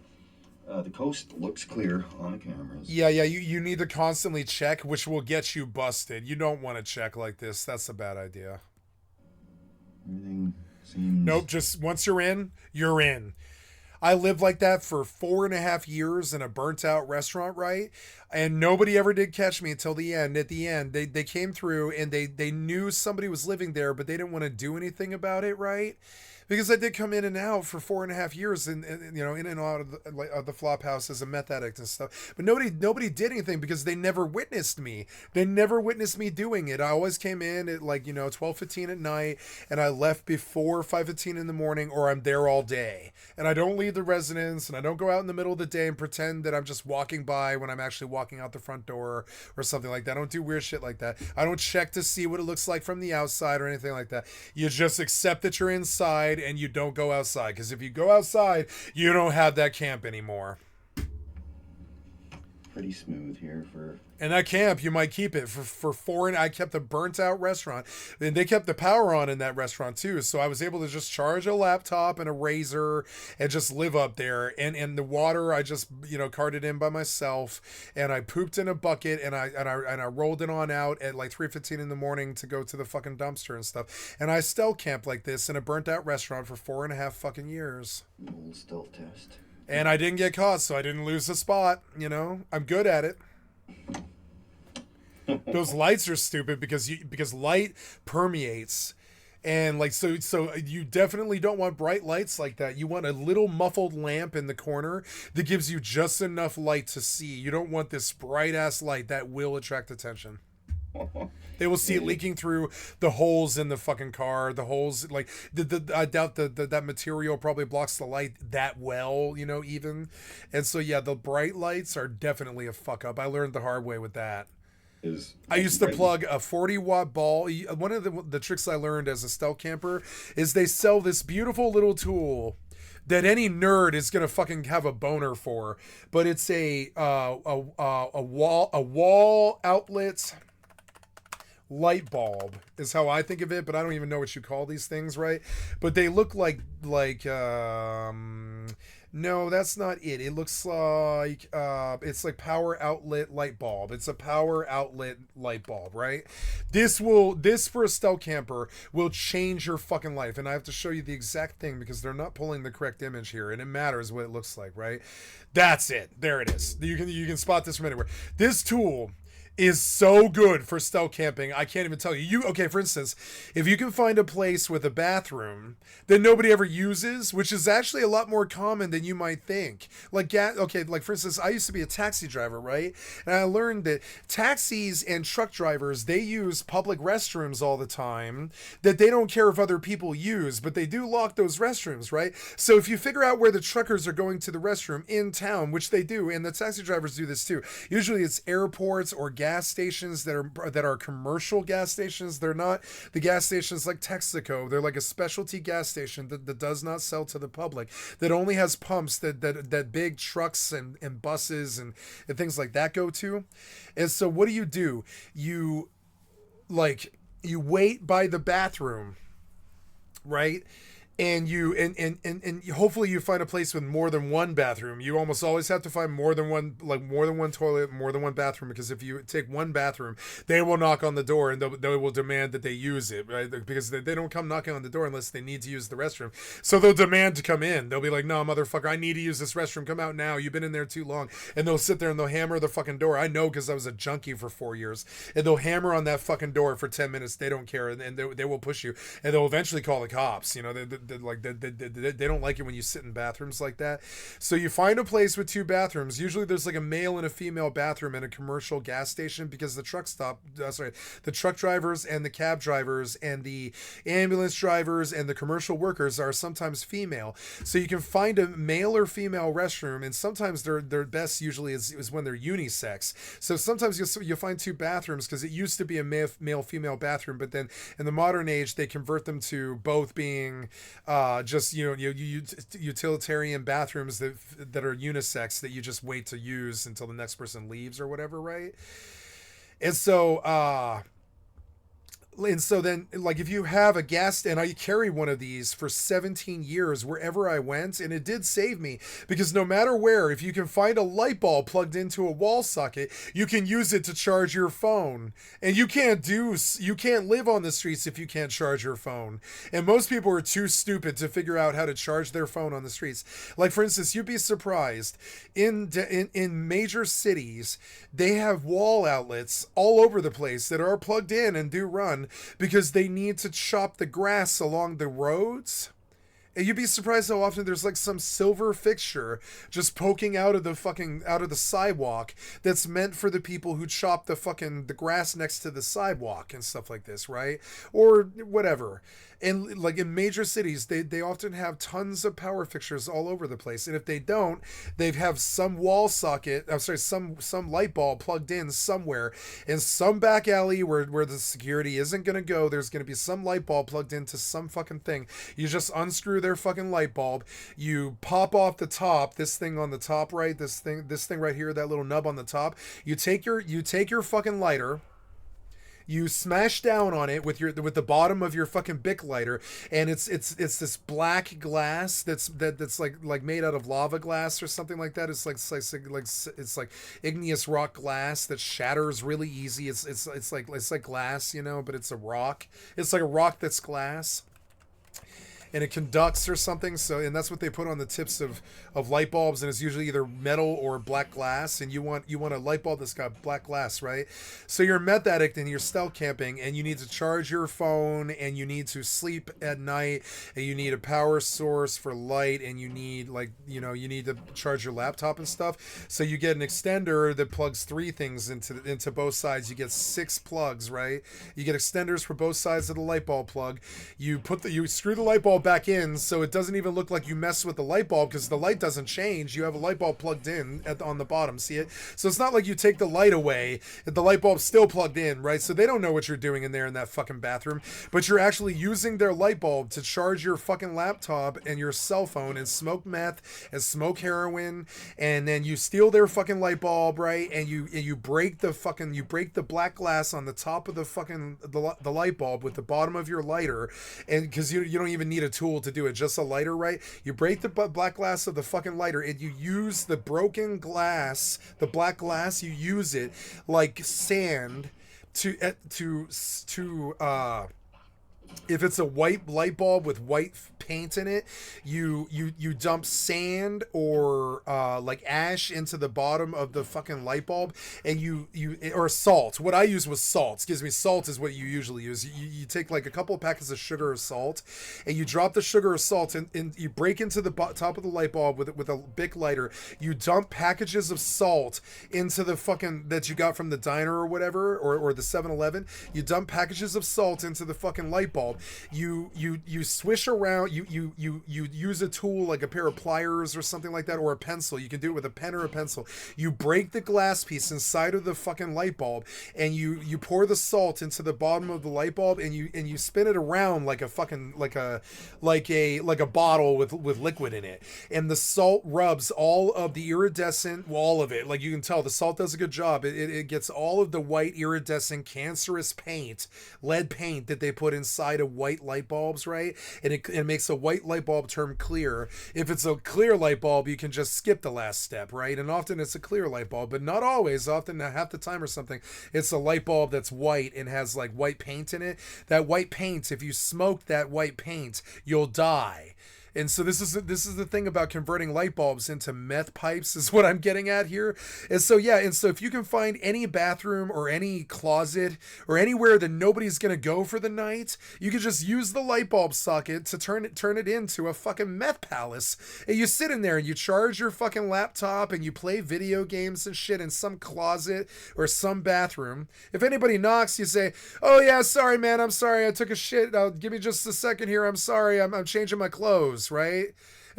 The coast looks clear on the cameras. Yeah, you need to constantly check, which will get you busted. You don't want to check like this. That's a bad idea. Everything seems... Nope, just once you're in, you're in. I lived like that for 4.5 years in a burnt out restaurant, right? And nobody ever did catch me until the end. At the end, they came through and they knew somebody was living there, but they didn't want to do anything about it, right? Because I did come in and out for 4.5 years, and you know, in and out of the flop house as a meth addict and stuff. But nobody did anything because they never witnessed me. They never witnessed me doing it. I always came in at 12:15 at night, and I left before 5:15 in the morning, or I'm there all day. And I don't leave the residence, and I don't go out in the middle of the day and pretend that I'm just walking by when I'm actually walking out the front door or something like that. I don't do weird shit like that. I don't check to see what it looks like from the outside or anything like that. You just accept that you're inside and you don't go outside, because if you go outside, you don't have that camp anymore. Pretty smooth here for... And that camp, you might keep it for 4. And I kept a burnt out restaurant, and they kept the power on in that restaurant too. So I was able to just charge a laptop and a razor and just live up there. And the water, I just, carted in by myself, and I pooped in a bucket, and I rolled it on out at like 3:15 in the morning to go to the fucking dumpster and stuff. And I still camped like this in a burnt out restaurant for 4.5 fucking years. Old stealth test. And I didn't get caught, so I didn't lose the spot. I'm good at it. Those lights are stupid because light permeates. And like so you definitely don't want bright lights like that. You want a little muffled lamp in the corner that gives you just enough light to see. You don't want this bright ass light that will attract attention. They will see it leaking through the holes in the fucking car. The holes, like I doubt that material probably blocks the light that well, you know, even. And so yeah, the bright lights are definitely a fuck up. I learned the hard way with that. I used to plug a 40-watt ball. One of the tricks I learned as a stealth camper is they sell this beautiful little tool that any nerd is gonna fucking have a boner for, but it's a wall outlet light bulb is how I think of it, but I don't even know what you call these things, right? But they look like no, that's not it. It looks like it's like power outlet light bulb. It's a power outlet light bulb, right? This for a stealth camper will change your fucking life. And I have to show you the exact thing because they're not pulling the correct image here, and it matters what it looks like, right? That's it. There it is. You can spot this from anywhere. This tool is so good for stealth camping. I can't even tell you. Okay, for instance, if you can find a place with a bathroom that nobody ever uses, which is actually a lot more common than you might think. Like for instance, I used to be a taxi driver, right? And I learned that taxis and truck drivers, they use public restrooms all the time that they don't care if other people use, but they do lock those restrooms, right? So if you figure out where the truckers are going to the restroom in town, which they do, and the taxi drivers do this too, usually it's airports or gas stations that are commercial gas stations. They're not the gas stations like Texaco. They're like a specialty gas station that does not sell to the public, that only has pumps that big trucks and buses and things like that go to. And so what do? You wait by the bathroom, right? And you hopefully you find a place with more than one bathroom. You almost always have to find more than one toilet, more than one bathroom, because if you take one bathroom, they will knock on the door and they will demand that they use it, right? Because they don't come knocking on the door unless they need to use the restroom. So they'll demand to come in. They'll be like, "No, motherfucker, I need to use this restroom. Come out now. You've been in there too long." And they'll sit there and they'll hammer the fucking door. I know because I was a junkie for 4 years. And they'll hammer on that fucking door for 10 minutes. They don't care, and they will push you, and they'll eventually call the cops. You know, they don't like it when you sit in bathrooms like that. So you find a place with 2 bathrooms. Usually there's like a male and a female bathroom in a commercial gas station, because the truck drivers and the cab drivers and the ambulance drivers and the commercial workers are sometimes female. So you can find a male or female restroom, and sometimes their best usually is when they're unisex. So sometimes you'll find 2 bathrooms, because it used to be a male female bathroom, but then in the modern age they convert them to both being just utilitarian bathrooms that are unisex, that you just wait to use until the next person leaves or whatever, right? And so then, like, if you have a gas, and I carry one of these for 17 years wherever I went, and it did save me, because no matter where, if you can find a light bulb plugged into a wall socket, you can use it to charge your phone. And you can't live on the streets if you can't charge your phone. And most people are too stupid to figure out how to charge their phone on the streets. Like, for instance, you'd be surprised, in major cities, they have wall outlets all over the place that are plugged in and do run, because they need to chop the grass along the roads. And you'd be surprised how often there's like some silver fixture just poking out of the sidewalk that's meant for the people who chop the grass next to the sidewalk and stuff like this, right? Or whatever. And like in major cities, they often have tons of power fixtures all over the place. And if they don't, they have some some light bulb plugged in somewhere in some back alley where the security isn't going to go. There's going to be some light bulb plugged into some fucking thing. You just unscrew their fucking light bulb. You pop off the top, this thing on the top, right? This thing right here, that little nub on the top. You take your fucking lighter. You smash down on it with the bottom of your fucking Bic lighter, and it's this black glass that's like made out of lava glass or something like that. It's like igneous rock glass that shatters really easy. It's like glass, you know, but it's a rock. It's like a rock that's glass. and it conducts or something. So, and that's what they put on the tips of light bulbs, and it's usually either metal or black glass. And you want a light bulb that's got black glass, right? So you're a meth addict and you're stealth camping, and you need to charge your phone, and you need to sleep at night, and you need a power source for light, and you need you need to charge your laptop and stuff. So you get an extender that plugs 3 things into both sides. You get 6 plugs, right? You get extenders for both sides of the light bulb plug. You screw the light bulb back in, so it doesn't even look like you mess with the light bulb, because the light doesn't change. You have a light bulb plugged in on the bottom. See it? So it's not like you take the light away, the light bulb's still plugged in, right? So they don't know what you're doing in there in that fucking bathroom, but you're actually using their light bulb to charge your fucking laptop and your cell phone and smoke meth and smoke heroin, and then you steal their fucking light bulb, right? And you break the black glass on the top of the fucking the light bulb with the bottom of your lighter, and because you don't even need a tool to do it, just a lighter, right? You break the black glass of the fucking lighter, and you use the broken glass, the black glass, you use it like sand to if it's a white light bulb with white paint in it, you dump sand or like ash into the bottom of the fucking light bulb, and or salt. What I used was salt. Excuse me, salt is what you usually use. You take like a couple of packets of sugar or salt, and you drop the sugar or salt, and you break into the top of the light bulb with a Bic lighter. You dump packages of salt into the fucking that you got from the diner or whatever, or the 7-Eleven. You dump packages of salt into the fucking light bulb. You swish around. You use a tool like a pair of pliers or something like that, or a pencil. You can do it with a pen or a pencil. You break the glass piece inside of the fucking light bulb, and you pour the salt into the bottom of the light bulb, and you spin it around like a fucking like a bottle with liquid in it, and the salt rubs all of the iridescent, all of it. Like, you can tell the salt does a good job. It gets all of the white iridescent cancerous paint, lead paint that they put inside of white light bulbs, right? And it makes a white light bulb turn clear. If it's a clear light bulb, you can just skip the last step, right? And often it's a clear light bulb, but not always. Often, half the time or something, it's a light bulb that's white and has like white paint in it. That white paint, if you smoke that white paint, you'll die. And so this is the thing about converting light bulbs into meth pipes, is what I'm getting at here. And so if you can find any bathroom or any closet or anywhere that nobody's gonna go for the night, you can just use the light bulb socket to turn it into a fucking meth palace. And you sit in there and you charge your fucking laptop and you play video games and shit in some closet or some bathroom. If anybody knocks, you say, "Oh yeah, sorry man, I'm sorry, I took a shit. Give me just a second here. I'm sorry, I'm changing my clothes." Right?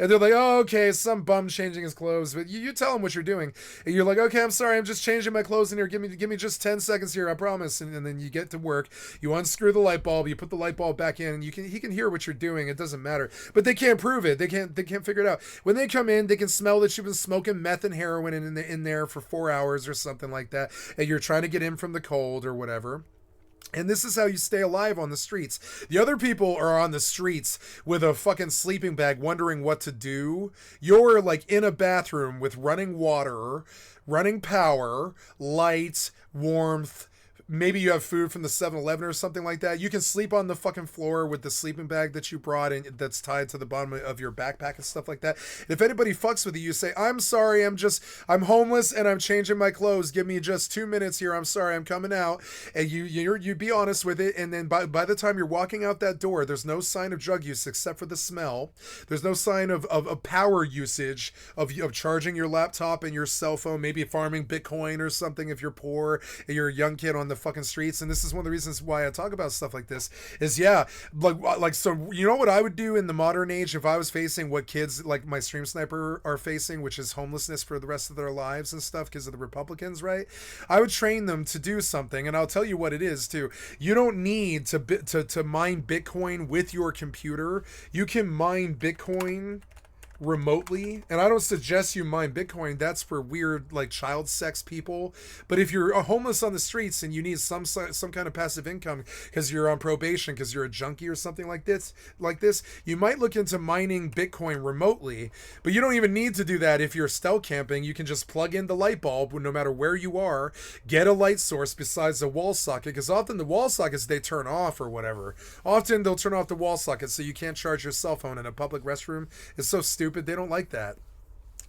And they're like, "Oh, okay, some bum changing his clothes." But you tell them what you're doing, and you're like, "Okay, I'm sorry, I'm just changing my clothes in here. Give me just 10 seconds here, I promise." And then you get to work. You unscrew the light bulb. You put the light bulb back in, and he can hear what you're doing. It doesn't matter, but they can't prove it. They can't figure it out. When they come in, they can smell that you've been smoking meth and heroin in there for 4 hours or something like that, and you're trying to get in from the cold or whatever. And this is how you stay alive on the streets. The other people are on the streets with a fucking sleeping bag wondering what to do. You're like in a bathroom with running water, running power, light, warmth. Maybe you have food from the 7-Eleven or something like that. You can sleep on the fucking floor with the sleeping bag that you brought and that's tied to the bottom of your backpack and stuff like that. And if anybody fucks with you say, "I'm sorry, I'm homeless and I'm changing my clothes. Give me just 2 minutes here. I'm sorry, I'm coming out." And you be honest with it. And then by the time you're walking out that door, there's no sign of drug use except for the smell. There's no sign of power usage of charging your laptop and your cell phone, maybe farming Bitcoin or something if you're poor and you're a young kid on the fucking streets. And this is one of the reasons why I talk about stuff like this is so you know what I would do in the modern age if I was facing what kids like my stream sniper are facing, which is homelessness for the rest of their lives and stuff because of the Republicans, right? I would train them to do something, and I'll tell you what it is too. You don't need to mine Bitcoin with your computer. You can mine Bitcoin remotely, and I don't suggest you mine Bitcoin. That's for weird like child sex people. But if you're homeless on the streets and you need some kind of passive income because you're on probation, because you're a junkie or something like this, you might look into mining Bitcoin remotely. But you don't even need to do that if you're stealth camping. You can just plug in the light bulb no matter where you are, get a light source besides the wall socket, because often the wall sockets they turn off or whatever. Often they'll turn off the wall socket so you can't charge your cell phone in a public restroom. It's so stupid. They don't like that.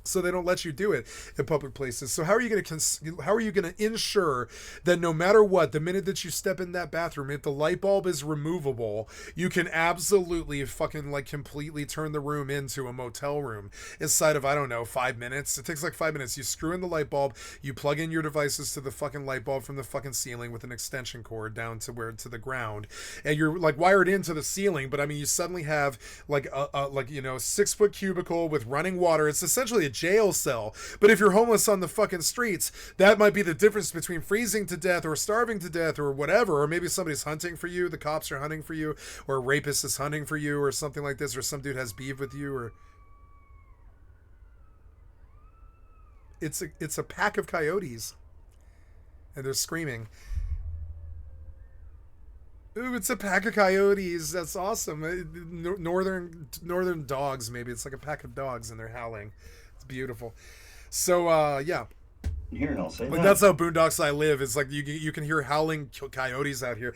So they don't let you do it in public places. So how are you going to ensure that no matter what, the minute that you step in that bathroom, if the light bulb is removable, you can absolutely fucking like completely turn the room into a motel room inside of, I don't know, 5 minutes. It takes like 5 minutes. You screw in the light bulb, you plug in your devices to the fucking light bulb from the fucking ceiling with an extension cord down to to the ground, and you're like wired into the ceiling. But I mean, you suddenly have like a 6 foot cubicle with running water. It's essentially a jail cell. But if you're homeless on the fucking streets, that might be the difference between freezing to death or starving to death or whatever. Or maybe somebody's hunting for you, the cops are hunting for you, or a rapist is hunting for you or something like this, or some dude has beef with you, or it's a pack of coyotes and they're screaming. Ooh, it's a pack of coyotes. That's awesome. Northern dogs, maybe. It's like a pack of dogs and they're howling. It's beautiful. So, yeah. Here, and I'll say Like that's how boondocks I live. It's like you can hear howling coyotes out here.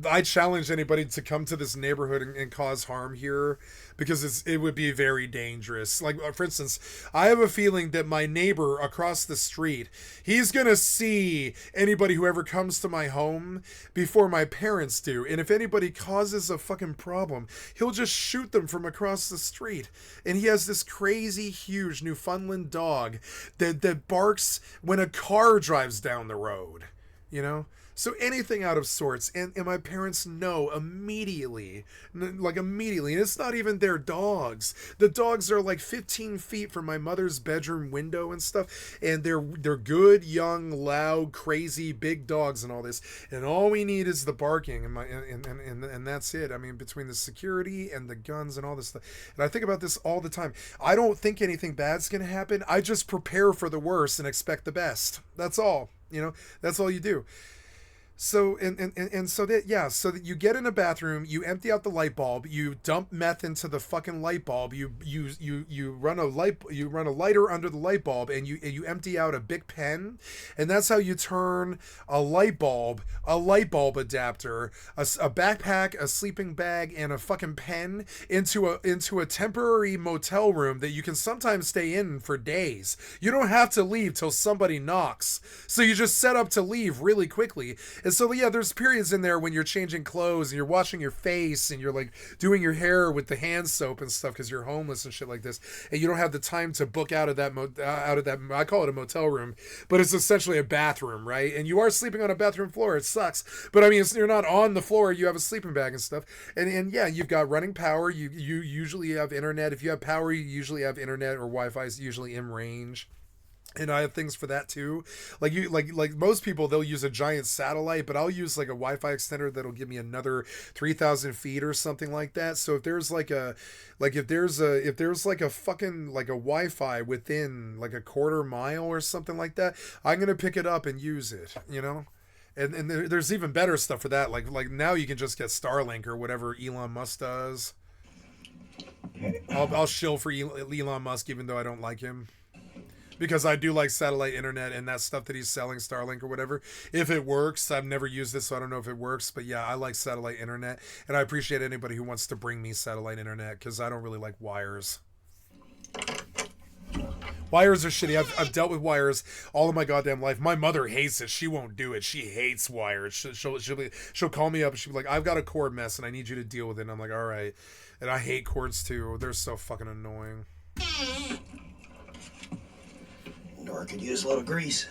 I challenge anybody to come to this neighborhood and cause harm here, because it would be very dangerous. Like, for instance, I have a feeling that my neighbor across the street, he's gonna see anybody who ever comes to my home before my parents do, and if anybody causes a fucking problem, he'll just shoot them from across the street. And he has this crazy huge Newfoundland dog that barks when a car drives down the road, you know? So anything out of sorts, and my parents know immediately, like immediately, and it's not even their dogs. The dogs are like 15 feet from my mother's bedroom window and stuff, and they're good, young, loud, crazy, big dogs and all this, and all we need is the barking, and that's it. I mean, between the security and the guns and all this stuff, and I think about this all the time. I don't think anything bad's gonna happen. I just prepare for the worst and expect the best. That's all. You know, that's all you do. So so that you get in a bathroom, you empty out the light bulb, you dump meth into the fucking light bulb, you run a lighter under the light bulb, and you empty out a big pen, and that's how you turn a light bulb adapter, a backpack, a sleeping bag, and a fucking pen into a temporary motel room that you can sometimes stay in for days. You don't have to leave till somebody knocks, so you just set up to leave really quickly. And so, yeah, there's periods in there when you're changing clothes and you're washing your face and you're like doing your hair with the hand soap and stuff because you're homeless and shit like this, and you don't have the time to book out of that I call it a motel room, but it's essentially a bathroom, right? And you are sleeping on a bathroom floor. It sucks, but I mean, you're not on the floor. You have a sleeping bag and stuff, and yeah, you've got running power. You usually have internet. If you have power, you usually have internet, or Wi-Fi is usually in range. And I have things for that too. Like most people, they'll use a giant satellite, but I'll use like a Wi-Fi extender that'll give me another 3,000 feet or something like that. So if there's if there's a fucking like a Wi-Fi within like a quarter mile or something like that, I'm gonna pick it up and use it. You know. And there's even better stuff for that. Like now you can just get Starlink or whatever Elon Musk does. I'll shill for Elon Musk even though I don't like him. Because I do like satellite internet and that stuff that he's selling, Starlink or whatever. If it works, I've never used this, so I don't know if it works. But yeah, I like satellite internet. And I appreciate anybody who wants to bring me satellite internet, because I don't really like wires. Wires are shitty. I've dealt with wires all of my goddamn life. My mother hates it. She won't do it. She hates wires. She'll call me up and she'll be like, I've got a cord mess and I need you to deal with it. And I'm like, all right. And I hate cords too. They're so fucking annoying. Door could use a little grease.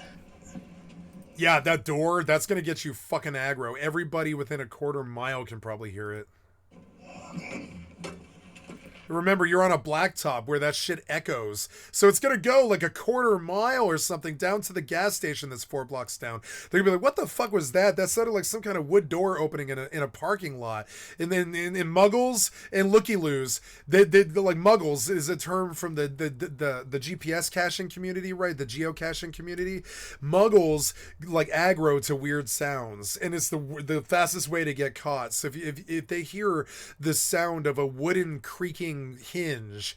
Yeah, that door, that's going to get you fucking aggro. Everybody within a quarter mile can probably hear it. Remember, you're on a blacktop where that shit echoes. So it's going to go like a quarter mile or something down to the gas station that's 4 blocks down. They're going to be like, what the fuck was that? That sounded like some kind of wood door opening in a parking lot. And then in Muggles and Looky-Loos, they like Muggles is a term from the GPS caching community, right? The geocaching community. Muggles like aggro to weird sounds. And it's the fastest way to get caught. So if they hear the sound of a wooden creaking hinge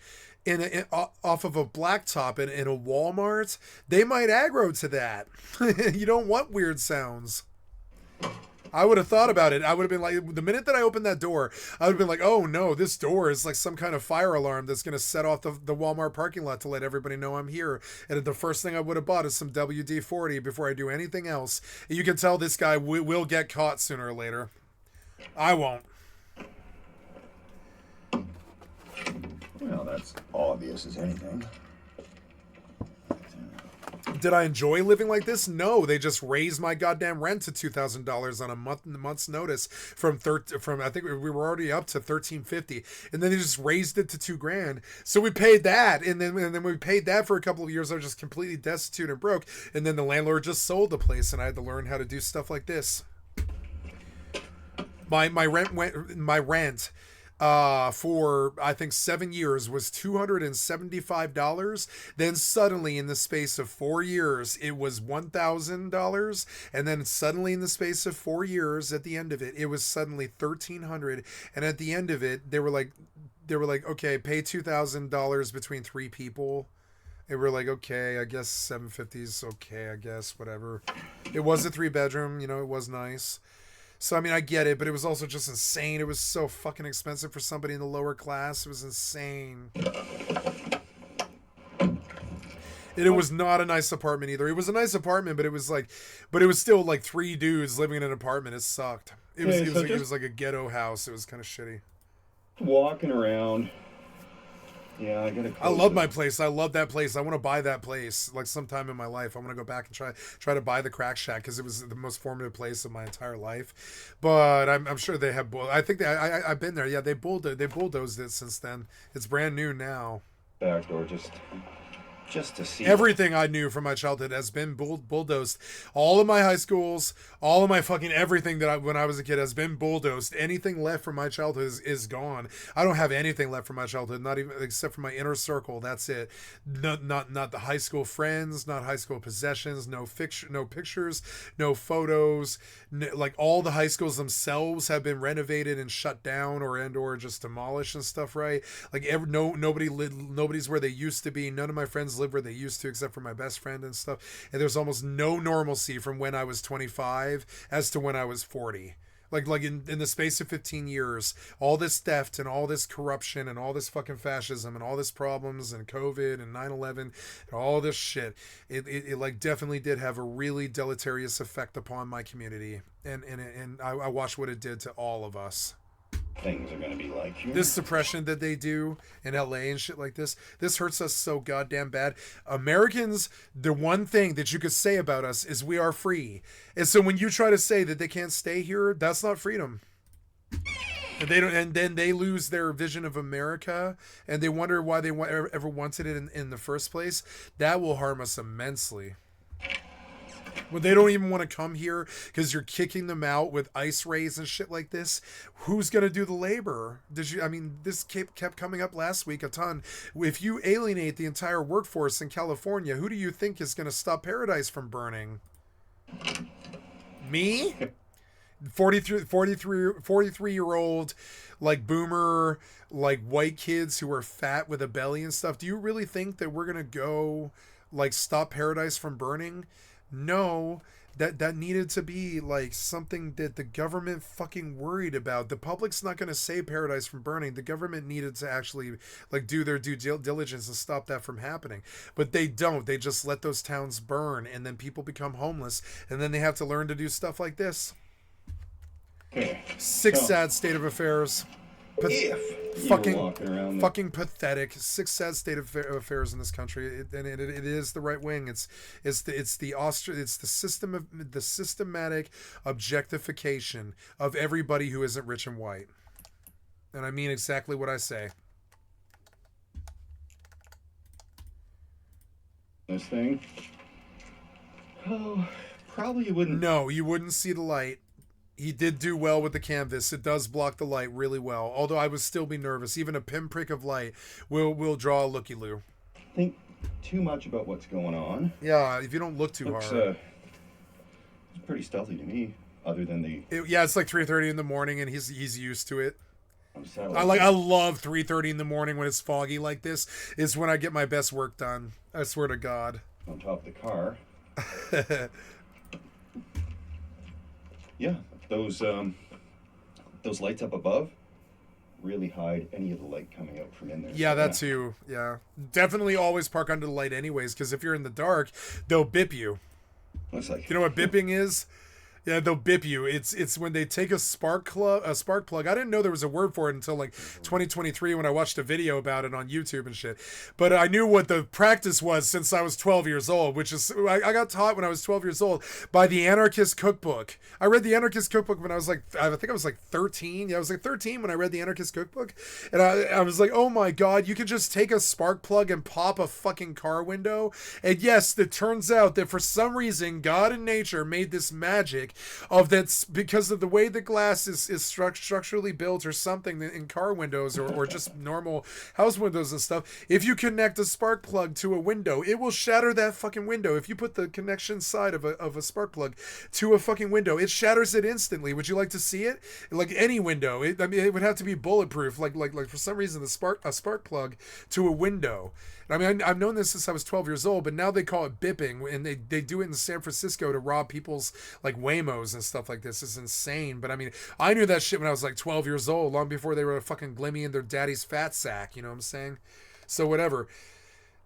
off of a blacktop in a Walmart, they might aggro to that. You don't want weird sounds. I would have thought about it. I would have been like, the minute that I opened that door, I would have been like, oh no, this door is like some kind of fire alarm that's going to set off the Walmart parking lot to let everybody know I'm here. And the first thing I would have bought is some WD-40 before I do anything else. You can tell this guy will get caught sooner or later. I won't. Well, that's obvious as anything. Did I enjoy living like this? No, they just raised my goddamn rent to $2,000 on a month's notice from I think we were already up to $1,350, and then they just raised it to $2,000. So we paid that, and then we paid that for a couple of years. I was just completely destitute and broke, and then the landlord just sold the place, and I had to learn how to do stuff like this. My rent for I think 7 years was $275. Then suddenly in the space of 4 years it was $1,000, and then suddenly in the space of 4 years at the end of it, it was suddenly $1,300, and at the end of it they were like, okay, pay $2,000 between 3 people. And we're like, okay, I guess $750 is okay, I guess, whatever. It was a 3-bedroom, you know, it was nice. So, I mean, I get it, but it was also just insane. It was so fucking expensive for somebody in the lower class. It was insane. And it was not a nice apartment either. It was a nice apartment, but it was still like 3 dudes living in an apartment. It sucked. It was like a ghetto house. It was kind of shitty. Walking around. Yeah, I love my place. I love that place. I want to buy that place like sometime in my life. I want to go back and try to buy the Crack Shack because it was the most formative place of my entire life. But I'm sure they have. I think I've been there. Yeah, they bulldozed it since then. It's brand new now. Back door just to see everything I knew from my childhood has been bulldozed. All of my high schools, all of my fucking everything when I was a kid has been bulldozed. Anything left from my childhood is gone. I don't have anything left from my childhood, not even except for my inner circle. That's it. Not the high school friends, not high school possessions, no pictures, no photos. Like all the high schools themselves have been renovated and shut down or just demolished and stuff. Right? Like nobody's where they used to be. None of my friends live where they used to, except for my best friend and stuff. And there's almost no normalcy from when I was 25 as to when I was 40. Like in the space of 15 years, all this theft and all this corruption and all this fucking fascism and all this problems and COVID and 9/11 and all this shit, it like definitely did have a really deleterious effect upon my community. And I watched what it did to all of us. Things are gonna be like here. This suppression that they do in LA and shit like this hurts us so goddamn bad. Americans, the one thing that you could say about us is we are free. And so when you try to say that they can't stay here, that's not freedom. And they don't, and then they lose their vision of America, and they wonder why they ever wanted it in the first place. That will harm us immensely. When they don't even want to come here because you're kicking them out with ice rays and shit like this, who's going to do the labor? This kept coming up last week a ton. If you alienate the entire workforce in California, who do you think is going to stop paradise from burning? Me? 43-year-old, like boomer, like white kids who are fat with a belly and stuff. Do you really think that we're going to go like stop paradise from burning? No, that needed to be like something that the government fucking worried about. The public's not going to save paradise from burning. The government needed to actually like do their due diligence and stop that from happening. But they don't. They just let those towns burn, and then people become homeless, and then they have to learn to do stuff like this. Sad state of affairs. Fucking pathetic. Sad state of affairs in this country, and it is the right wing. It's the systematic objectification of everybody who isn't rich and white, and I mean exactly what I say. This thing. Oh, probably you wouldn't. No, you wouldn't see the light. He did do well with the canvas. It does block the light really well. Although I would still be nervous. Even a pinprick of light will draw a looky-loo. Think too much about what's going on. Yeah, if you don't look too Looks, hard. it's pretty stealthy to me, other than the. Yeah, it's like 3:30 in the morning, and he's used to it. Satellite. I love 3:30 in the morning when it's foggy like this. It's when I get my best work done. I swear to God. On top of the car. Yeah, those lights up above really hide any of the light coming out from in there. Yeah, that too. Yeah, definitely always park under the light anyways, because if you're in the dark, they'll bip you. Looks like. You know what bipping is? Yeah, they'll bip you. It's when they take a spark plug. I didn't know there was a word for it until like 2023 when I watched a video about it on YouTube and shit. But I knew what the practice was since I was 12 years old, which is I got taught when I was 12 years old by the Anarchist Cookbook. I read the Anarchist Cookbook when I was like, I think I was like 13. Yeah, I was like 13 when I read the Anarchist Cookbook, and I was like, oh my God, you can just take a spark plug and pop a fucking car window. And yes, it turns out that for some reason God and nature made this magic of that's because of the way the glass is structurally built or something in car windows or just normal house windows and stuff. If you connect a spark plug to a window, it will shatter that fucking window. If you put the connection side of a spark plug to a fucking window, it shatters it instantly. Would you like to see it? Like any window, it would have to be bulletproof. Like for some reason, a spark plug to a window. I mean, I've known this since I was 12 years old, but now they call it bipping, and they do it in San Francisco to rob people's like Waymos and stuff like this. It's insane. But I mean, I knew that shit when I was like 12 years old, long before they were fucking glimmy in their daddy's fat sack. You know what I'm saying? So whatever.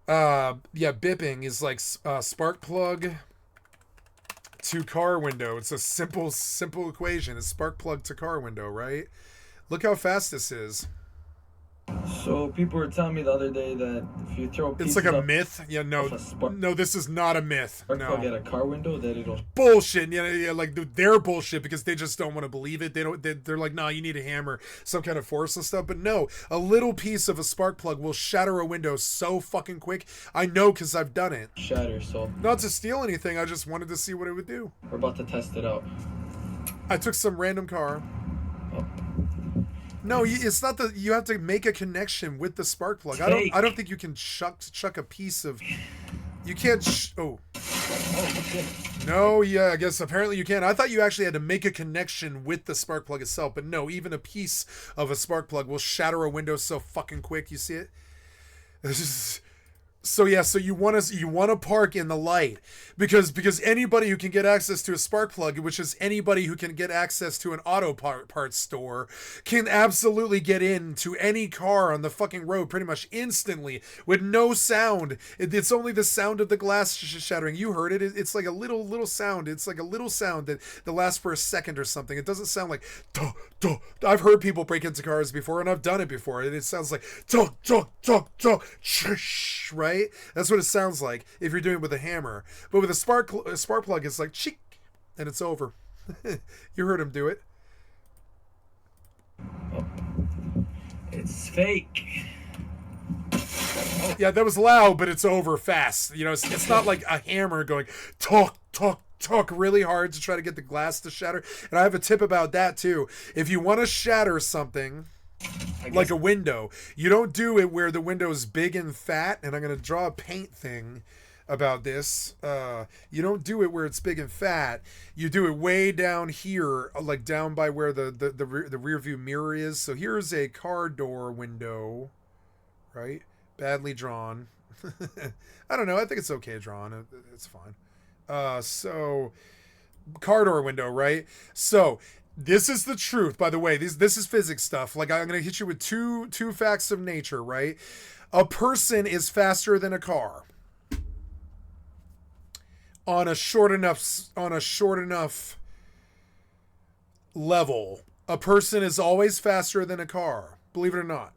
Yeah, bipping is like spark plug to car window. It's a simple equation. It's spark plug to car window, right? Look how fast this is. So people were telling me the other day that if you throw it's like a myth. Yeah, no, this is not a myth. No, get a car window that it'll bullshit. Yeah, like they're bullshit because they just don't want to believe it. They're like, nah, you need a hammer, some kind of force and stuff. But no, a little piece of a spark plug will shatter a window so fucking quick. I know because I've done it. Shatter. So not to steal anything, I just wanted to see what it would do. We're about to test it out. I took some random car. Oh. No, it's not that you have to make a connection with the spark plug. I don't think you can chuck a piece of. You can't. Oh. No, yeah, I guess apparently you can. I thought you actually had to make a connection with the spark plug itself, but no, even a piece of a spark plug will shatter a window so fucking quick. You see it? So yeah, so you want to park in the light because anybody who can get access to a spark plug, which is anybody who can get access to an auto parts store, can absolutely get into any car on the fucking road pretty much instantly with no sound. It's only the sound of the glass shattering. You heard it. It's like a little sound. It's like a little sound that lasts for a second or something. It doesn't sound like duh, duh. I've heard people break into cars before, and I've done it before. And it sounds like duh, duh, duh, duh, shh, right? That's what it sounds like if you're doing it with a hammer. But with a spark plug, it's like chick, and it's over. You heard him do it. Oh. It's fake. Yeah, that was loud, but it's over fast. You know, it's not like a hammer going talk really hard to try to get the glass to shatter. And I have a tip about that too. If you want to shatter something, like a window, you don't do it where the window is big and fat. And I'm going to draw a paint thing about this. You don't do it where it's big and fat. You do it way down here, like down by where the rear view mirror is. So here's a car door window, right? Badly drawn. I don't know. I think it's okay drawn. It's fine. So car door window, right? So this is the truth, by the way. This is physics stuff. Like, I'm going to hit you with two facts of nature, right? A person is faster than a car on a short enough level. A person is always faster than a car, believe it or not.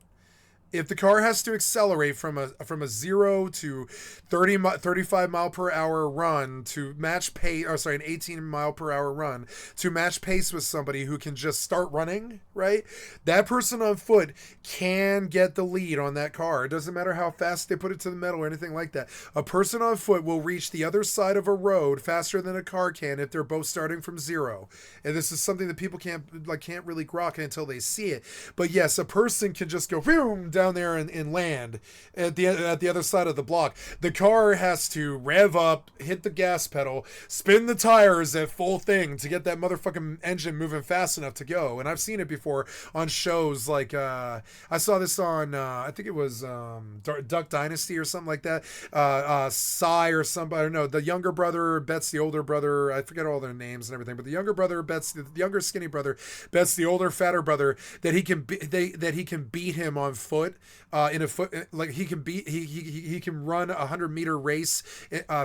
if the car has to accelerate from a 0 to 35 mile per hour run to match pace, or sorry, an 18 mile per hour run to match pace with somebody who can just start running, right? That person on foot can get the lead on that car. It doesn't matter how fast they put it to the metal or anything like that. A person on foot will reach the other side of a road faster than a car can if they're both starting from 0. And this is something that people can't really grok until they see it. But yes, a person can just go boom down there and land at the other side of the block. The car has to rev up, hit the gas pedal, spin the tires at full thing to get that motherfucking engine moving fast enough to go. And I've seen it before on shows like I saw this on I think it was Duck Dynasty or something like that. Psy or somebody, I don't know. The younger brother bets the older brother. I forget all their names and everything, but the younger brother bets the younger skinny brother bets the older fatter brother that he can beat him on foot. In a foot, like he can run a 100-meter race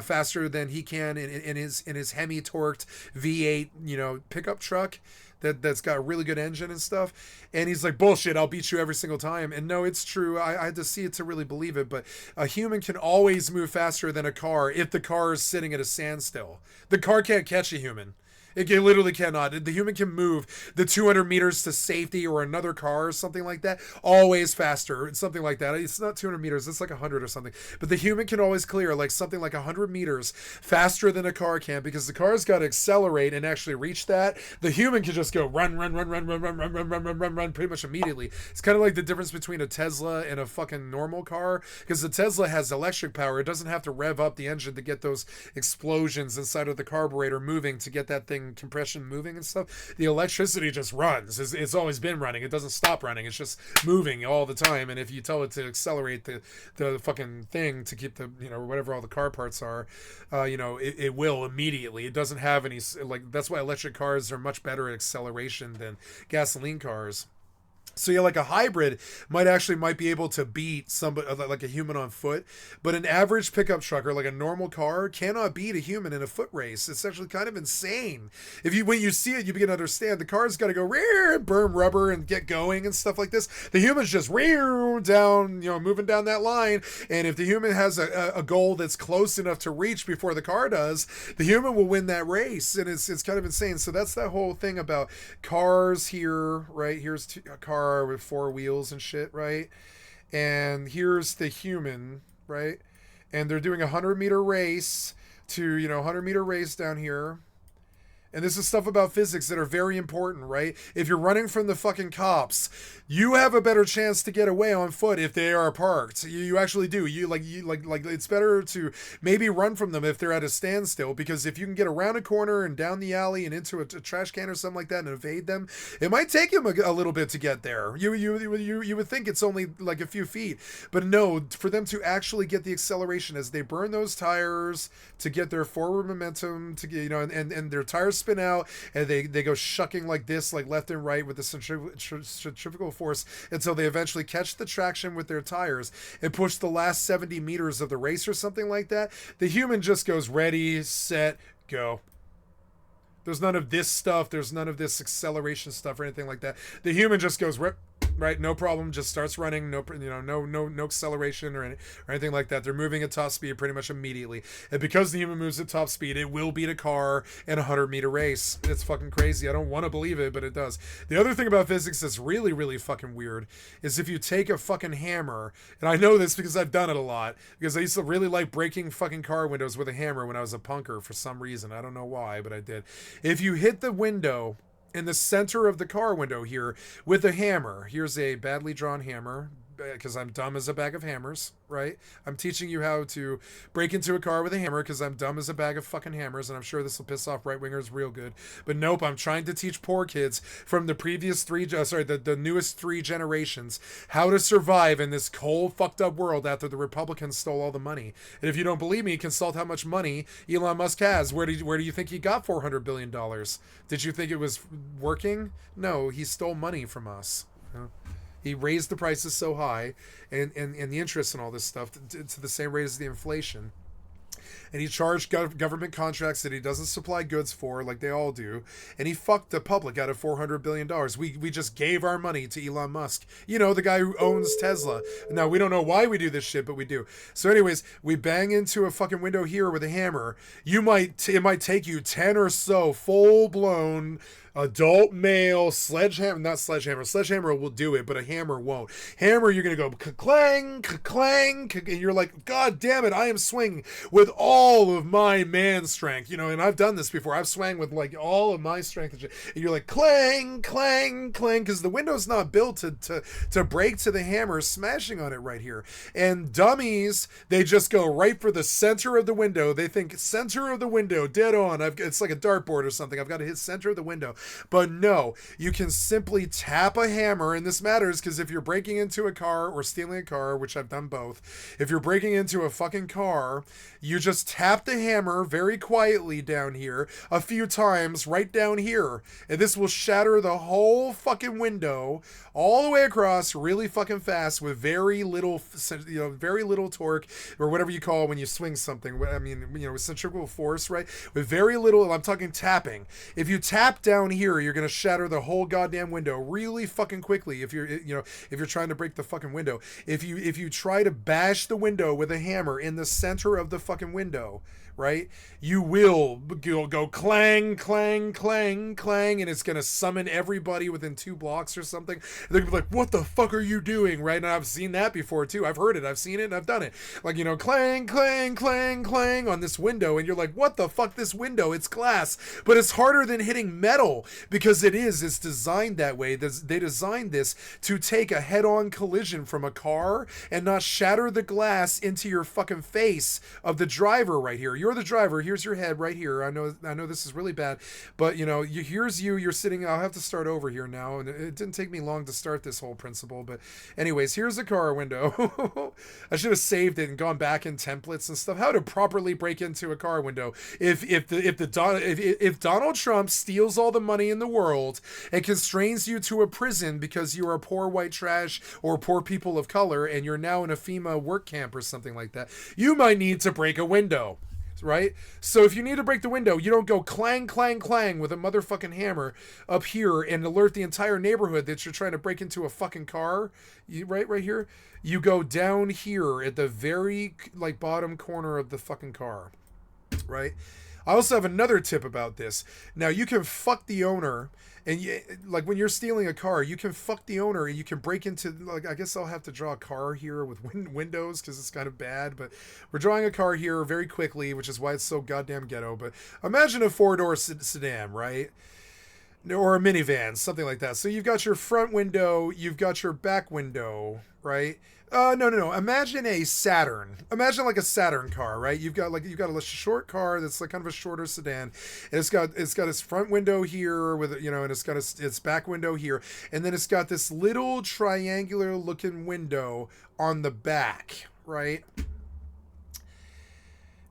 faster than he can in his Hemi torqued V8 pickup truck that's got a really good engine and stuff. And he's like, bullshit, I'll beat you every single time. And no, it's true. I had to see it to really believe it. But a human can always move faster than a car if the car is sitting at a standstill. The car can't catch a human. It literally cannot. The human can move the 200 meters to safety or another car or something like that, always faster, something like that. It's not 200 meters, it's like 100 or something. But the human can always clear like something like 100 meters faster than a car can, because the car's got to accelerate and actually reach that. The human can just go run pretty much immediately. It's kind of like the difference between a Tesla and a fucking normal car, because the Tesla has electric power. It doesn't have to rev up the engine to get those explosions inside of the carburetor moving to get that thing compression moving and stuff. The electricity just runs. It's always been running. It doesn't stop running. It's just moving all the time. And if you tell it to accelerate the fucking thing to keep the whatever all the car parts are, it will immediately. It doesn't have any that's why electric cars are much better at acceleration than gasoline cars. So yeah, like a hybrid might be able to beat somebody like a human on foot, but an average pickup truck or like a normal car cannot beat a human in a foot race. It's actually kind of insane. When you see it, you begin to understand the car's got to go rear and burn rubber and get going and stuff like this. The human's just rear down, moving down that line. And if the human has a goal that's close enough to reach before the car does, the human will win that race. And it's kind of insane. So that's that whole thing about cars here, right? Here's a car with 4 wheels and shit, right? And here's the human, right? And they're doing a 100-meter race to 100-meter race down here. And this is stuff about physics that are very important, right? If you're running from the fucking cops, you have a better chance to get away on foot if they are parked. You actually do. It's better to maybe run from them if they're at a standstill, because if you can get around a corner and down the alley and into a trash can or something like that and evade them, it might take them a little bit to get there. You would think it's only like a few feet, but no, for them to actually get the acceleration as they burn those tires to get their forward momentum to and their tires spin out and they go shucking like this, like left and right with the centrifugal force until they eventually catch the traction with their tires and push the last 70 meters of the race or something like that. The human just goes ready, set, go. There's none of this stuff. There's none of this acceleration stuff or anything like that. The human just goes right, no problem, just starts running, no acceleration or anything like that. They're moving at top speed pretty much immediately. And because the human moves at top speed, it will beat a car in a 100-meter race. It's fucking crazy. I don't want to believe it, but it does. The other thing about physics that's really, really fucking weird is if you take a fucking hammer, and I know this because I've done it a lot, because I used to really like breaking fucking car windows with a hammer when I was a punker for some reason. I don't know why, but I did. If you hit the window in the center of the car window here with a hammer, here's a badly drawn hammer, because I'm dumb as a bag of hammers, right? I'm teaching you how to break into a car with a hammer because I'm dumb as a bag of fucking hammers, and I'm sure this will piss off right-wingers real good. But nope, I'm trying to teach poor kids from the previous the newest 3 generations how to survive in this cold, fucked up world after the Republicans stole all the money. And if you don't believe me, consult how much money Elon Musk has. Where do you think he got $400 billion? Did you think it was working? No, he stole money from us. He raised the prices so high and the interest and all this stuff to the same rate as the inflation. and he charged government contracts that he doesn't supply goods for, like they all do, and he fucked the public out of $400 billion. We just gave our money to Elon Musk, you know, the guy who owns Tesla. Now, we don't know why we do this shit, but we do. So anyways, we bang into a fucking window here with a hammer. It might take you 10 or so full-blown adult male sledgehammer will do it, but a hammer won't. Hammer, you're gonna go clang, clang, and you're like, God damn it, I am swinging with all of my man strength, you know. And I've done this before. I've swung with like all of my strength and shit, and you're like clang, clang, clang, because the window's not built to break to the hammer smashing on it right here. And dummies, they just go right for the center of the window. They think center of the window, dead on. It's like a dartboard or something. I've got to hit center of the window. But no, you can simply tap a hammer, and this matters because if you're breaking into a car or stealing a car, which I've done both, if you're breaking into a fucking car, you just tap the hammer very quietly down here a few times right down here, and this will shatter the whole fucking window all the way across really fucking fast with very little, you know, very little torque or whatever you call it when you swing something. I mean, you know, with centrifugal force, right? With very little, I'm talking tapping. If you tap down here, you're going to shatter the whole goddamn window really fucking quickly if you're, you know, if you're trying to break the fucking window. If you try to bash the window with a hammer in the center of the fucking window, right, you will go clang, clang, clang, clang, and it's going to summon everybody within 2 blocks or something. They're going to be like, what the fuck are you doing, right? And I've seen that before, too. I've heard it. I've seen it, and I've done it. Like, you know, clang, clang, clang, clang on this window, and you're like, what the fuck, this window? It's glass. But it's harder than hitting metal because it's designed that way. They designed this to take a head-on collision from a car and not shatter the glass into your fucking face of the driver right here. You're the driver. Here's your head right here. I know this is really bad, but you know, here's you. You're sitting. I'll have to start over here now, and it didn't take me long to start this whole principle. But anyways, here's the car window. I should have saved it and gone back in templates and stuff. How to properly break into a car window. If Donald Trump steals all the money in the world and constrains you to a prison because you are poor white trash or poor people of color, and you're now in a FEMA work camp or something like that, you might need to break a window. Right? So if you need to break the window, you don't go clang, clang, clang with a motherfucking hammer up here and alert the entire neighborhood that you're trying to break into a fucking car. Right here. You go down here at the very like bottom corner of the fucking car. Right? I also have another tip about this. Now you can fuck the owner. And like when you're stealing a car, you can fuck the owner and you can break into, like, I guess I'll have to draw a car here with windows because it's kind of bad, but we're drawing a car here very quickly, which is why it's so goddamn ghetto. But imagine a 4-door sedan, right? Or a minivan, something like that. So you've got your front window, you've got your back window, right? No. Imagine a Saturn. Imagine like a Saturn car, right? You've got a short car that's like kind of a shorter sedan, and it's got its front window here with, you know, and it's got its back window here, and then it's got this little triangular looking window on the back, right?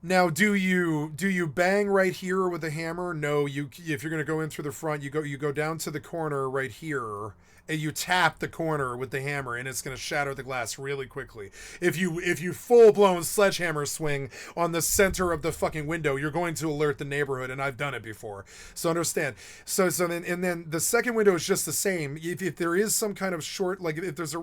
Now, do you bang right here with a hammer? No, if you're gonna go in through the front, you go down to the corner right here, and you tap the corner with the hammer, and it's gonna shatter the glass really quickly. If you full-blown sledgehammer swing on the center of the fucking window, you're going to alert the neighborhood, and I've done it before. So understand. So then the second window is just the same. If there is some kind of short, like if it's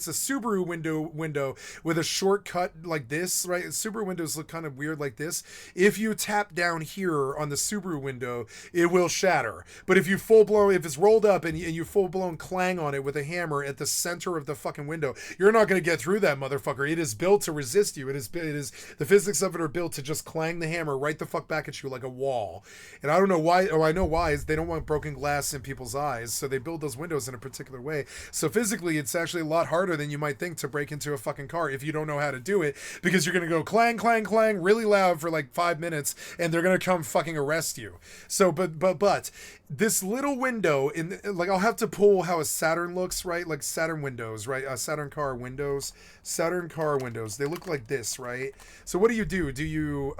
a Subaru window with a shortcut like this, right? Subaru windows look kind of weird like this. If you tap down here on the Subaru window, it will shatter. But if it's rolled up and you full-blown clang on it with a hammer at the center of the fucking window, you're not going to get through that motherfucker. It is built to resist you. It is the physics of it are built to just clang the hammer right the fuck back at you like a wall. And I don't know why. Oh, I know why. Is they don't want broken glass in people's eyes, so they build those windows in a particular way. So physically, it's actually a lot harder than you might think to break into a fucking car if you don't know how to do it, because you're going to go clang, clang, clang really loud for like 5 minutes, and they're going to come fucking arrest you. So, but this little window in, like, I'll have to pull how a Saturn looks, right? Like Saturn windows, right? Saturn car windows, they look like this, right? So what do? Do you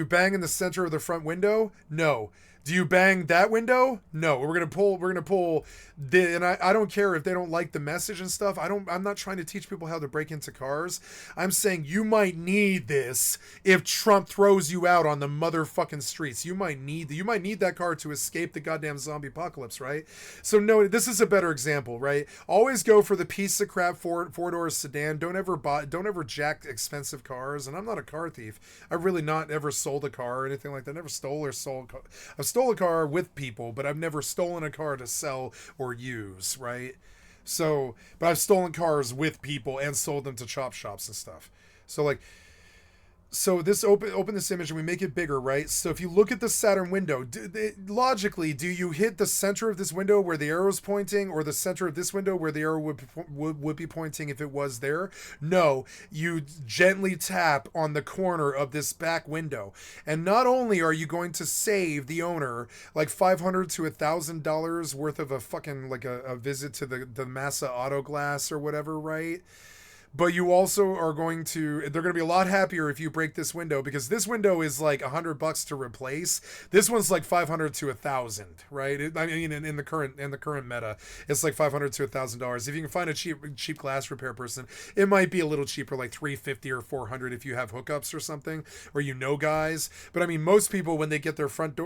bang in the center of the front window? No. Do you bang that window? No, we're gonna pull the, and I don't care if they don't like the message and stuff. I'm not trying to teach people how to break into cars. I'm saying you might need this if Trump throws you out on the motherfucking streets. You might need that car to escape the goddamn zombie apocalypse, right? So no, this is a better example, right? Always go for the piece of crap four-door sedan. Don't ever jack expensive cars. And I'm not a car thief. I've really not ever sold a car or anything like that. Never stole or sold. I've stole a car with people, but I've never stolen a car to sell or use, right? So, but I've stolen cars with people and sold them to chop shops and stuff. So like, so this open this image and we make it bigger, right? So if you look at the Saturn window, logically, do you hit the center of this window where the arrow's pointing, or the center of this window where the arrow would be pointing if it was there? No, you gently tap on the corner of this back window, and not only are you going to save the owner like $500 to $1,000 worth of a fucking like a visit to the Massa Auto Glass or whatever, right? But you also are they're going to be a lot happier if you break this window, because this window is like $100 to replace. This one's like $500 to $1,000, right? I mean, in the current meta, it's like $500 to $1,000. If you can find a cheap glass repair person, it might be a little cheaper, like $350 or $400 if you have hookups or something, or guys. But I mean, most people, when they get their front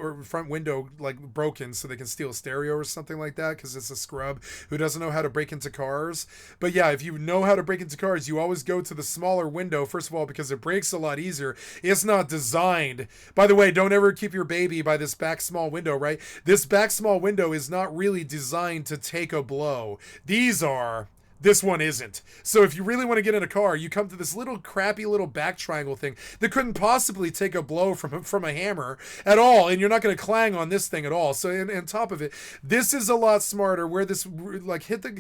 window like broken so they can steal a stereo or something like that, because it's a scrub who doesn't know how to break into cars. But yeah, if you know how to break into cars, you always go to the smaller window, first of all, because it breaks a lot easier. It's not designed. By the way, don't ever keep your baby by this back small window, right? This back small window is not really designed to take a blow. These are. This one isn't. So if you really want to get in a car, you come to this little crappy little back triangle thing that couldn't possibly take a blow from a hammer at all, and you're not going to clang on this thing at all. So and top of it, this is a lot smarter. Where this like hit the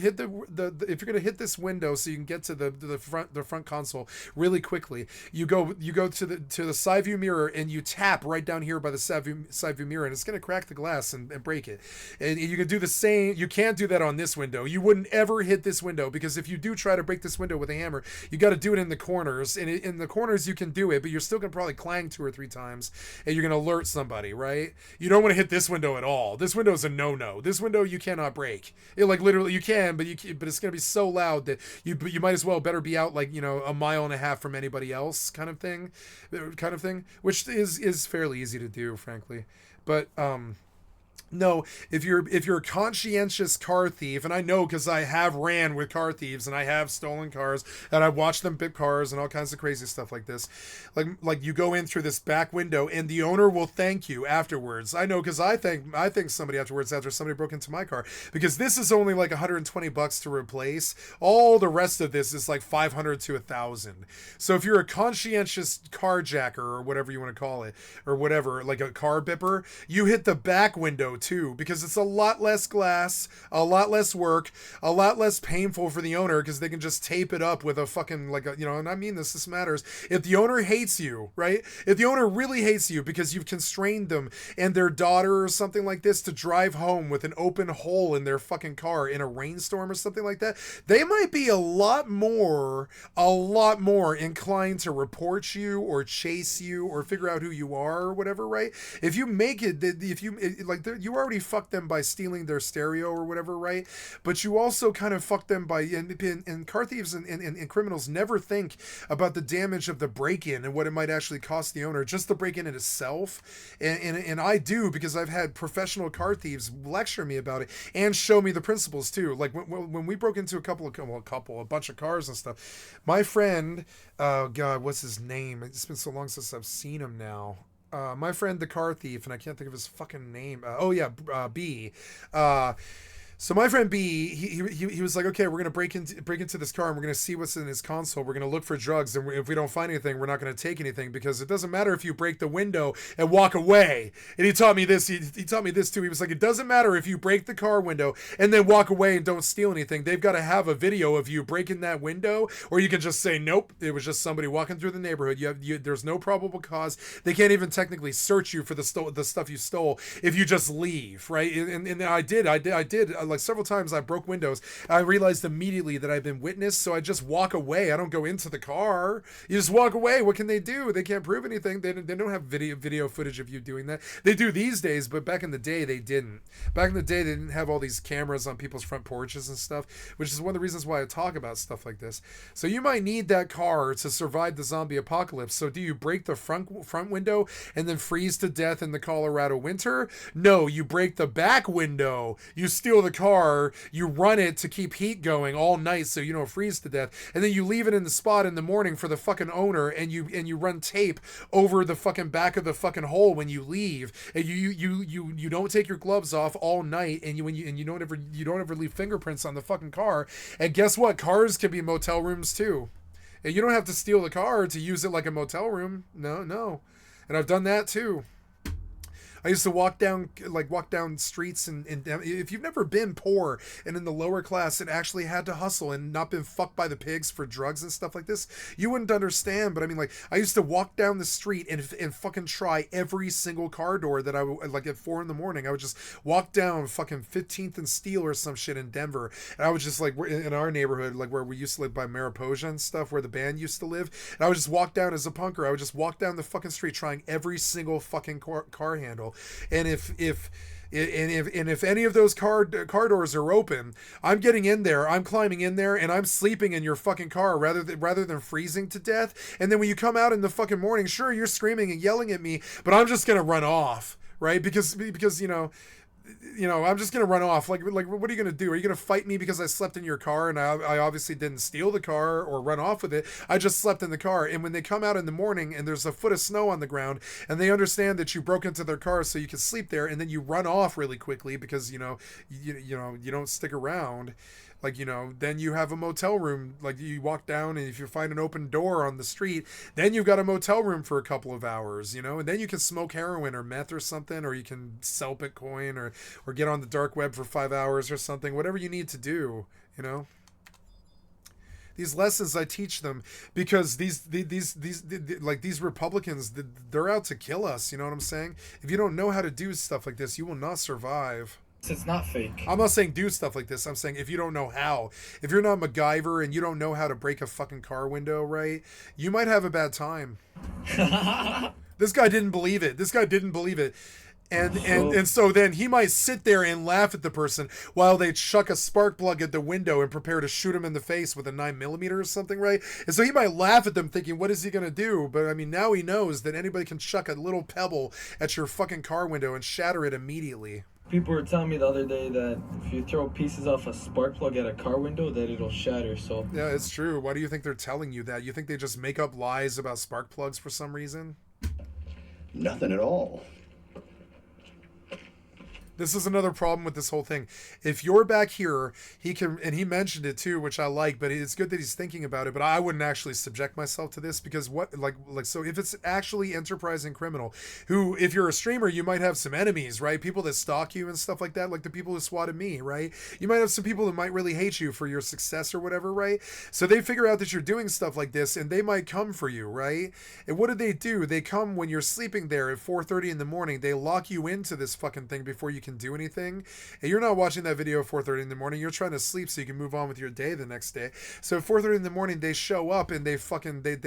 if you're going to hit this window so you can get to the front console really quickly, you go to the side view mirror and you tap right down here by the side view mirror, and it's going to crack the glass and break it. And you can do the same. You can't do that on this window. You wouldn't ever hit this window, because if you do try to break this window with a hammer, you got to do it in the corners. And in the corners you can do it, but you're still gonna probably clang 2 or 3 times, and you're gonna alert somebody, right? You don't want to hit this window at all. This window is a no-no. This window you cannot break. It, like, literally you can, but it's gonna be so loud that you might as well better be out like, a mile and a half from anybody else, kind of thing, which is fairly easy to do, frankly. But no, if you're a conscientious car thief, and I know because I have ran with car thieves and I have stolen cars and I've watched them bit cars and all kinds of crazy stuff like this, like you go in through this back window and the owner will thank you afterwards. I know, because I thank somebody afterwards after somebody broke into my car, because this is only like $120 to replace. All the rest of this is like $500 to $1,000. So if you're a conscientious carjacker or whatever you want to call it, or whatever, like a car bipper, you hit the back window too, because it's a lot less glass, a lot less work, a lot less painful for the owner, because they can just tape it up with a fucking and I mean this matters. If the owner hates you, right? If the owner really hates you because you've constrained them and their daughter or something like this to drive home with an open hole in their fucking car in a rainstorm or something like that, they might be a lot more inclined to report you or chase you or figure out who you are or whatever, right? If you make it, you already fucked them by stealing their stereo or whatever, right? But you also kind of fucked them by, and car thieves and criminals never think about the damage of the break-in and what it might actually cost the owner, just the break-in in itself. And I do, because I've had professional car thieves lecture me about it and show me the principles too. Like when we broke into a bunch of cars and stuff, my friend, oh God, what's his name? It's been so long since I've seen him now. My friend, the car thief, and I can't think of his fucking name. B. So my friend B, he was like, okay, we're gonna break into this car and we're gonna see what's in his console. We're gonna look for drugs, and if we don't find anything, we're not gonna take anything, because it doesn't matter if you break the window and walk away. And he taught me this. He taught me this too. He was like, it doesn't matter if you break the car window and then walk away and don't steal anything. They've got to have a video of you breaking that window, or you can just say, nope, it was just somebody walking through the neighborhood. There's no probable cause. They can't even technically search you for the stuff you stole if you just leave, right? And I did. like several times I broke windows. I realized immediately that I've been witnessed, so I just walk away. I don't go into the car. You just walk away. What can they do? They can't prove anything. They don't have video footage of you doing that. They do these days, but back in the day they didn't. Back in the day they didn't have all these cameras on people's front porches and stuff, which is one of the reasons why I talk about stuff like this. So you might need that car to survive the zombie apocalypse. So do you break the front window and then freeze to death in the Colorado winter? No, you break the back window. You steal the car, you run it to keep heat going all night so you don't freeze to death, and then you leave it in the spot in the morning for the fucking owner, and you run tape over the fucking back of the fucking hole when you leave, and you don't take your gloves off all night, and you don't ever leave fingerprints on the fucking car. And guess what? Cars can be motel rooms too. And you don't have to steal the car to use it like a motel room. No. And I've done that too. I used to walk down streets and if you've never been poor and in the lower class and actually had to hustle and not been fucked by the pigs for drugs and stuff like this, you wouldn't understand. But I mean, like, I used to walk down the street and fucking try every single car door that I would, like, at 4 a.m. I would just walk down fucking 15th and Steel or some shit in Denver, and I was just like, in our neighborhood, like where we used to live by Mariposa and stuff, where the band used to live, and I would just walk down as a punker. I would just walk down the fucking street trying every single fucking car handle. And if any of those car doors are open, I'm getting in there, I'm climbing in there, and I'm sleeping in your fucking car rather than freezing to death. And then when you come out in the fucking morning, sure, you're screaming and yelling at me, but I'm just gonna run off, right? Because I'm just gonna run off. Like what are you gonna do? Are you gonna fight me because I slept in your car and I obviously didn't steal the car or run off with it? I just slept in the car. And when they come out in the morning and there's a foot of snow on the ground and they understand that you broke into their car so you can sleep there, and then you run off really quickly because you don't stick around. Like, then you have a motel room. Like, you walk down, and if you find an open door on the street, then you've got a motel room for a couple of hours, and then you can smoke heroin or meth or something, or you can sell Bitcoin or get on the dark web for 5 hours or something, whatever you need to do, These lessons I teach them because these Republicans, they're out to kill us, you know what I'm saying? If you don't know how to do stuff like this, you will not survive. It's not fake. I'm not saying do stuff like this. I'm saying if you don't know how, if you're not MacGyver and you don't know how to break a fucking car window right, you might have a bad time. This guy didn't believe it. And so then he might sit there and laugh at the person while they chuck a spark plug at the window and prepare to shoot him in the face with a 9mm or something, right? And so he might laugh at them thinking, what is he going to do? But I mean, now he knows that anybody can chuck a little pebble at your fucking car window and shatter it immediately. People were telling me the other day that if you throw pieces off a spark plug at a car window, that it'll shatter. So yeah, it's true. Why do you think they're telling you that? You think they just make up lies about spark plugs for some reason? Nothing at all. This is another problem with this whole thing. If you're back here, he can, and he mentioned it too, which I like, but it's good that he's thinking about it, but I wouldn't actually subject myself to this because so if it's actually enterprising criminal, who, if you're a streamer, you might have some enemies, right? People that stalk you and stuff like that, like the people who swatted me, right? You might have some people that might really hate you for your success or whatever, right? So they figure out that you're doing stuff like this and they might come for you, right? And what do? They come when you're sleeping there at 4:30 in the morning. They lock you into this fucking thing before you can do anything, and you're not watching that video at 4:30 in the morning. You're trying to sleep so you can move on with your day the next day. So at 4:30 in the morning, they show up and they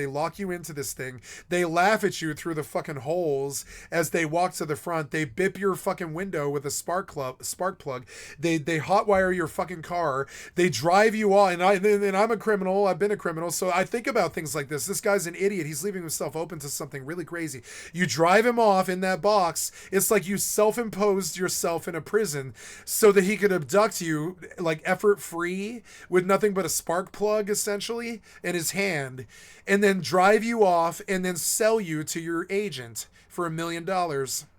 lock you into this thing. They laugh at you through the fucking holes as they walk to the front. They bip your fucking window with a spark plug. They hotwire your fucking car. They drive you on, and I'm a criminal. I've been a criminal, so I think about things like this. This guy's an idiot. He's leaving himself open to something really crazy. You drive him off in that box. It's like you self-imposed yourself in a prison so that he could abduct you, like, effort free with nothing but a spark plug essentially in his hand, and then drive you off and then sell you to your agent for $1 million,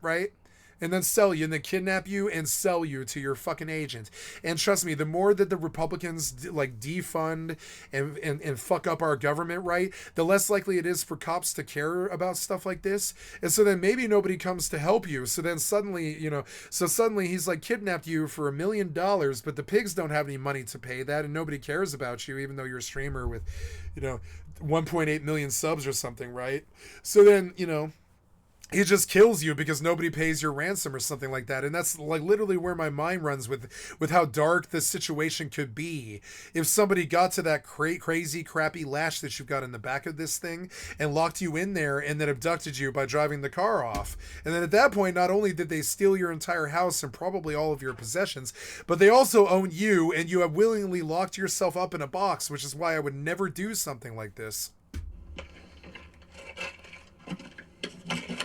right? And then sell you, and then kidnap you and sell you to your fucking agent. And trust me, the more that the Republicans defund and fuck up our government, right, the less likely it is for cops to care about stuff like this. And so then maybe nobody comes to help you. So then suddenly, he's like kidnapped you for $1 million, but the pigs don't have any money to pay that, and nobody cares about you, even though you're a streamer with, 1.8 million subs or something, right? So then, he just kills you because nobody pays your ransom or something like that. And that's like literally where my mind runs with how dark the situation could be if somebody got to that crazy crappy lash that you've got in the back of this thing and locked you in there and then abducted you by driving the car off. And then at that point, not only did they steal your entire house and probably all of your possessions, but they also own you, and you have willingly locked yourself up in a box, which is why I would never do something like this.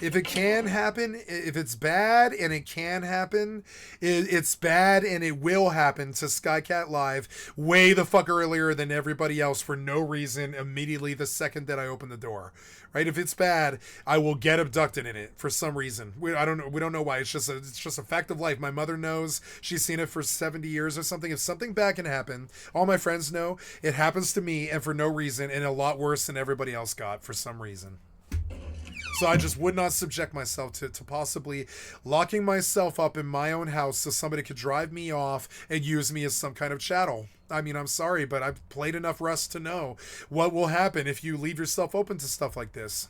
If it can happen, if it's bad and it can happen, it's bad and it will happen to Skycatlive way the fuck earlier than everybody else for no reason immediately the second that I open the door. Right? If it's bad, I will get abducted in it for some reason. We don't know why. It's just a fact of life. My mother knows. She's seen it for 70 years or something. If something bad can happen, all my friends know it happens to me, and for no reason, and a lot worse than everybody else got for some reason. So I just would not subject myself to possibly locking myself up in my own house so somebody could drive me off and use me as some kind of chattel. I mean, I'm sorry, but I've played enough Rust to know what will happen if you leave yourself open to stuff like this.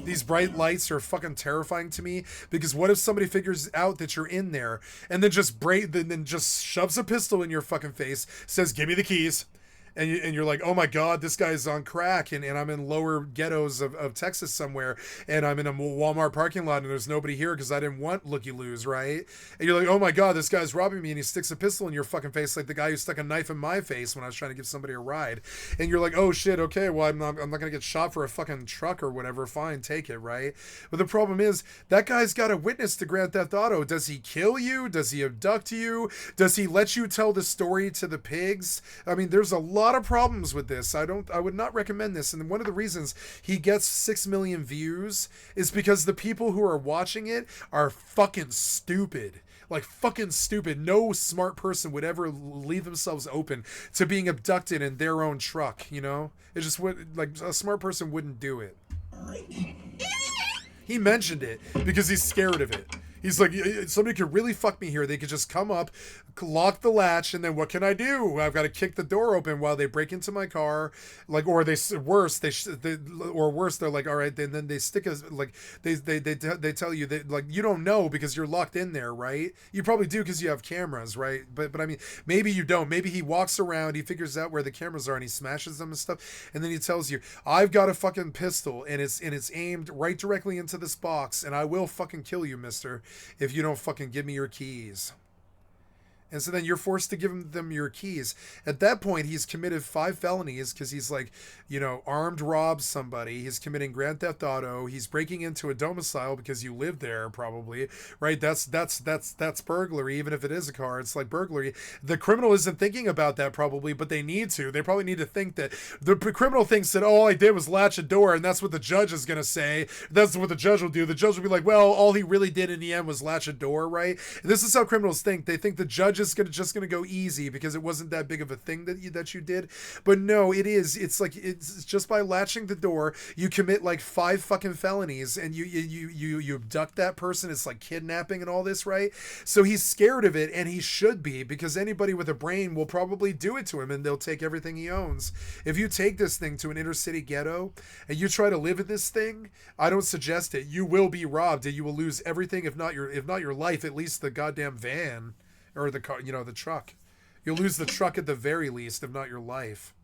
These bright lights are fucking terrifying to me, because what if somebody figures out that you're in there and then just shoves a pistol in your fucking face, says, "Give me the keys." And you're like, oh my God, this guy's on crack, and I'm in lower ghettos of Texas somewhere, and I'm in a Walmart parking lot, and there's nobody here because I didn't want looky-loos, right? And you're like, oh my God, this guy's robbing me, and he sticks a pistol in your fucking face like the guy who stuck a knife in my face when I was trying to give somebody a ride. And you're like, oh shit, okay, well, I'm not gonna get shot for a fucking truck or whatever, fine, take it, right? But the problem is, that guy's got a witness to Grand Theft Auto. Does he kill you? Does he abduct you? Does he let you tell the story to the pigs? I mean, there's a lot of problems with this. I would not recommend this. And one of the reasons he gets 6 million views is because the people who are watching it are fucking stupid. Like fucking stupid. No smart person would ever leave themselves open to being abducted in their own truck, you know? It just would, like, a smart person wouldn't do it. He mentioned it because he's scared of it. He's like, somebody could really fuck me here. They could just come up, lock the latch, and then what can I do? I've got to kick the door open while they break into my car, like, or they're like, all right, then they stick us, like, they tell you that, like, you don't know because you're locked in there, right? You probably do because you have cameras, right? But I mean, maybe you don't. Maybe he walks around, he figures out where the cameras are, and he smashes them and stuff, and then he tells you, I've got a fucking pistol, and it's aimed right directly into this box, and I will fucking kill you, mister, if you don't fucking give me your keys. And so then you're forced to give them your keys. At that point, he's committed 5 felonies because he's, like, you know, armed robs somebody. He's committing Grand Theft Auto. He's breaking into a domicile because you live there, probably, right? That's burglary. Even if it is a car, it's like burglary. The criminal isn't thinking about that probably, but they need to. They probably need to think that the criminal thinks that all I did was latch a door, and that's what the judge is going to say. That's what the judge will do. The judge will be like, well, all he really did in the end was latch a door, right? And this is how criminals think. They think the judge is just gonna go easy because it wasn't that big of a thing that you did. But no, it is. It's like, it's just by latching the door, you commit like 5 fucking felonies, and you abduct that person. It's like kidnapping and all this, right? So he's scared of it, and he should be, because anybody with a brain will probably do it to him, and they'll take everything he owns. If you take this thing to an inner city ghetto and you try to live in this thing, I don't suggest it. You will be robbed, and you will lose everything, if not your life, at least the goddamn van. Or the car, you know, the truck. You'll lose the truck at the very least, if not your life.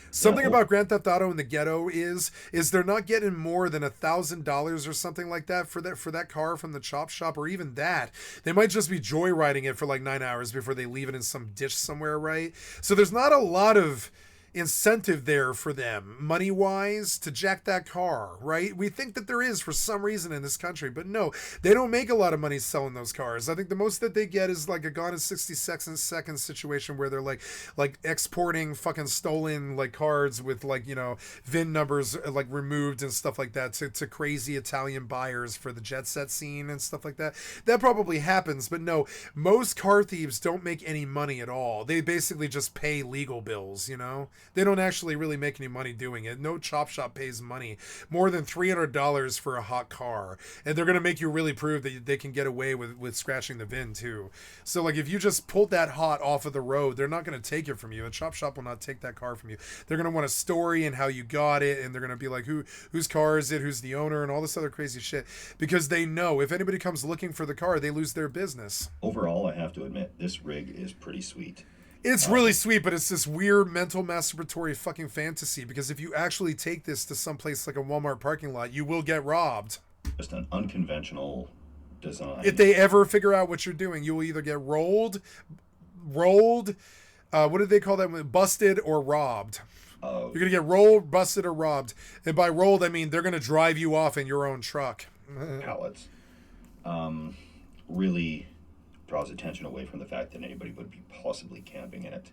Something about Grand Theft Auto in the ghetto is they're not getting more than $1,000 or something like that for that car from the chop shop, or even that. They might just be joyriding it for like 9 hours before they leave it in some ditch somewhere, right? So there's not a lot of incentive there for them, money-wise, to jack that car, right? We think that there is for some reason in this country, but no, they don't make a lot of money selling those cars. I think the most that they get is like a Gone in 60 seconds situation where they're like exporting fucking stolen like cars with, like, you know, VIN numbers like removed and stuff like that to crazy Italian buyers for the jet set scene and stuff like that. That probably happens, but no, most car thieves don't make any money at all. They basically just pay legal bills, you know? They don't actually really make any money doing it. No chop shop pays money more than $300 for a hot car, and they're gonna make you really prove that they can get away with scratching the VIN too. So like if you just pulled that hot off of the road, they're not gonna take it from you. A chop shop will not take that car from you. They're gonna want a story and how you got it, and they're gonna be like, whose car is it, who's the owner, and all this other crazy shit, because they know if anybody comes looking for the car, they lose their business. Overall, I have to admit, this rig is pretty sweet. It's really sweet, but it's this weird mental masturbatory fucking fantasy, because if you actually take this to some place like a Walmart parking lot, you will get robbed. Just an unconventional design. If they ever figure out what you're doing, you will either get rolled, what did they call that? Busted or robbed. You're going to get rolled, busted, or robbed. And by rolled, I mean they're going to drive you off in your own truck. Pallets. Really draws attention away from the fact that anybody would be possibly camping in it.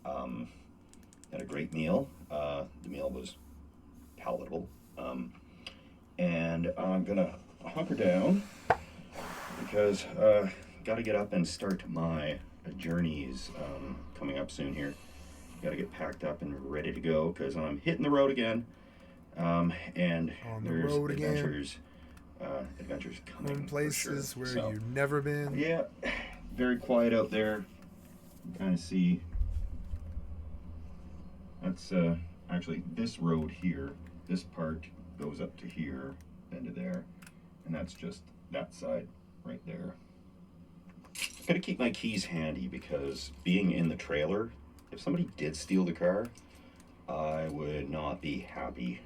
Had a great meal. The meal was palatable. And I'm going to hunker down because got to get up and start my journeys coming up soon here. Got to get packed up and ready to go because I'm hitting the road again. And there's adventures. Adventures coming. In places for where sure. you've never been. Yeah, very quiet out there. You kind of see. That's actually this road here. This part goes up to here and to there, and that's just that side right there. Gotta keep my keys handy because being in the trailer, if somebody did steal the car, I would not be happy.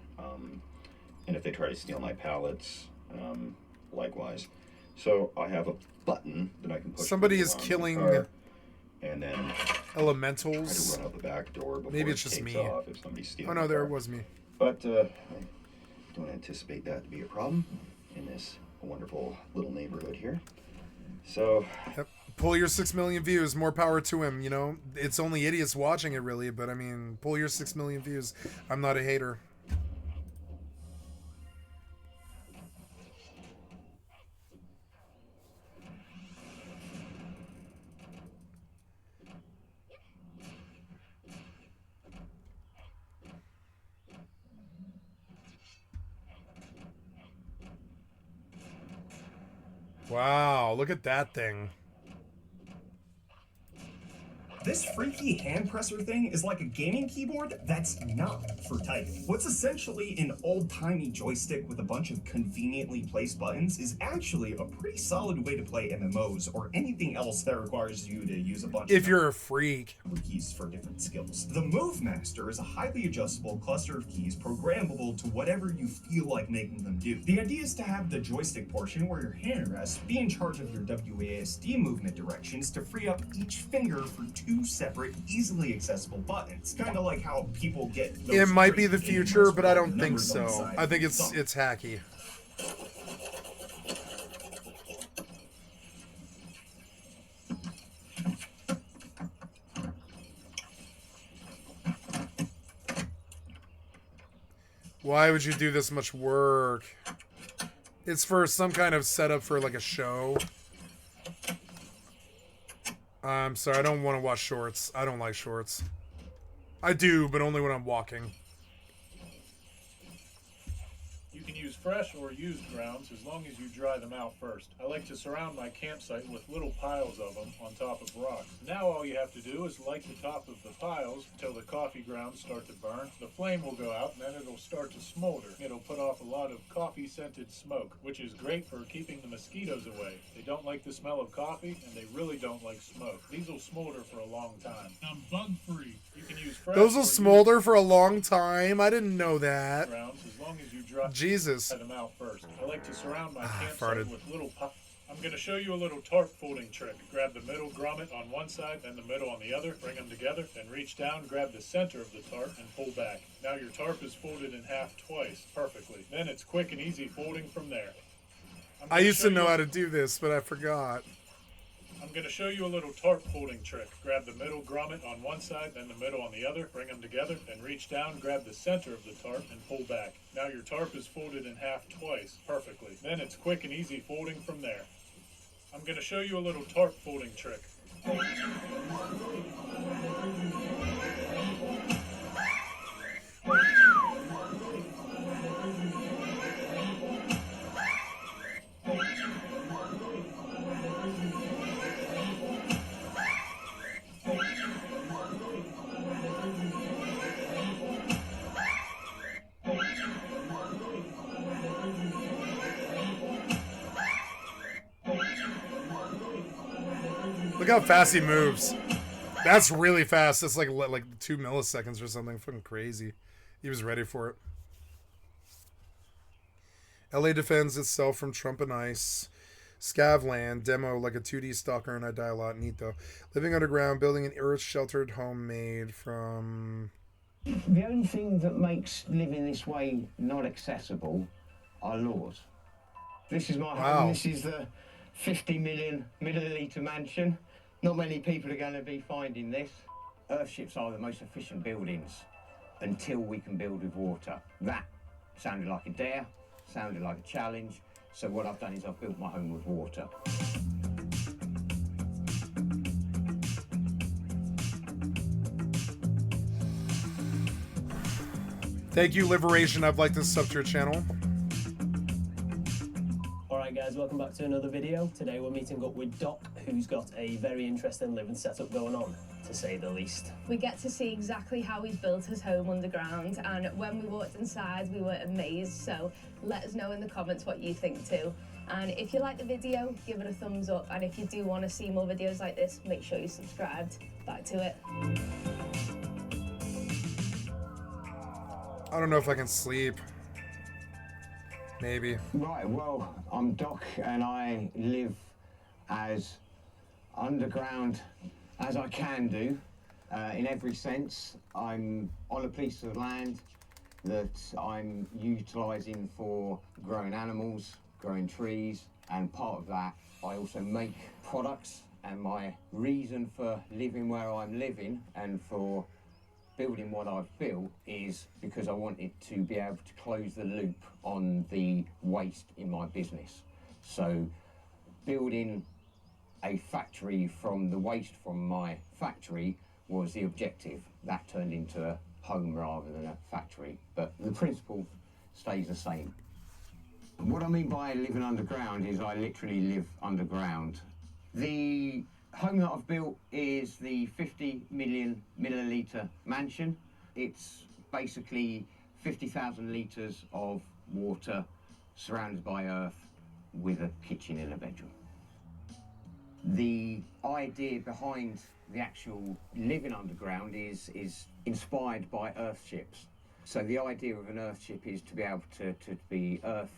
And if they try to steal my pallets, likewise. So I have a button that I can push. Somebody is killing and then elementals. try to run out the back door before Maybe it's it just takes me. off if somebody's stealing. Oh no, the there car. it was me. But I don't anticipate that to be a problem in this wonderful little neighborhood here. So Yep. Pull your 6 million views. More power to him. You know, it's only idiots watching it, really. But I mean, pull your 6 million views. I'm not a hater. Wow, look at that thing. This freaky hand presser thing is like a gaming keyboard that's not for typing. What's essentially an old-timey joystick with a bunch of conveniently placed buttons is actually a pretty solid way to play MMOs or anything else that requires you to use a bunch If you're a freak. of keys for different skills. The Move Master is a highly adjustable cluster of keys programmable to whatever you feel like making them do. The idea is to have the joystick portion where your hand rests be in charge of your WASD movement directions to free up each finger for two separate, easily accessible buttons. Kind of like how people get those It might be great the games future, but I with don't think numbers on the so. side I think of the thumb. it's hacky. Why would you do this much work? It's for some kind of setup for like a show. I'm sorry, I don't want to watch shorts. I don't like shorts. I do, but only when I'm walking. You can use fresh or used grounds as long as you dry them out first. I like to surround my campsite with little piles of them on top of rocks. Now all you have to do is light the top of the piles until the coffee grounds start to burn. The flame will go out and then it'll start to smolder. It'll put off a lot of coffee-scented smoke, which is great for keeping the mosquitoes away. They don't like the smell of coffee and they really don't like smoke. These will smolder for a long time. I'm bug-free. You can use fresh Those will or smolder for a long time. I didn't know that. grounds as long as you dry Jesus. them out first. I like to surround my farted. campsite with little I'm going to show you a little tarp folding trick. Grab the middle grommet on one side and the middle on the other. Bring them together. Then reach down, grab the center of the tarp, and pull back. Now your tarp is folded in half twice, perfectly. Then it's quick and easy folding from there. I used to know how to do this, but I forgot. I'm going to show you a little tarp folding trick. Grab the middle grommet on one side, then the middle on the other. Bring them together, then reach down, grab the center of the tarp, and pull back. Now your tarp is folded in half twice, perfectly. Then it's quick and easy folding from there. I'm going to show you a little tarp folding trick. Look how fast he moves. That's really fast. That's like 2 milliseconds or something. Fucking crazy. He was ready for it. LA defends itself from Trump and ICE. Scavland, demo like a 2D stalker, and I die a lot. Neat though. Living underground, building an earth-sheltered home made from... The only thing that makes living this way not accessible are laws. This is my home. This is the 50 million milliliter mansion. Not many people are going to be finding this. Earthships are the most efficient buildings until we can build with water. That sounded like a dare, sounded like a challenge. So what I've done is I've built my home with water. Thank you, Liberation. I'd like to sub to your channel. Alright guys, welcome back to another video. Today we're meeting up with Doc, who's got a very interesting living setup going on, to say the least. We get to see exactly how he's built his home underground, and when we walked inside we were amazed, so let us know in the comments what you think too. And if you like the video, give it a thumbs up, and if you do want to see more videos like this, make sure you're subscribed. Back to it. I don't know if I can sleep. Maybe. Right, well, I'm Doc and I live as underground as I can do. In every sense, I'm on a piece of land that I'm utilising for growing animals, growing trees, and part of that I also make products, and my reason for living where I'm living and for building what I've built is because I wanted to be able to close the loop on the waste in my business. So building a factory from the waste from my factory was the objective. That turned into a home rather than a factory, but the principle stays the same. What I mean by living underground is I literally live underground. The home that I've built is the 50 million milliliter mansion. It's basically 50,000 litres of water surrounded by earth with a kitchen in a bedroom. The idea behind the actual living underground is inspired by earthships. So the idea of an earthship is to be able to be earth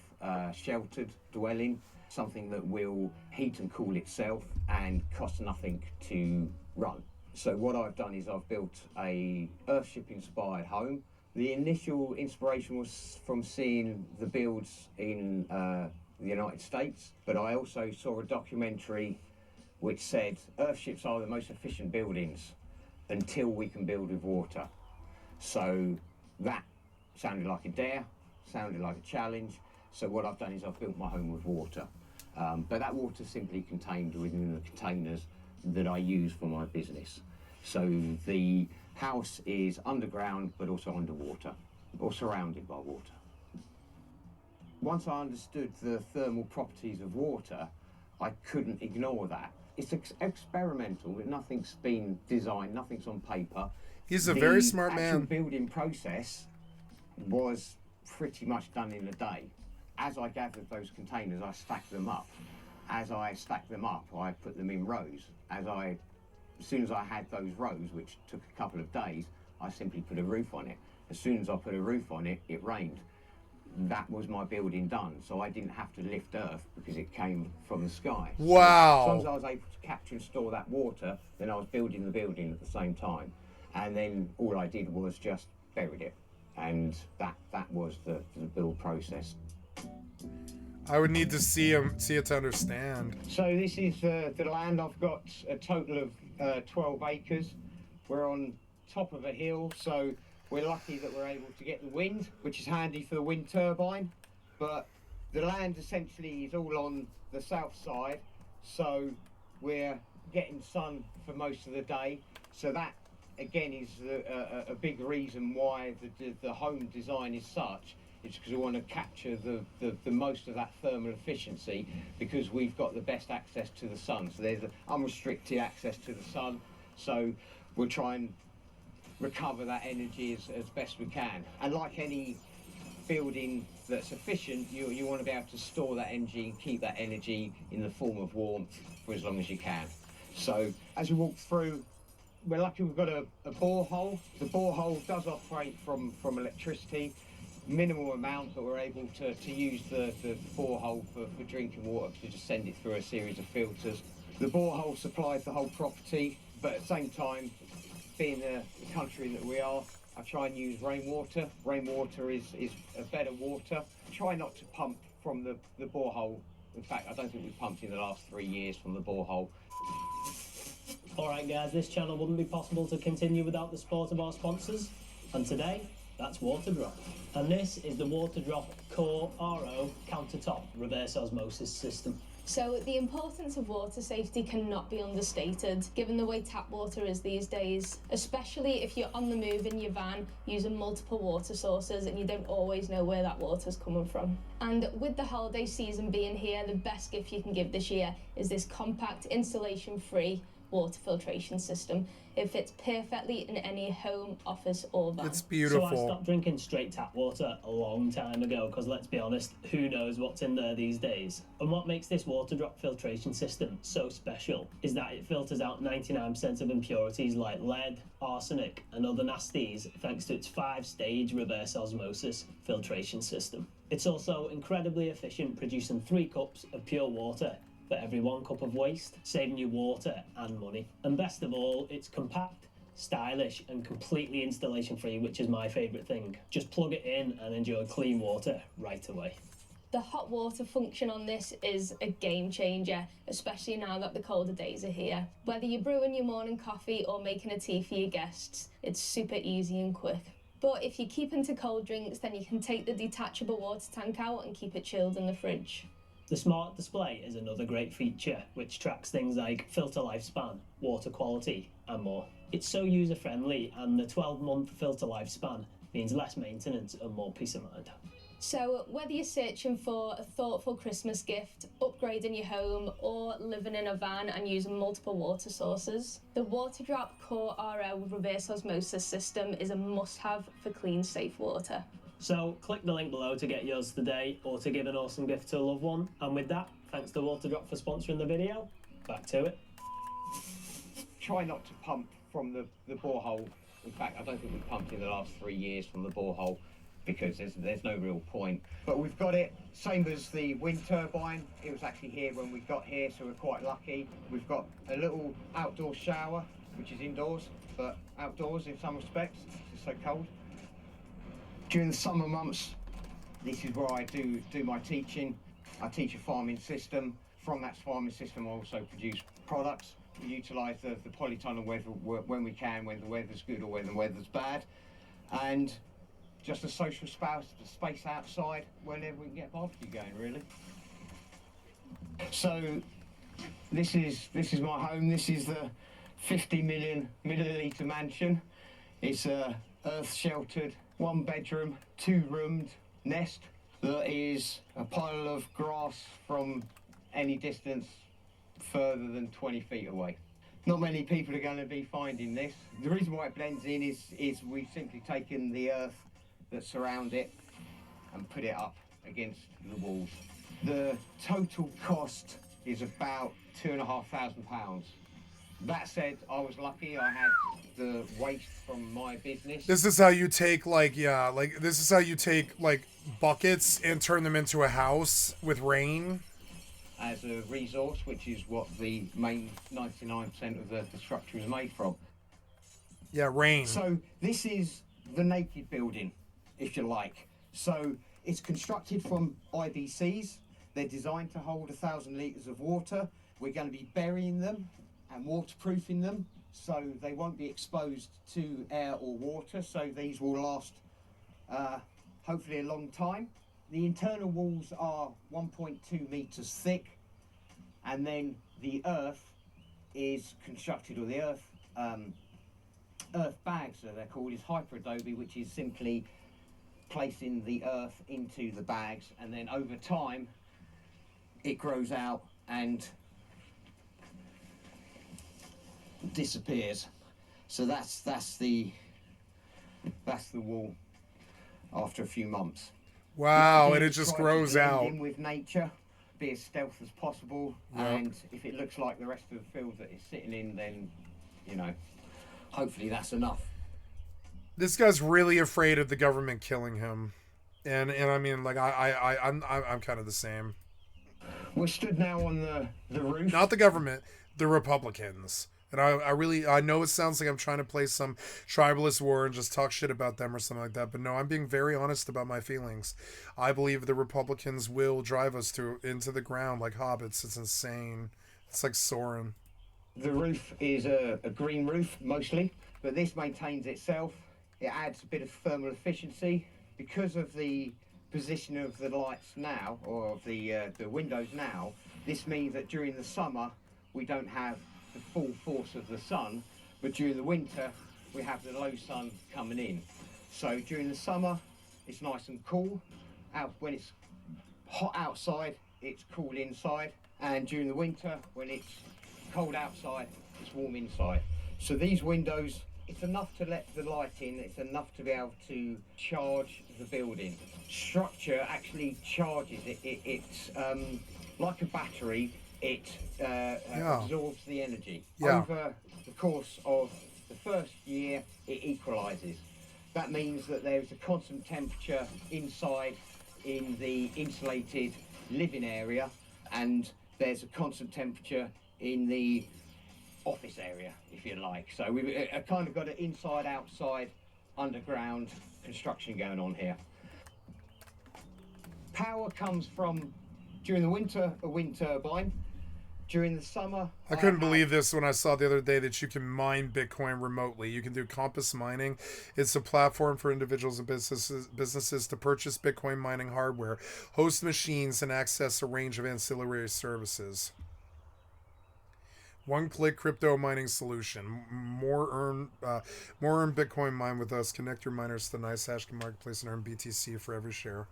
sheltered dwelling, something that will heat and cool itself and cost nothing to run. So what I've done is I've built a earthship inspired home. The initial inspiration was from seeing the builds in the United States, but I also saw a documentary which said earthships are the most efficient buildings until we can build with water. So that sounded like a dare, sounded like a challenge. So what I've done is I've built my home with water. But that water is simply contained within the containers that I use for my business. So the house is underground but also underwater, or surrounded by water. Once I understood the thermal properties of water, I couldn't ignore that. It's experimental, nothing's been designed, nothing's on paper. He's a very smart man. The building process was pretty much done in a day. As I gathered those containers, I stacked them up. As I stacked them up, I put them in rows. As soon as I had those rows, which took a couple of days, I simply put a roof on it. As soon as I put a roof on it, it rained. That was my building done. So I didn't have to lift earth because it came from the sky. Wow. So as long as I was able to capture and store that water, then I was building the building at the same time. And then all I did was just buried it. And that was the build process. I would need to see it to understand. So this is the land. I've got a total of 12 acres. We're on top of a hill, so we're lucky that we're able to get the wind, which is handy for the wind turbine. But the land essentially is all on the south side, so we're getting sun for most of the day. So that, again, is a big reason why the home design is such. It's because we want to capture the most of that thermal efficiency, because we've got the best access to the sun. So there's unrestricted access to the sun. So we'll try and recover that energy as best we can. And like any building that's efficient, you want to be able to store that energy and keep that energy in the form of warmth for as long as you can. So as we walk through, we're lucky we've got a borehole. The borehole does operate from electricity, minimal amount, but we're able to use the borehole for drinking water, to just send it through a series of filters. The borehole supplies the whole property, but at the same time, being the country that we are, I try and use rainwater. Rainwater is a better water. Try not to pump from the borehole. In fact, I don't think we've pumped in the last 3 years from the borehole. Alright guys, this channel wouldn't be possible to continue without the support of our sponsors. And today, that's Waterdrop. And this is the Waterdrop Core RO countertop reverse osmosis system. So the importance of water safety cannot be understated, given the way tap water is these days, especially if you're on the move in your van using multiple water sources and you don't always know where that water's coming from. And with the holiday season being here, the best gift you can give this year is this compact, installation-free water filtration system. It fits perfectly in any home, office or van. It's beautiful. So I stopped drinking straight tap water a long time ago, because let's be honest, who knows what's in there these days. And what makes this Waterdrop filtration system so special is that it filters out 99% of impurities like lead, arsenic and other nasties thanks to its 5-stage reverse osmosis filtration system. It's also incredibly efficient, producing 3 cups of pure water for every 1 cup of waste, saving you water and money. And best of all, it's compact, stylish and completely installation free, which is my favourite thing. Just plug it in and enjoy clean water right away. The hot water function on this is a game changer, especially now that the colder days are here. Whether you're brewing your morning coffee or making a tea for your guests, it's super easy and quick. But if you're keeping to cold drinks, then you can take the detachable water tank out and keep it chilled in the fridge. The smart display is another great feature, which tracks things like filter lifespan, water quality and more. It's so user friendly, and the 12-month filter lifespan means less maintenance and more peace of mind. So whether you're searching for a thoughtful Christmas gift, upgrading your home or living in a van and using multiple water sources, the Waterdrop Core RO reverse osmosis system is a must-have for clean, safe water. So click the link below to get yours today, or to give an awesome gift to a loved one. And with that, thanks to Waterdrop for sponsoring the video. Back to it. Try not to pump from the borehole. In fact, I don't think we've pumped in the last 3 years from the borehole, because there's no real point. But we've got it, same as the wind turbine. It was actually here when we got here, so we're quite lucky. We've got a little outdoor shower, which is indoors, but outdoors in some respects. It's so cold. During the summer months, this is where I do my teaching. I teach a farming system. From that farming system, I also produce products. We utilise the polytunnel weather when we can, when the weather's good or when the weather's bad. And just a social space outside whenever we can get barbecue going, really. So this is my home. This is the 50 million milliliter mansion. It's a earth sheltered 1-bedroom, 2-roomed nest that is a pile of grass from any distance further than 20 feet away. Not many people are going to be finding this. The reason why it blends in is we've simply taken the earth that surround it and put it up against the walls. The total cost is about £2,500. That said, I was lucky. I had the waste from my business. This is how you take, like, yeah, like, this is how you take, like, buckets and turn them into a house with rain. As a resource, which is what the main 99% of the structure is made from. Yeah, rain. So this is the naked building, if you like. So it's constructed from IBCs. They're designed to hold 1,000 litres of water. We're going to be burying them and waterproofing them, so they won't be exposed to air or water, so these will last hopefully a long time. The internal walls are 1.2 metres thick, and then the earth is constructed, or the earth bags, so they're called, is hyper-adobe, which is simply placing the earth into the bags, and then over time it grows out and disappears. So that's the wall after a few months. Wow, and it just grows out. In with nature, be as stealth as possible, Yep. and if it looks like the rest of the field that it's sitting in, then, you know, hopefully that's enough. This guy's really afraid of the government killing him, and I mean, like, I'm kind of the same. We're stood now on the roof. Not the government, the Republicans. And I know it sounds like I'm trying to play some tribalist war and just talk shit about them or something like that, but no, I'm being very honest about my feelings. I believe the Republicans will drive us into the ground like hobbits. It's insane. It's like Sauron. The roof is a green roof mostly, but this maintains itself. It adds a bit of thermal efficiency because of the position of the lights now, or of the windows now. This means that during the summer we don't have the full force of the sun, but during the winter we have the low sun coming in. So during the summer it's nice and cool. When it's hot outside, it's cool inside, and during the winter when it's cold outside, it's warm inside. So these windows, it's enough to let the light in, it's enough to be able to charge the building. Structure actually charges it. It's like a battery. It absorbs the energy. Yeah. Over the course of the first year, it equalizes. That means that there's a constant temperature inside in the insulated living area, and there's a constant temperature in the office area, if you like. So we've kind of got an inside, outside, underground construction going on here. Power comes from, during the winter, a wind turbine. During the summer, I couldn't believe this when I saw the other day that you can mine Bitcoin remotely. You can do Compass Mining. It's a platform for individuals and businesses to purchase Bitcoin mining hardware, host machines, and access a range of ancillary services. One-click crypto mining solution. More earn Bitcoin mine with us. Connect your miners to the NiceHash marketplace and earn BTC for every share.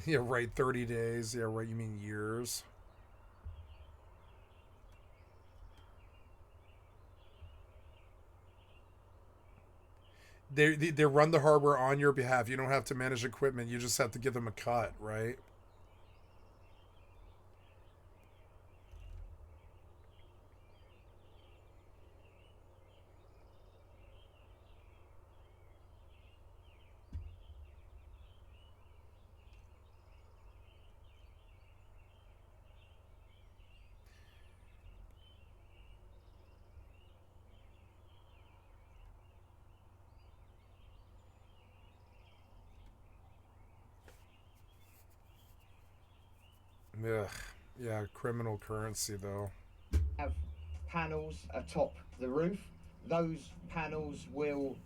Yeah, right, 30 days. Yeah, right, you mean years. They run the hardware on your behalf. You don't have to manage equipment. You just have to give them a cut, right? Ugh. Yeah, criminal currency, though. Have panels atop the roof. Those panels will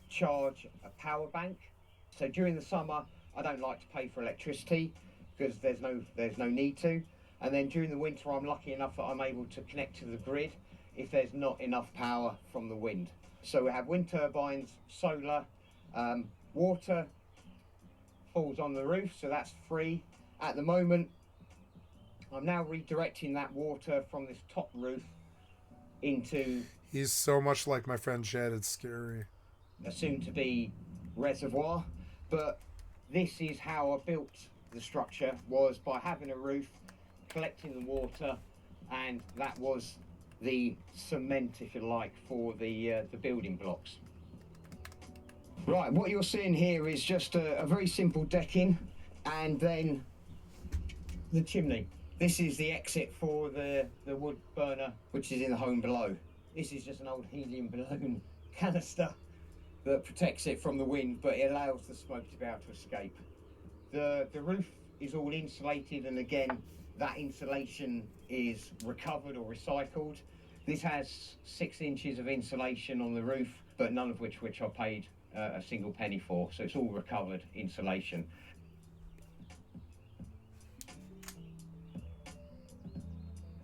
charge a power bank. So during the summer, I don't like to pay for electricity because there's no need to. And then during the winter, I'm lucky enough that I'm able to connect to the grid if there's not enough power from the wind. So we have wind turbines, solar, water falls on the roof, so that's free. At the moment, I'm now redirecting that water from this top roof into... He's so much like my friend Jed, it's scary. A soon-to-be reservoir, but this is how I built the structure, was by having a roof, collecting the water, and that was the cement, if you like, for the building blocks. Right, what you're seeing here is just a very simple decking, and then the chimney. This is the exit for the wood burner, which is in the home below. This is just an old helium balloon canister that protects it from the wind, but it allows the smoke to be able to escape. The roof is all insulated, and again, that insulation is recovered or recycled. This has 6 inches of insulation on the roof, but none of which I paid a single penny for, so it's all recovered insulation.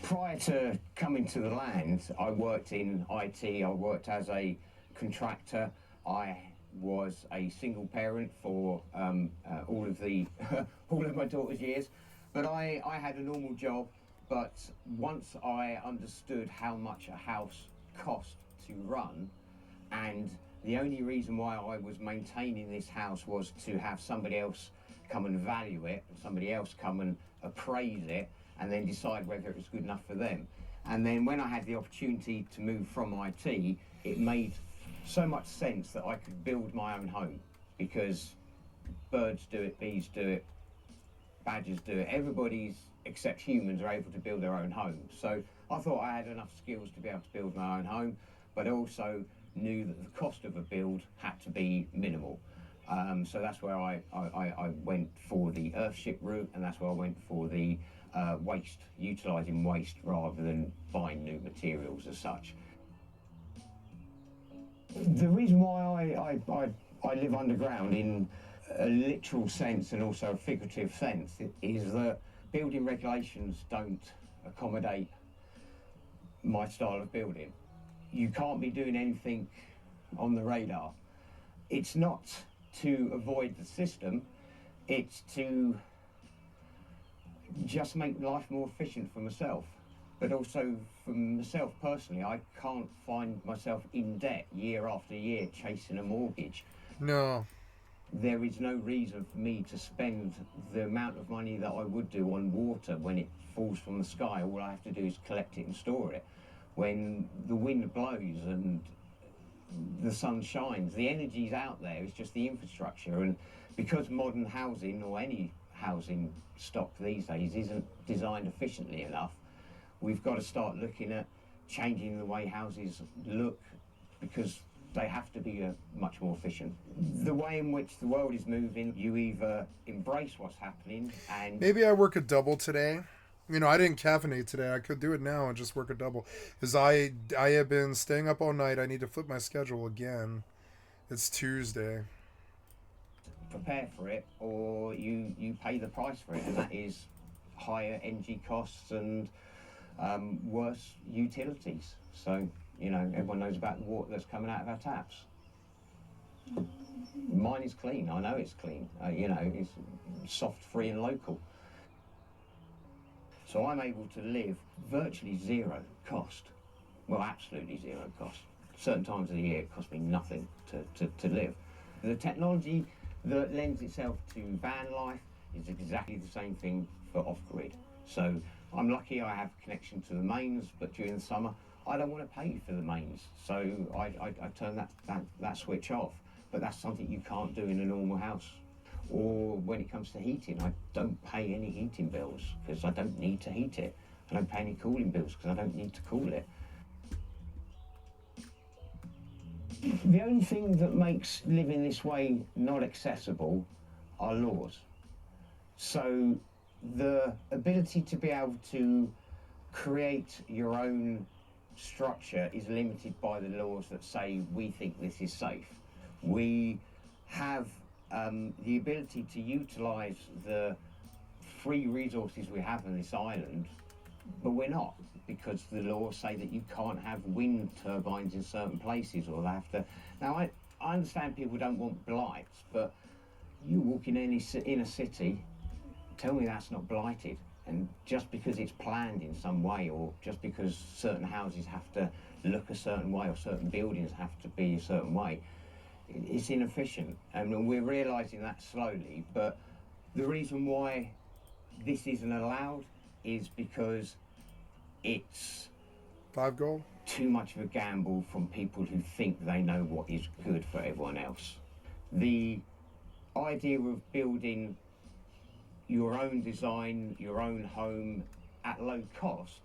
Prior to coming to the land, I worked in IT, I worked as a contractor, I was a single parent for all of my daughter's years, but I had a normal job. But once I understood how much a house cost to run, and the only reason why I was maintaining this house was to have somebody else come and value it, and somebody else come and appraise it, and then decide whether it was good enough for them. And then when I had the opportunity to move from IT, it made so much sense that I could build my own home, because birds do it, bees do it, badgers do it. Everybody's, except humans, are able to build their own home. So I thought I had enough skills to be able to build my own home, but also knew that the cost of a build had to be minimal. So that's where I went for the Earthship route, and that's where I went for the waste, utilising waste rather than buying new materials as such. The reason why I live underground in a literal sense and also a figurative sense is that building regulations don't accommodate my style of building. You can't be doing anything on the radar. It's not to avoid the system, it's to just make life more efficient for myself. But also for myself personally, I can't find myself in debt year after year chasing a mortgage. No. There is no reason for me to spend the amount of money that I would do on water when it falls from the sky. All I have to do is collect it and store it. When the wind blows and the sun shines, the energy's out there, it's just the infrastructure. And because modern housing, or any housing stock these days, isn't designed efficiently enough, we've got to start looking at changing the way houses look, because they have to be much more efficient. The way in which the world is moving, you either embrace what's happening and... Maybe I work a double today. You know, I didn't caffeinate today. I could do it now and just work a double. Because I have been staying up all night. I need to flip my schedule again. It's Tuesday. Prepare for it, or you pay the price for it, and that is higher energy costs and worse utilities. So, you know, everyone knows about the water that's coming out of our taps. Mine is clean. I know it's clean. You know, it's soft, free and local. So I'm able to live virtually zero cost. Well, absolutely zero cost. Certain times of the year it costs me nothing to live. The technology that lends itself to van life is exactly the same thing for off-grid. So I'm lucky I have connection to the mains, but during the summer I don't want to pay for the mains, so I turn that switch off. But that's something you can't do in a normal house. Or when it comes to heating, I don't pay any heating bills because I don't need to heat it. I don't pay any cooling bills because I don't need to cool it. The only thing that makes living this way not accessible are laws. So the ability to be able to create your own structure is limited by the laws that say we think this is safe. We have the ability to utilise the free resources we have on this island, but we're not, because the laws say that you can't have wind turbines in certain places, or they have to... Now, I understand people don't want blights, but you walk in any inner city, tell me that's not blighted. And just because it's planned in some way, or just because certain houses have to look a certain way, or certain buildings have to be a certain way, it's inefficient. And we're realising that slowly, but the reason why this isn't allowed is because it's too much of a gamble from people who think they know what is good for everyone else. The idea of building your own design, your own home at low cost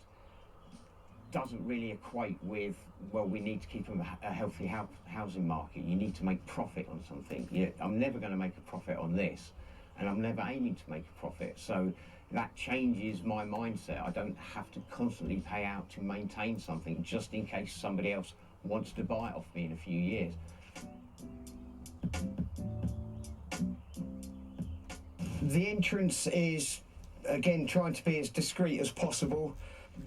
doesn't really equate with, well, we need to keep a healthy housing market. You need to make profit on something. I'm never going to make a profit on this, and I'm never aiming to make a profit. So that changes my mindset. I don't have to constantly pay out to maintain something just in case somebody else wants to buy it off me in a few years. The entrance is, again, trying to be as discreet as possible.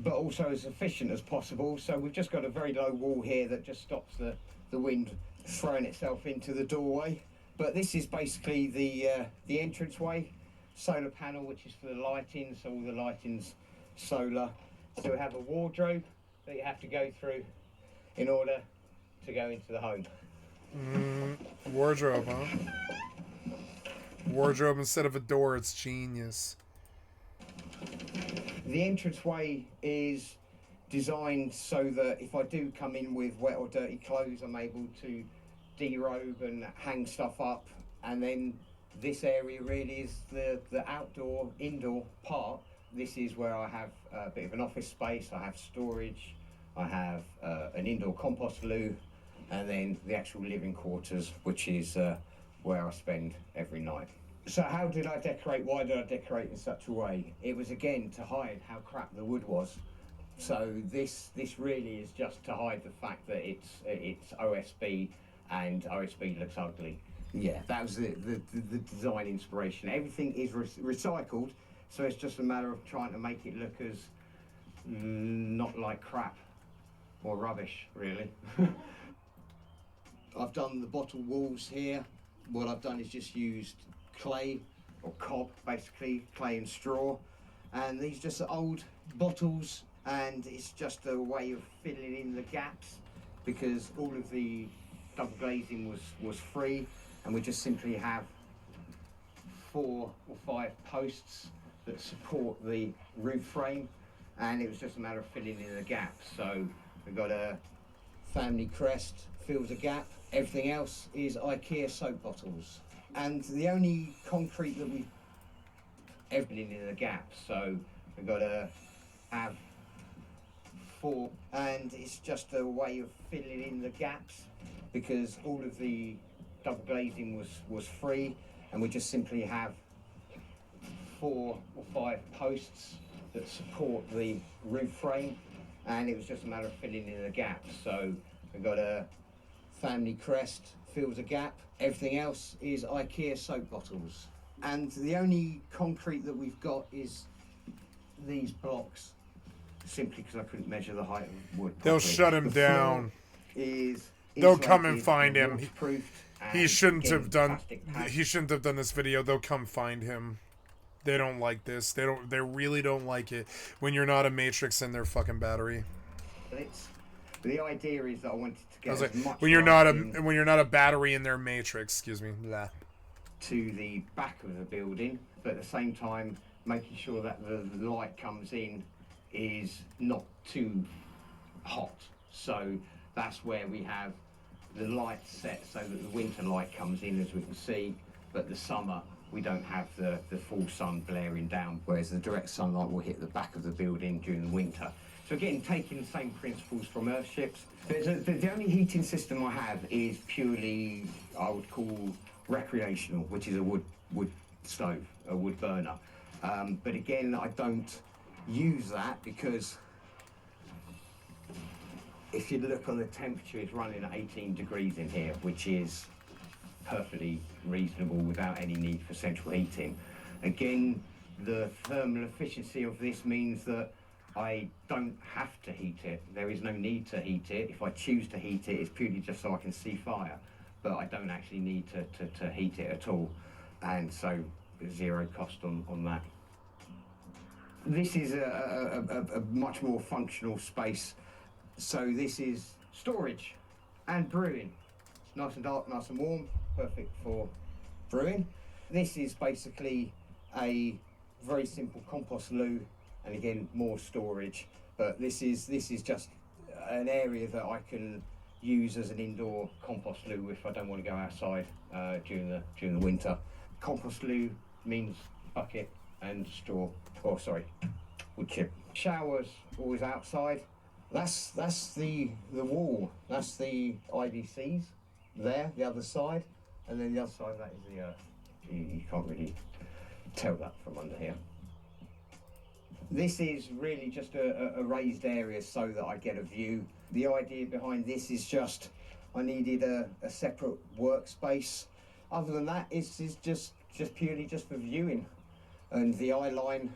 but also as efficient as possible. So we've just got a very low wall here that just stops the wind throwing itself into the doorway. But this is basically the entranceway, solar panel, which is for the lighting, so all the lighting's solar. So we have a wardrobe that you have to go through in order to go into the home. Wardrobe, huh? Wardrobe instead of a door, it's genius. The entranceway is designed so that if I do come in with wet or dirty clothes, I'm able to derobe and hang stuff up. And then this area really is the indoor part. This is where I have a bit of an office space, I have storage, I have an indoor compost loo, and then the actual living quarters, which is where I spend every night. So how did I decorate? Why did I decorate in such a way? It was again to hide how crap the wood was. So this really is just to hide the fact that it's OSB and OSB looks ugly. Yeah, that was the design inspiration. Everything is recycled, so it's just a matter of trying to make it look as not like crap or rubbish, really. I've done the bottle walls here. What I've done is just used clay or cob, basically clay and straw, and these just are old bottles, and it's just a way of filling in the gaps because all of the double glazing was free, and we just simply have 4 or 5 posts that support the roof frame, and it was just a matter of filling in the gaps. So we've got a family crest, fills a gap. Everything else is IKEA soap bottles. And the only concrete that we've everything in the gap, so we've got to have 4, and it's just a way of filling in the gaps because all of the double glazing was free, and we just simply have 4 or 5 posts that support the roof frame, and it was just a matter of filling in the gaps. So we've got a family crest, fills a gap. Everything else is IKEA soap bottles. And the only concrete that we've got is these blocks, simply because I couldn't measure the height of wood properly. They'll shut him down. They'll come and find him. He shouldn't have done this video. They'll come find him. They don't like this. They really don't like it when you're not a matrix in their fucking battery. The idea is that I wanted to get as much when you're not a battery in their matrix, excuse me. Blah. To the back of the building, but at the same time making sure that the light comes in is not too hot. So that's where we have the light set so that the winter light comes in, as we can see, but the summer we don't have the full sun blaring down, whereas the direct sunlight will hit the back of the building during the winter. So again, taking the same principles from Earthships. The only heating system I have is purely, I would call, recreational, which is a wood stove, a wood burner. But again, I don't use that because if you look on the temperature, it's running at 18 degrees in here, which is perfectly reasonable without any need for central heating. Again, the thermal efficiency of this means that I don't have to heat it. There is no need to heat it. If I choose to heat it, it's purely just so I can see fire, but I don't actually need to heat it at all. And so zero cost on that. This is a much more functional space. So this is storage and brewing. It's nice and dark, nice and warm, perfect for brewing. This is basically a very simple compost loo, and again, more storage. But this is just an area that I can use as an indoor compost loo if I don't want to go outside during the winter. Compost loo means bucket and straw. Oh, sorry, wood chip. Showers always outside. That's the wall. That's the IBCs there, the other side, and then the other side of that is the earth. You can't really tell that from under here. This is really just a raised area so that I get a view. The idea behind this is just I needed a separate workspace. Other than that, it's just purely just for viewing. And the eye line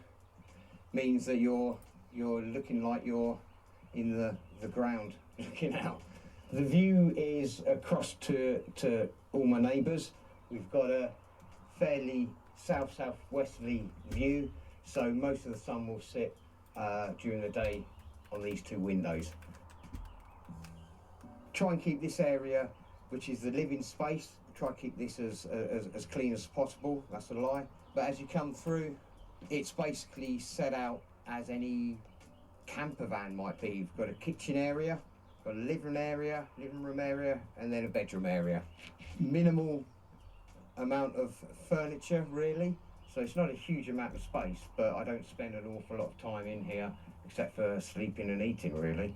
means that you're you're looking like you're in the ground looking out. The view is across to all my neighbours. We've got a fairly south-southwesterly view, so most of the sun will sit during the day on these two windows. Try and keep this area, which is the living space, try and keep this as clean as possible. That's a lie. But as you come through, it's basically set out as any camper van might be. You've got a kitchen area, got a living room area, and then a bedroom area. Minimal amount of furniture, really. So it's not a huge amount of space, but I don't spend an awful lot of time in here, except for sleeping and eating, really.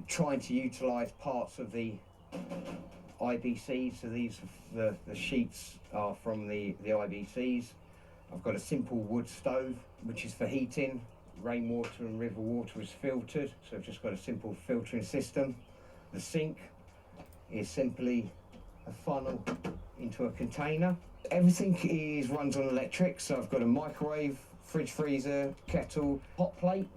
Trying to utilise parts of the IBCs, so these, the sheets are from the IBCs. I've got a simple wood stove, which is for heating. Rainwater and river water is filtered, so I've just got a simple filtering system. The sink is simply a funnel into a container. Everything runs on electric, so I've got a microwave, fridge freezer, kettle, hot plate,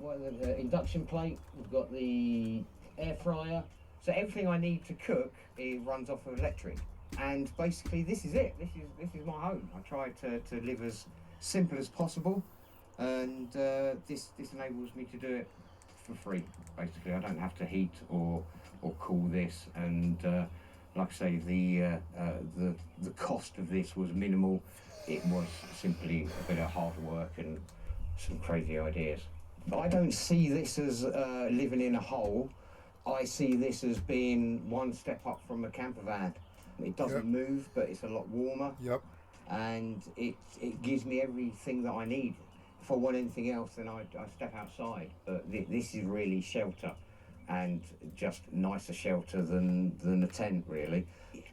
induction plate. We've got the air fryer. So everything I need to cook, it runs off of electric. And basically this is it. This is my home. I try to live as simple as possible, and this enables me to do it for free. Basically, I don't have to heat or cool this, and like I say, the cost of this was minimal. It was simply a bit of hard work and some crazy ideas. But I don't see this as living in a hole. I see this as being one step up from a camper van. It doesn't move, but it's a lot warmer. Yep. And it gives me everything that I need. If I want anything else, then I step outside. But this is really shelter, and just nicer shelter than a tent, really.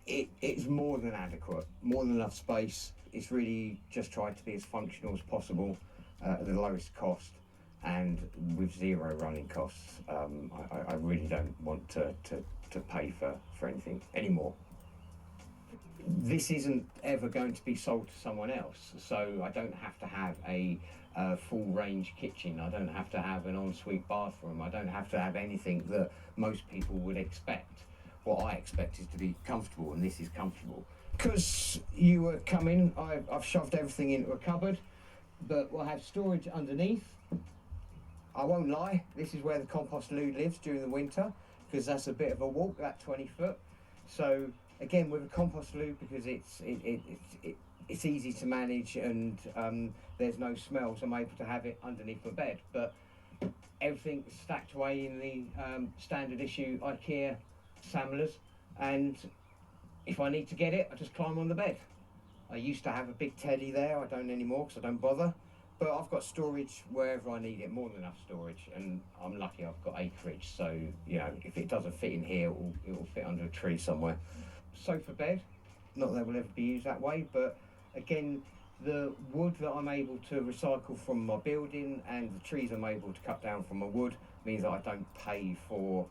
It's more than adequate, more than enough space. It's really just tried to be as functional as possible at the lowest cost, and with zero running costs. I really don't want to pay for anything anymore. This isn't ever going to be sold to someone else, so I don't have to have a full range kitchen. I don't have to have an ensuite bathroom. I don't have to have anything that most people would expect. What I expect is to be comfortable, and this is comfortable. Because you were coming, I've shoved everything into a cupboard, but we'll have storage underneath. I won't lie, this is where the compost loo lives during the winter, because that's a bit of a walk, that 20 foot. So again, with a compost loo, because it's easy to manage, and there's no smell, so I'm able to have it underneath my bed. But everything is stacked away in the standard issue IKEA samlers, and if I need to get it, I just climb on the bed. I used to have a big telly there, I don't anymore because I don't bother. But I've got storage wherever I need it, more than enough storage, and I'm lucky I've got acreage, so you know, if it doesn't fit in here, it will fit under a tree somewhere. Sofa bed, not that it will ever be used that way, but again, the wood that I'm able to recycle from my building and the trees I'm able to cut down from my wood means that I don't pay for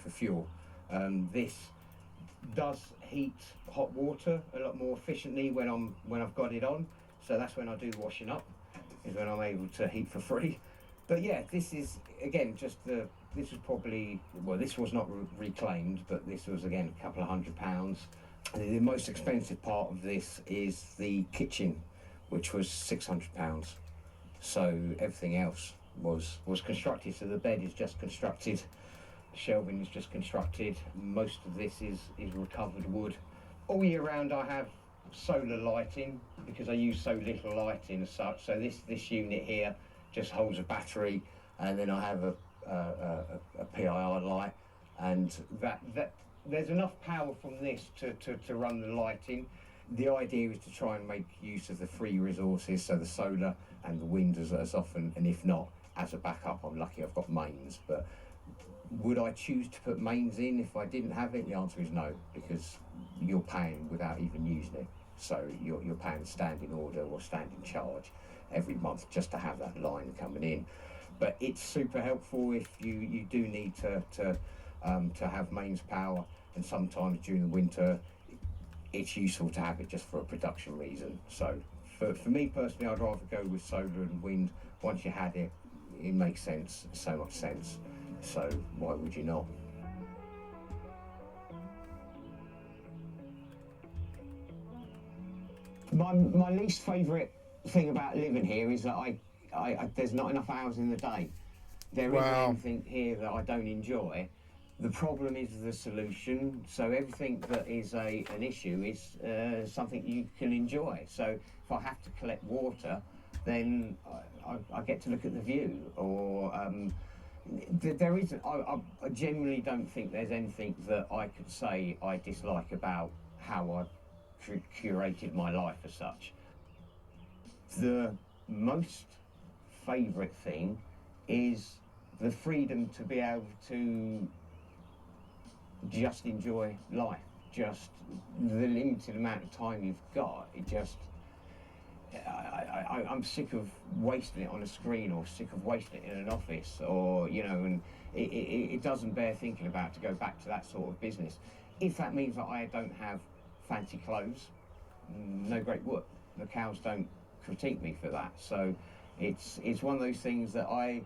fuel. This does heat hot water a lot more efficiently when I've got it on. So that's when I do the washing up, is when I'm able to heat for free. But yeah, this is, again, this was probably, well, this was not reclaimed, but this was, again, a couple of £100. The most expensive part of this is the kitchen, which was £600. So everything else was constructed. So the bed is just constructed, shelving is just constructed. Most of this is recovered wood. All year round I have solar lighting, because I use so little lighting as such. So this unit here just holds a battery, and then I have a PIR light, and that there's enough power from this to run the lighting. The idea is to try and make use of the free resources, so the solar and the wind as often, and if not, as a backup, I'm lucky I've got mains. But would I choose to put mains in if I didn't have it? The answer is no, because you're paying without even using it. So you're paying standing order or standing charge every month just to have that line coming in. But it's super helpful if you do need to have mains power, and sometimes during the winter it's useful to have it just for a production reason. So for me personally, I'd rather go with solar and wind. Once you had it, it makes sense, so much sense. So why would you not? My least favourite thing about living here is that there's not enough hours in the day. There isn't anything here that I don't enjoy. The problem is the solution. So everything that is an issue is something you can enjoy. So if I have to collect water, then I get to look at the view. Or there isn't. I genuinely don't think there's anything that I could say I dislike about how I've curated my life as such. The most favourite thing is the freedom to be able to just enjoy life, just the limited amount of time you've got. It just, I'm sick of wasting it on a screen, or sick of wasting it in an office, or, you know, and it doesn't bear thinking about to go back to that sort of business. If that means that I don't have fancy clothes, no great work. The cows don't critique me for that. So it's one of those things that I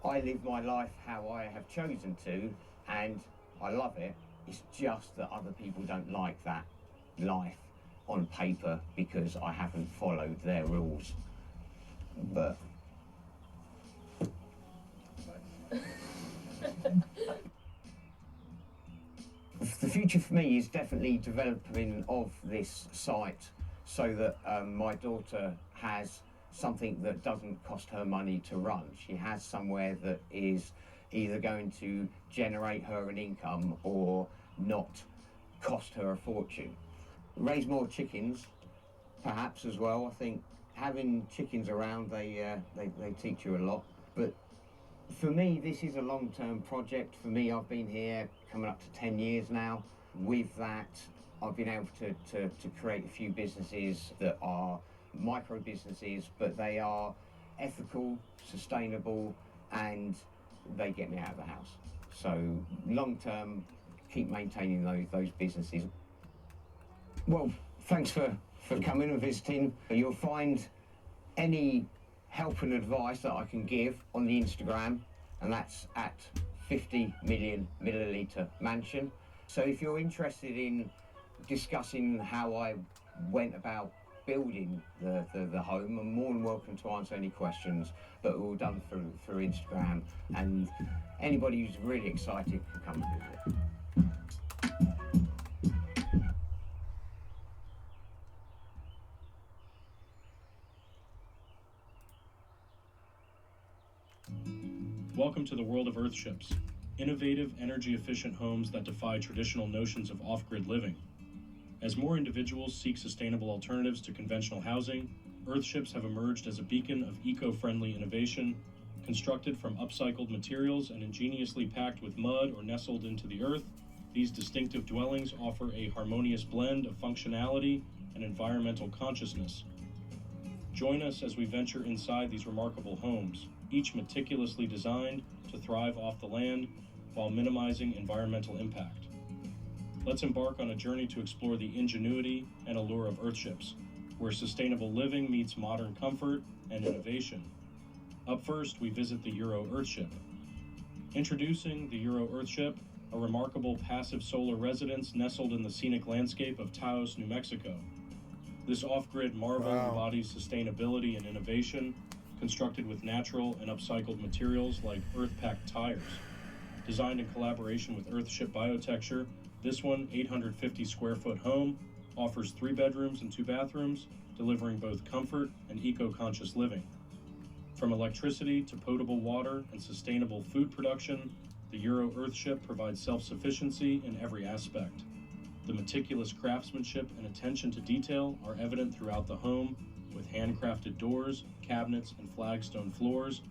live my life how I have chosen to, and I love it. It's just that other people don't like that life on paper because I haven't followed their rules. But the future for me is definitely developing of this site so that my daughter has something that doesn't cost her money to run. She has somewhere that is either going to generate her an income or not cost her a fortune. Raise more chickens, perhaps, as well. I think having chickens around, they teach you a lot. But for me, this is a long-term project. For me, I've been here coming up to 10 years now. With that, I've been able to create a few businesses that are micro businesses, but they are ethical, sustainable, and they get me out of the house. So long-term, keep maintaining those businesses. Well, thanks for coming and visiting. You'll find any help and advice that I can give on the Instagram, and that's at 50 million milliliter mansion. So if you're interested in discussing how I went about building the home, I'm more than welcome to answer any questions, but all done through Instagram, and anybody who's really excited can come and visit. Welcome to the world of Earthships, innovative, energy-efficient homes that defy traditional notions of off-grid living. As more individuals seek sustainable alternatives to conventional housing, Earthships have emerged as a beacon of eco-friendly innovation, constructed from upcycled materials and ingeniously packed with mud or nestled into the earth. These distinctive dwellings offer a harmonious blend of functionality and environmental consciousness. Join us as we venture inside these remarkable homes, each meticulously designed to thrive off the land while minimizing environmental impact. Let's embark on a journey to explore the ingenuity and allure of Earthships, where sustainable living meets modern comfort and innovation. Up first, we visit the Euro Earthship. Introducing the Euro Earthship, a remarkable passive solar residence nestled in the scenic landscape of Taos, New Mexico. This off-grid marvel embodies sustainability and innovation, constructed with natural and upcycled materials like earth-packed tires. Designed in collaboration with Earthship Biotecture, this 850 square foot home offers 3 bedrooms and 2 bathrooms, delivering both comfort and eco-conscious living. From electricity to potable water and sustainable food production, the Euro Earthship provides self-sufficiency in every aspect. The meticulous craftsmanship and attention to detail are evident throughout the home, with handcrafted doors, cabinets, and flagstone floors,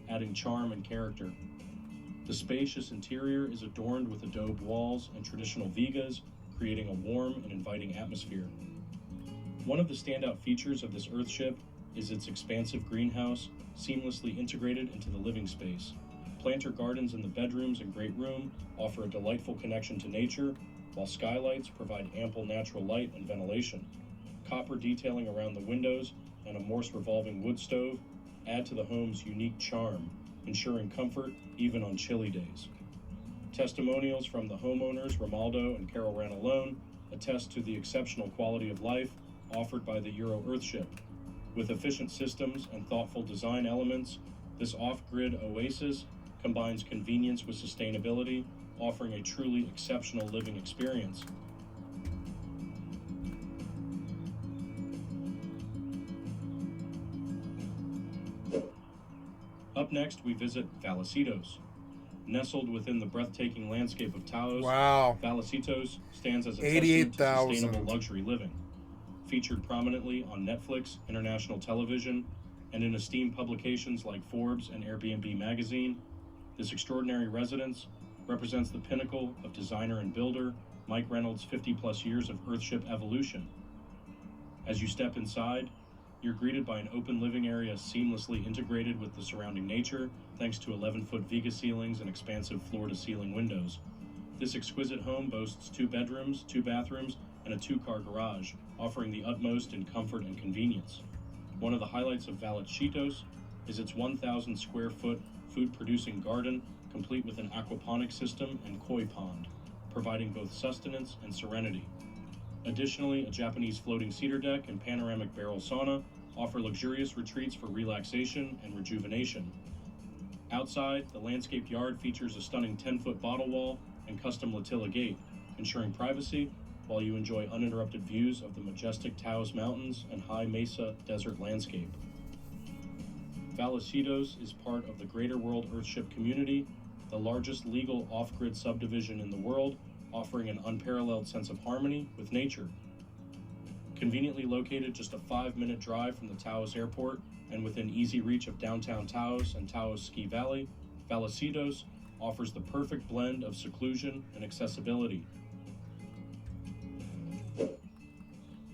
adding charm and character. The spacious interior is adorned with adobe walls and traditional vigas, creating a warm and inviting atmosphere. One of the standout features of this Earthship is its expansive greenhouse, seamlessly integrated into the living space. Planter gardens in the bedrooms and great room offer a delightful connection to nature, while skylights provide ample natural light and ventilation. Copper detailing around the windows and a Morse revolving wood stove add to the home's unique charm, ensuring comfort even on chilly days. Testimonials from the homeowners, Romaldo and Carol Ranalone, attest to the exceptional quality of life offered by the Euro Earthship. With efficient systems and thoughtful design elements, this off-grid oasis combines convenience with sustainability, offering a truly exceptional living experience. Up next, we visit Valecitos. Nestled within the breathtaking landscape of Taos, wow. Valecitos stands as a testament to 88,000. sustainable luxury living. Featured prominently on Netflix, international television, and in esteemed publications like Forbes and Airbnb magazine, this extraordinary residence represents the pinnacle of designer and builder Mike Reynolds' 50-plus years of Earthship evolution. As you step inside, you're greeted by an open living area seamlessly integrated with the surrounding nature, thanks to 11-foot Viga ceilings and expansive floor-to-ceiling windows. This exquisite home boasts 2 bedrooms, 2 bathrooms, and a 2-car garage, offering the utmost in comfort and convenience. One of the highlights of Valecitos is its 1,000 square foot food-producing garden, complete with an aquaponic system and koi pond, providing both sustenance and serenity. Additionally, a Japanese floating cedar deck and panoramic barrel sauna offer luxurious retreats for relaxation and rejuvenation. Outside, the landscaped yard features a stunning 10-foot bottle wall and custom Latilla gate, ensuring privacy while you enjoy uninterrupted views of the majestic Taos Mountains and high mesa desert landscape. Valecitos is part of the Greater World Earthship community, the largest legal off-grid subdivision in the world, offering an unparalleled sense of harmony with nature. Conveniently located just a 5-minute drive from the Taos Airport and within easy reach of downtown Taos and Taos Ski Valley, Valecitos offers the perfect blend of seclusion and accessibility.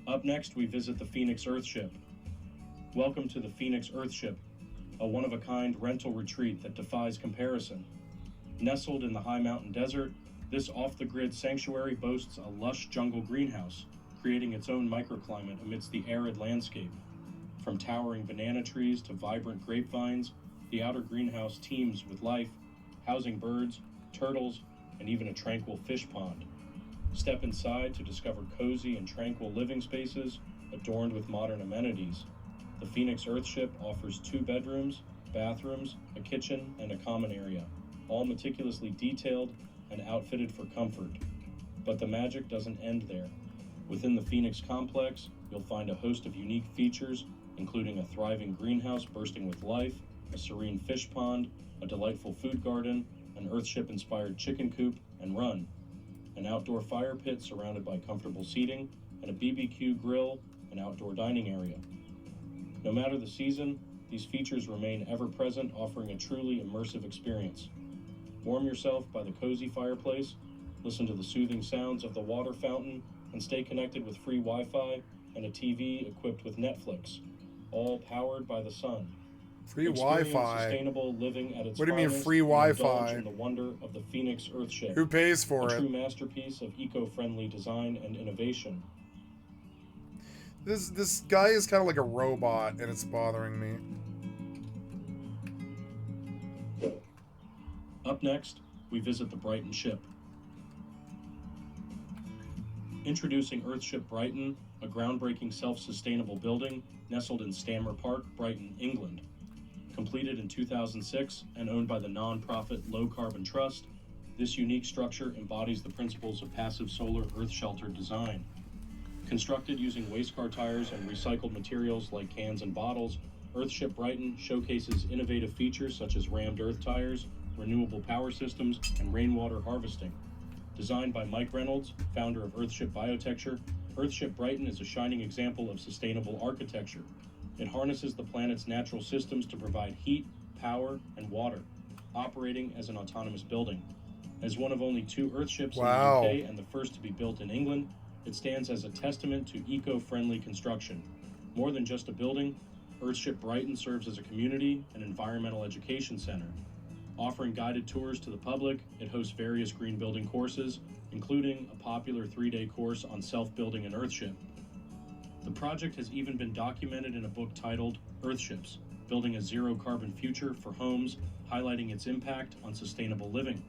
Up next, we visit the Phoenix Earthship. Welcome to the Phoenix Earthship, a one-of-a-kind rental retreat that defies comparison. Nestled in the high mountain desert, this off-the-grid sanctuary boasts a lush jungle greenhouse, creating its own microclimate amidst the arid landscape. From towering banana trees to vibrant grapevines, the outer greenhouse teems with life, housing birds, turtles, and even a tranquil fish pond. Step inside to discover cozy and tranquil living spaces adorned with modern amenities. The Phoenix Earthship offers 2 bedrooms, bathrooms, a kitchen, and a common area, all meticulously detailed and outfitted for comfort. But the magic doesn't end there. Within the Phoenix complex, you'll find a host of unique features, including a thriving greenhouse bursting with life, a serene fish pond, a delightful food garden, an Earthship-inspired chicken coop and run, an outdoor fire pit surrounded by comfortable seating, and a BBQ grill and outdoor dining area. No matter the season, these features remain ever-present, offering a truly immersive experience. Warm yourself by the cozy fireplace, listen to the soothing sounds of the water fountain, and stay connected with free Wi-Fi and a TV equipped with Netflix, all powered by the sun. Free Experience Wi-Fi. Sustainable living at its What do you mean finest free and indulge Wi-Fi? in the wonder of the Phoenix Earthship. Who pays for a it? true masterpiece of eco-friendly design and innovation. This guy is kind of like a robot, and it's bothering me. Up next, we visit the Brighton ship. Introducing Earthship Brighton, a groundbreaking self-sustainable building nestled in Stammer Park, Brighton, England. Completed in 2006 and owned by the non-profit Low Carbon Trust, this unique structure embodies the principles of passive solar earth-sheltered design. Constructed using waste car tires and recycled materials like cans and bottles, Earthship Brighton showcases innovative features such as rammed earth tires, renewable power systems, and rainwater harvesting. Designed by Mike Reynolds, founder of Earthship Biotecture, Earthship Brighton is a shining example of sustainable architecture. It harnesses the planet's natural systems to provide heat, power, and water, operating as an autonomous building. As one of only 2 Earthships in the UK and the first to be built in England, it stands as a testament to eco-friendly construction. More than just a building, Earthship Brighton serves as a community and environmental education center. Offering guided tours to the public, it hosts various green building courses, including a popular 3-day course on self-building an Earthship. The project has even been documented in a book titled Earthships, building a zero-carbon future for homes, highlighting its impact on sustainable living.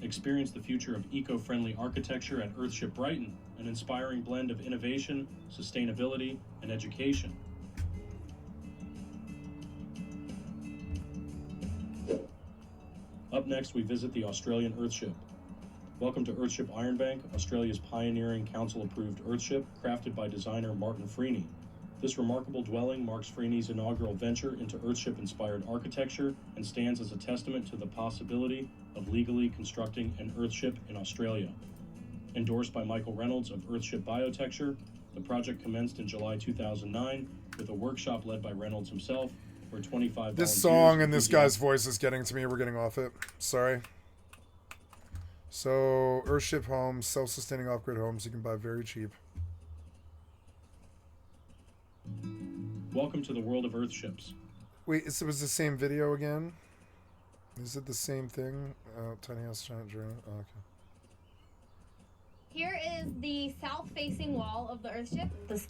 Experience the future of eco-friendly architecture at Earthship Brighton, an inspiring blend of innovation, sustainability, and education. Up next, we visit the Australian Earthship. Welcome to Earthship Ironbank, Australia's pioneering council-approved Earthship, crafted by designer Martin Freeney. This remarkable dwelling marks Freeney's inaugural venture into Earthship-inspired architecture and stands as a testament to the possibility of legally constructing an Earthship in Australia. Endorsed by Michael Reynolds of Earthship Biotecture, the project commenced in July 2009 with a workshop led by Reynolds himself, where 25 This song and this guy's voice is getting to me. We're getting off it. Sorry. So, Earthship homes, self-sustaining off-grid homes you can buy very cheap. Welcome to the world of Earthships. Wait, it was the same video again? Is it the same thing? Tiny house, giant journey. Oh, okay. Here is the south-facing wall of the Earthship. The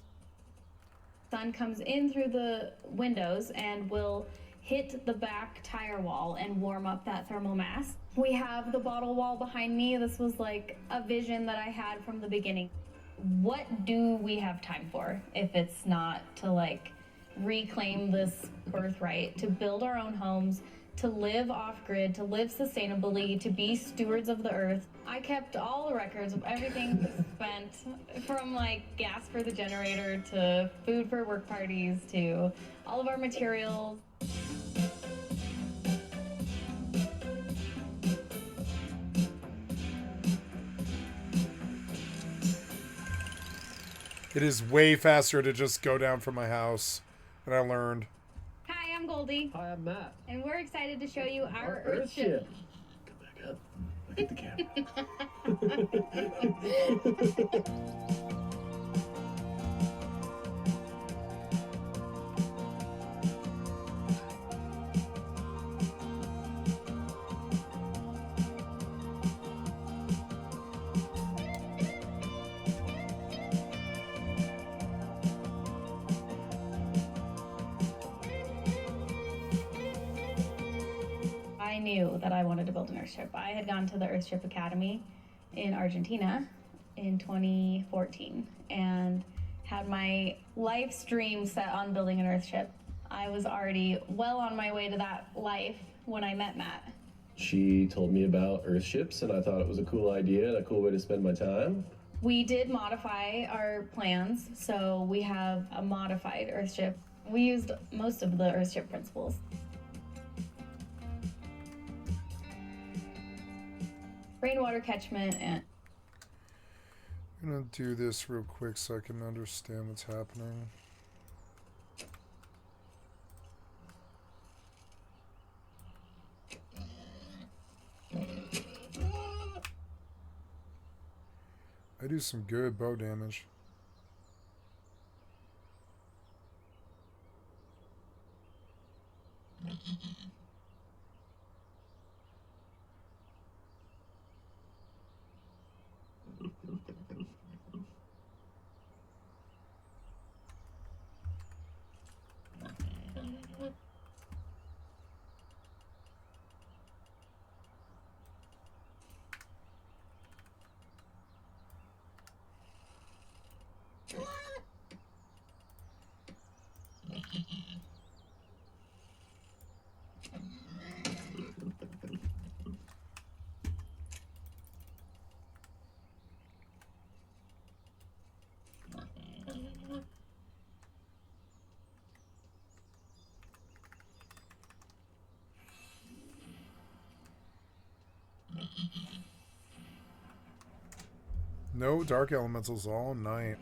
sun comes in through the windows and will hit the back tire wall and warm up that thermal mass. We have the bottle wall behind me. This was like a vision that I had from the beginning. What do we have time for if it's not to like reclaim this birthright, to build our own homes, to live off-grid, to live sustainably, to be stewards of the earth? I kept all the records of everything spent, from like gas for the generator to food for work parties to all of our materials. It is way faster to just go down from my house, and I learned. Hi, I'm Goldie. Hi, I'm Matt. And we're excited to show you our Earthship. Earthship. Look at the camera. I knew that I wanted to build an Earthship. I had gone to the Earthship Academy in Argentina in 2014 and had my life stream set on building an Earthship. I was already well on my way to that life when I met Matt. She told me about Earthships, and I thought it was a cool idea and a cool way to spend my time. We did modify our plans, so we have a modified Earthship. We used most of the Earthship principles. Rainwater catchment and... I'm gonna do this real quick so I can understand what's happening. I do some good bow damage. No dark elementals all night.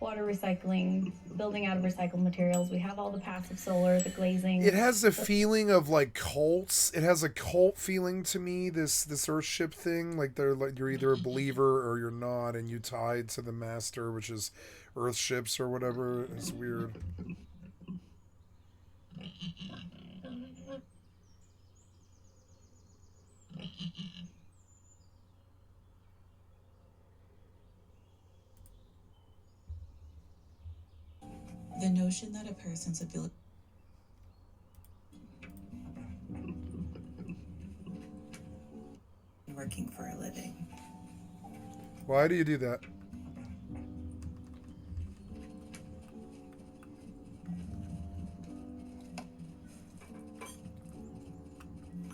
water recycling, building out of recycled materials. We have all the passive solar, the glazing. It has a feeling of like cults. It has a cult feeling to me. This Earthship thing, like you're either a believer or you're not, and you tied to the master, which is Earthships or whatever. It's weird. The notion that a person's ability working for a living. Why do you do that?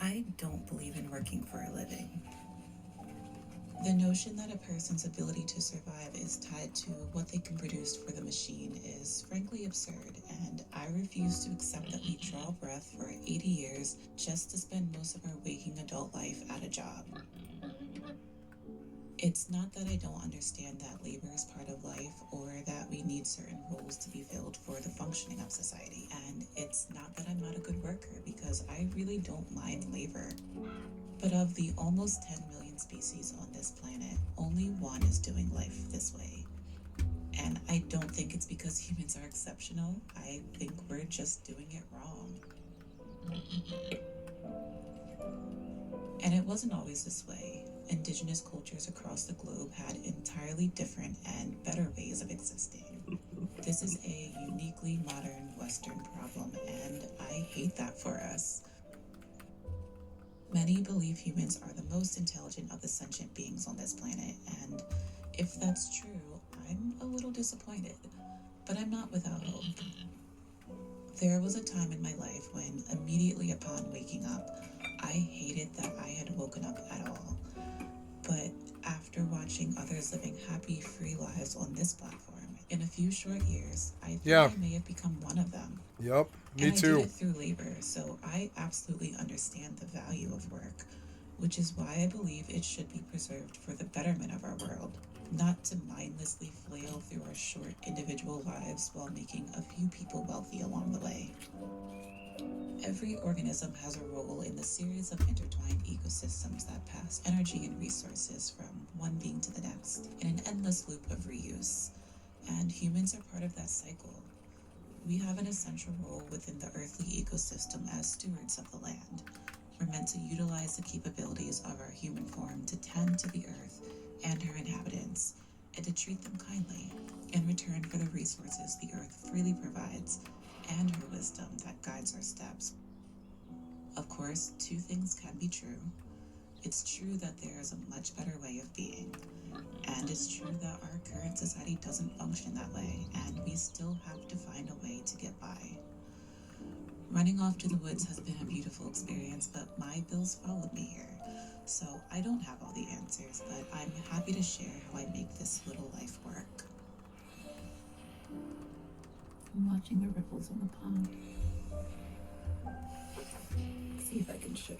I don't believe in working for a living. The notion that a person's ability to survive is tied to what they can produce for the machine is frankly absurd, and I refuse to accept that we draw breath for 80 years just to spend most of our waking adult life at a job. It's not that I don't understand that labor is part of life or that we need certain roles to be filled for the functioning of society, and it's not that I'm not a good worker because I really don't mind labor. But of the almost 10 million species on this planet, only one is doing life this way. And I don't think it's because humans are exceptional. I think we're just doing it wrong. And it wasn't always this way. Indigenous cultures across the globe had entirely different and better ways of existing. This is a uniquely modern Western problem, and I hate that for us. Many believe humans are the most intelligent of the sentient beings on this planet, and if that's true, I'm a little disappointed, but I'm not without hope. There was a time in my life when, immediately upon waking up, I hated that I had woken up at all. But after watching others living happy, free lives on this platform, in a few short years, I think I may have become one of them. Yep, me And too. I did it through labor, so I absolutely understand the value of work, which is why I believe it should be preserved for the betterment of our world, not to mindlessly flail through our short individual lives while making a few people wealthy along the way. Every organism has a role in the series of intertwined ecosystems that pass energy and resources from one being to the next in an endless loop of reuse, and humans are part of that cycle. We have an essential role within the earthly ecosystem as stewards of the land. We're meant to utilize the capabilities of our human form to tend to the earth and her inhabitants, and to treat them kindly in return for the resources the earth freely provides and her wisdom that guides our steps. Of course, two things can be true. It's true that there is a much better way of being, and it's true that our current society doesn't function that way, and we still have to find a way to get by. Running off to the woods has been a beautiful experience, but my bills followed me here, so I don't have all the answers, but I'm happy to share how I make this little life work. I'm watching the ripples in the pond. See if I can show you.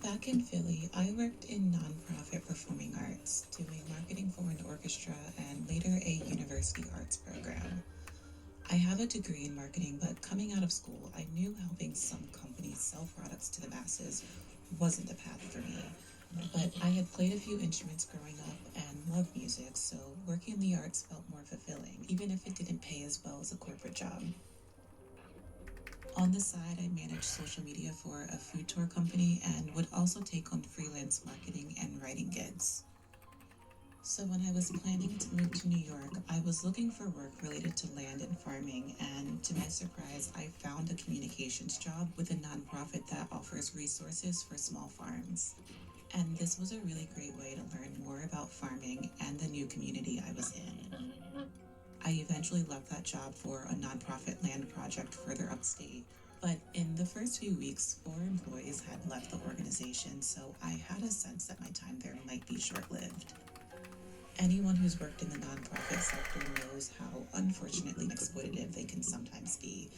Back in Philly, I worked in nonprofit performing arts, doing marketing for an orchestra and later a university arts program. I have a degree in marketing, but coming out of school, I knew helping some companies sell products to the masses wasn't the path for me. But I had played a few instruments growing up and loved music, so working in the arts felt more fulfilling, even if it didn't pay as well as a corporate job. On the side, I managed social media for a food tour company and would also take on freelance marketing and writing gigs. So when I was planning to move to New York, I was looking for work related to land and farming, and to my surprise, I found a communications job with a nonprofit that offers resources for small farms. And this was a really great way to learn more about farming and the new community I was in. I eventually left that job for a nonprofit land project further upstate, but in the first few weeks, 4 employees had left the organization, so I had a sense that my time there might be short-lived. Anyone who's worked in the nonprofit sector knows how unfortunately exploitative they can sometimes be,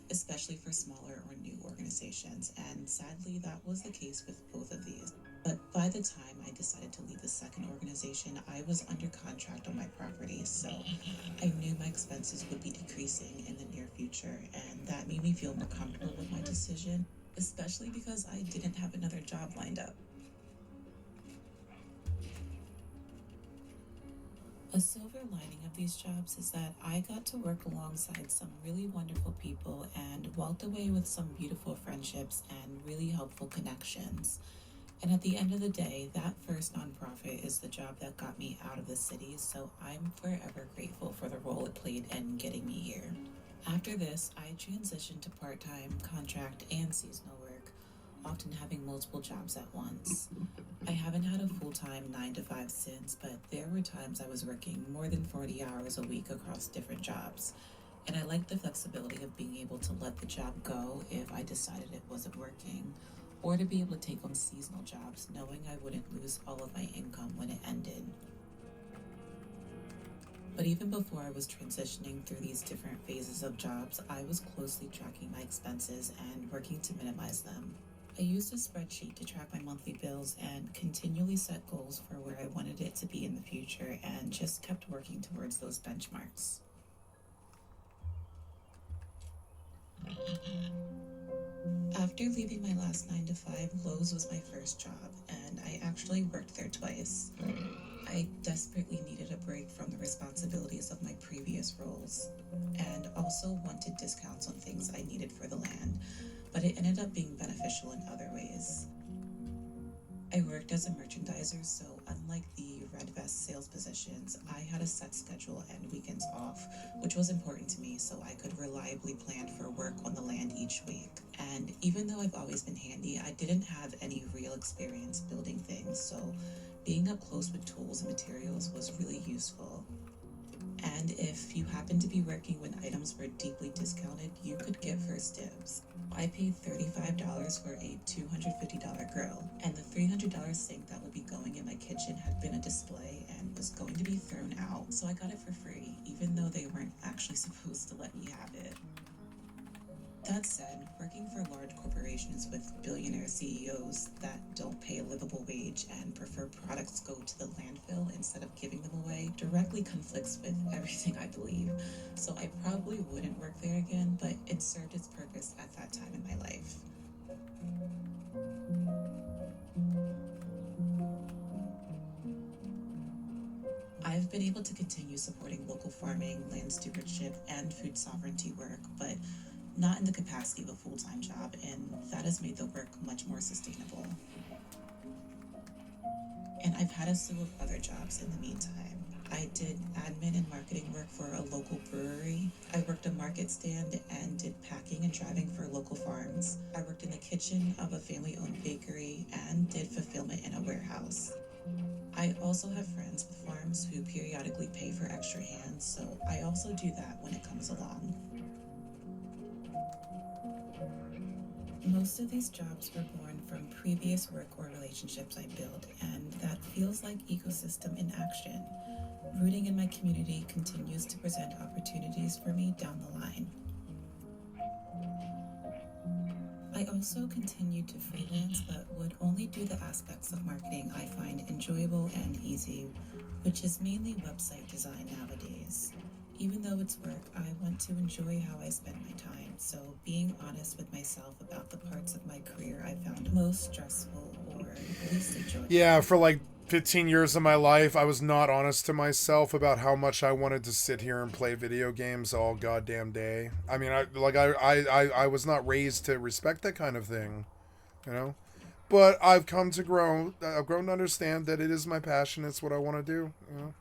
especially for smaller or new organizations, and sadly that was the case with both of these. But by the time I decided to leave the second organization, I was under contract on my property, so I knew my expenses would be decreasing in the near future, and that made me feel more comfortable with my decision, especially because I didn't have another job lined up. A silver lining of these jobs is that I got to work alongside some really wonderful people and walked away with some beautiful friendships and really helpful connections. And at the end of the day, that first nonprofit is the job that got me out of the city, so I'm forever grateful for the role it played in getting me here. After this, I transitioned to part-time, contract, and seasonal work, often having multiple jobs at once. I haven't had a full-time 9-to-5 since, but there were times I was working more than 40 hours a week across different jobs. And I liked the flexibility of being able to let the job go if I decided it wasn't working, or to be able to take on seasonal jobs knowing I wouldn't lose all of my income when it ended. But even before I was transitioning through these different phases of jobs, I was closely tracking my expenses and working to minimize them. I used a spreadsheet to track my monthly bills and continually set goals for where I wanted it to be in the future, and just kept working towards those benchmarks. After leaving my last 9-to-5, Lowe's was my first job, and I actually worked there twice. I desperately needed a break from the responsibilities of my previous roles, and also wanted discounts on things I needed for the land, but it ended up being beneficial in other ways. I worked as a merchandiser, so unlike the red vest sales positions, I had a set schedule and weekends off, which was important to me so I could reliably plan for work on the land each week. And even though I've always been handy, I didn't have any real experience building things, so being up close with tools and materials was really useful. And if you happened to be working when items were deeply discounted, you could get first dibs. I paid $35 for a $250 grill, and the $300 sink that would be going in my kitchen had been a display and was going to be thrown out, so I got it for free, even though they weren't actually supposed to let me have it. That said, working for large corporations with billionaire CEOs that don't pay a livable wage and prefer products go to the landfill instead of giving them away directly conflicts with everything I believe. So I probably wouldn't work there again, but it served its purpose at that time in my life. I've been able to continue supporting local farming, land stewardship, and food sovereignty work, but not in the capacity of a full-time job, and that has made the work much more sustainable. And I've had a slew of other jobs in the meantime. I did admin and marketing work for a local brewery. I worked a market stand and did packing and driving for local farms. I worked in the kitchen of a family-owned bakery and did fulfillment in a warehouse. I also have friends with farms who periodically pay for extra hands, so I also do that when it comes along. Most of these jobs were born from previous work or relationships I built, and that feels like ecosystem in action. Rooting in my community continues to present opportunities for me down the line. I also continued to freelance, but would only do the aspects of marketing I find enjoyable and easy, which is mainly website design nowadays. Even though it's work, I want to enjoy how I spend my time, so being honest with myself about the parts of my career I found most stressful or least enjoyable. Yeah, for like 15 years of my life, I was not honest to myself about how much I wanted to sit here and play video games all goddamn day. I mean, I was not raised to respect that kind of thing, you know? But I've grown to understand that it is my passion, it's what I want to do, you know?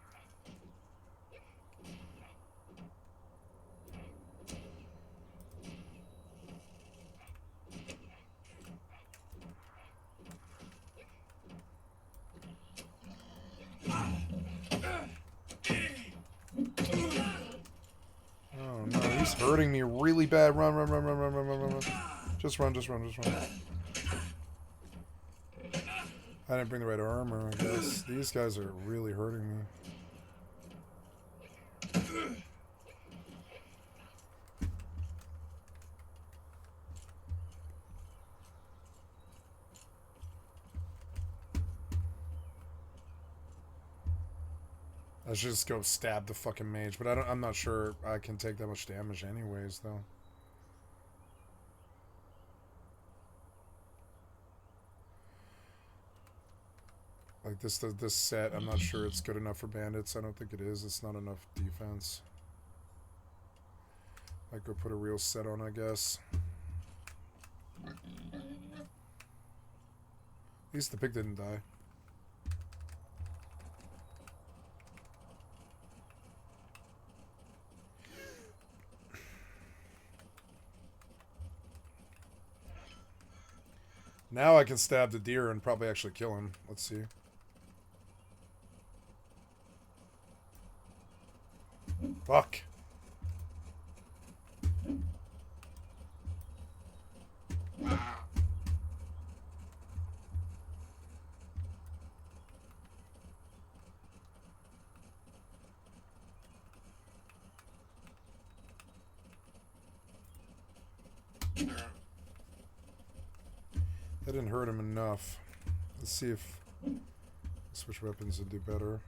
Oh no, he's hurting me really bad. Run. Just run. I didn't bring the right armor, I guess. These guys are really hurting me. I should just go stab the fucking mage, but I'm not sure I can take that much damage anyways, though. Like this set, I'm not sure it's good enough for bandits. I don't think it is. It's not enough defense. Might go put a real set on, I guess. At least the pig didn't die. Now I can stab the deer and probably actually kill him. Let's see. Fuck. That didn't hurt him enough. Let's see if switch weapons and do better.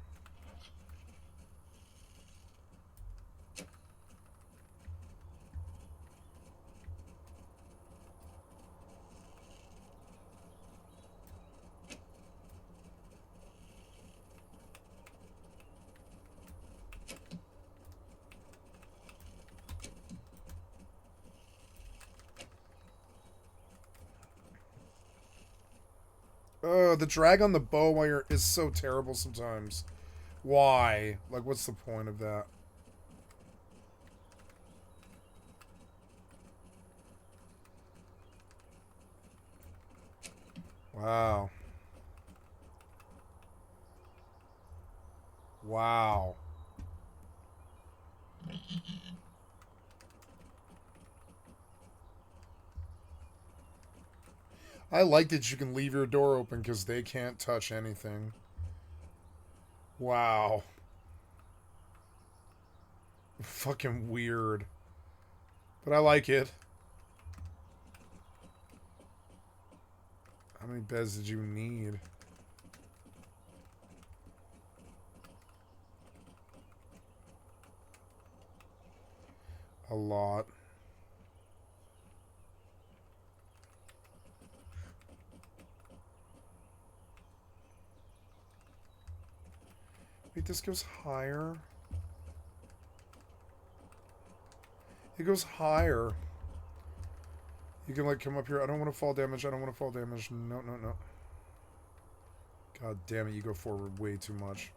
The drag on the bow wire is so terrible sometimes. Why? Like, what's the point of that? Wow. Wow. I like that you can leave your door open because they can't touch anything. Wow. Fucking weird. But I like it. How many beds did you need? A lot. Wait, this goes higher? It goes higher. You can, like, come up here. I don't want to fall damage. I don't want to fall damage. No, no, no. God damn it, you go forward way too much.